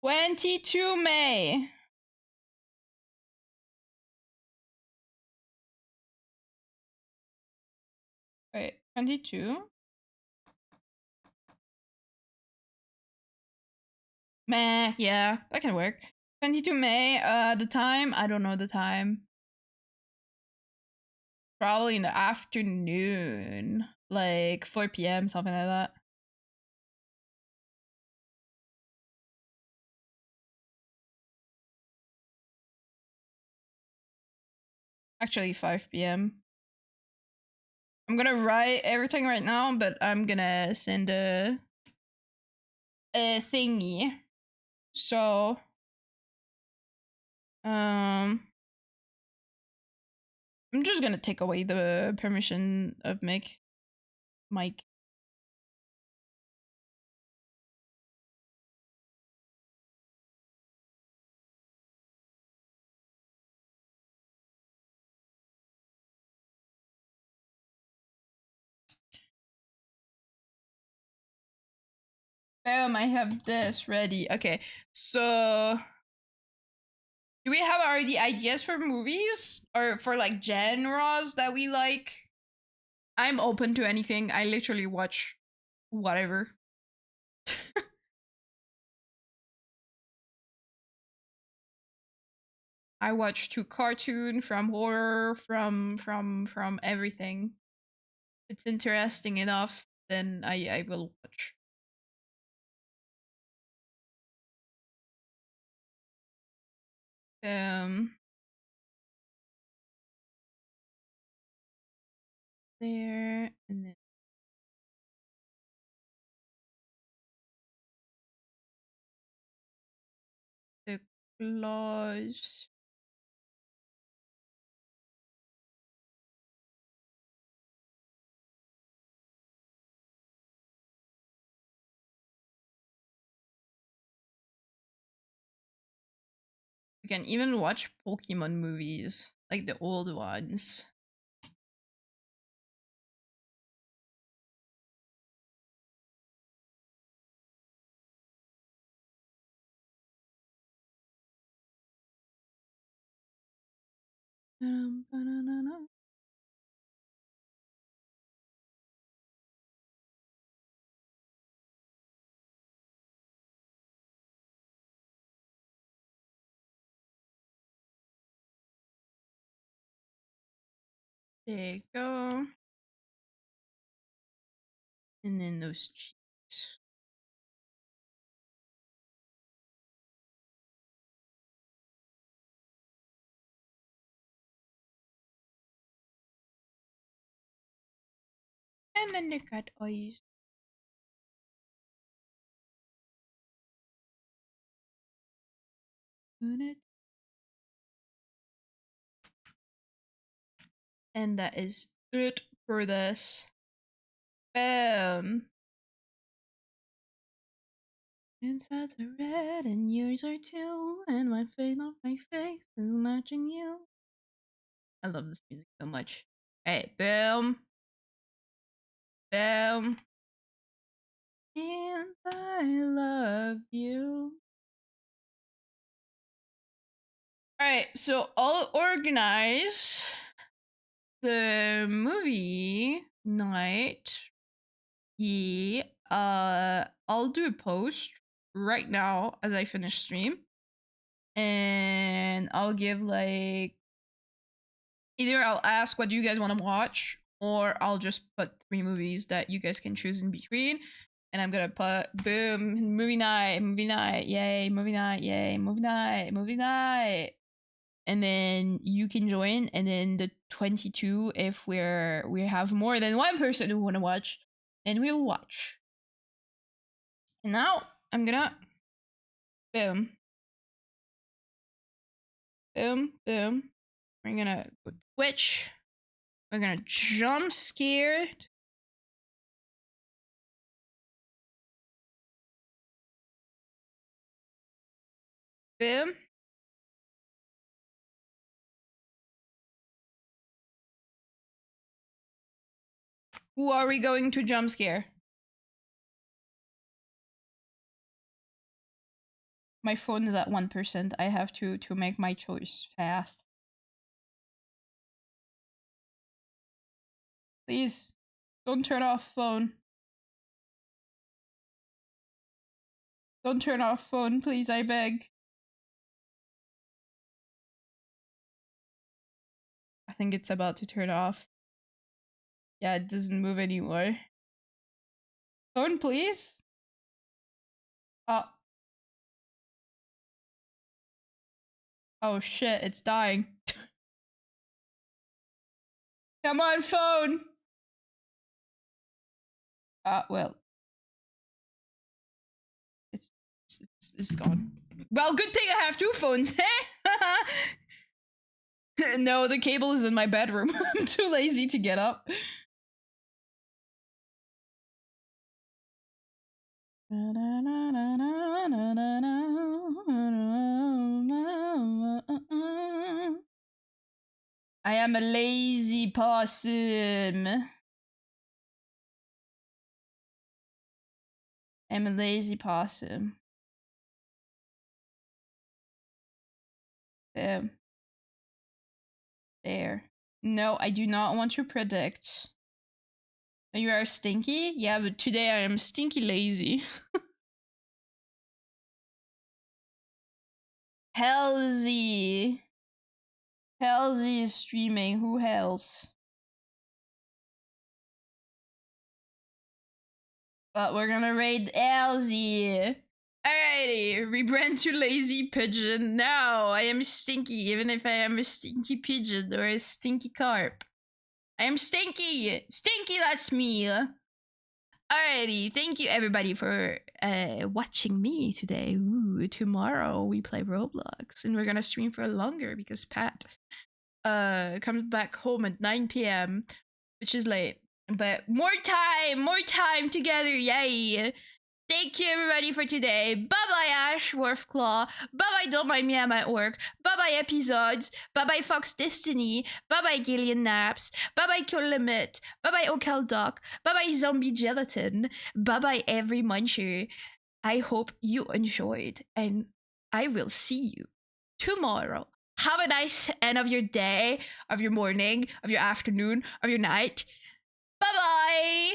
May 22. Wait, 22? Meh, yeah, that can work. 22 May, the time? I don't know the time. Probably in the afternoon. Like 4 p.m., something like that. Actually, 5 p.m. I'm gonna write everything right now, but I'm gonna send a thingy. So, I'm just gonna take away the permission of Mike. Boom, I have this ready. Okay, so do we have already ideas for movies or for like genres that we like? I'm open to anything. I literally watch whatever. I watch to cartoon, from horror, from everything. If it's interesting enough, then I will watch. Um there and then the claws. You can even watch Pokemon movies, like the old ones. Ba-dum-ba-da-da-da. There you go. And then those cheeks. And then the cat eyes. And that is good for this. Boom. Inside the red, and yours are too, and my face on my face is matching you. I love this music so much. Hey, boom. Boom. And I love you. Alright, so I'll organize the movie night. Yeah. I'll do a post right now as I finish stream. And I'll give like either I'll ask what do you guys want to watch, or I'll just put 3 movies that you guys can choose in between. And I'm gonna put boom, movie night, yay, movie night, yay, movie night, movie night. And then you can join, and then the 22, if we have more than one person who wanna watch, then we'll watch. And now I'm gonna boom. Boom, boom. We're gonna go Twitch. We're gonna jump scare. Boom. Who are we going to jump scare? My phone is at 1%. I have to make my choice fast. Please, don't turn off phone. Don't turn off phone, please, I beg. I think it's about to turn off. Yeah, it doesn't move anymore. Phone, please? Oh. Oh shit, it's dying. Come on, phone! Well. It's gone. Well, good thing I have 2 phones, hey? No, the cable is in my bedroom. I'm too lazy to get up. I am a lazy possum. I'm a lazy possum. There. No, I do not want to predict. You are stinky? Yeah, but today I am stinky lazy. Halsey. Halsey is streaming. Who else? But we're gonna raid Halsey. Alrighty, rebrand to lazy pigeon. Now I am stinky, even if I am a stinky pigeon or a stinky carp. I am stinky! Stinky, that's me! Alrighty, thank you everybody for watching me today. Ooh, tomorrow we play Roblox, and we're gonna stream for longer because Pat comes back home at 9 p.m., which is late. But more time together, yay! Thank you everybody for today. Bye bye Ash Wolfclaw. Bye bye Don't Mind Me I'm at Work. Bye bye Episodes. Bye bye Fox Destiny. Bye bye Gillian Naps. Bye bye Kill Limit. Bye bye Ocal Duck. Bye bye Zombie Gelatin. Bye bye every muncher. I hope you enjoyed, and I will see you tomorrow. Have a nice end of your day, of your morning, of your afternoon, of your night. Bye bye.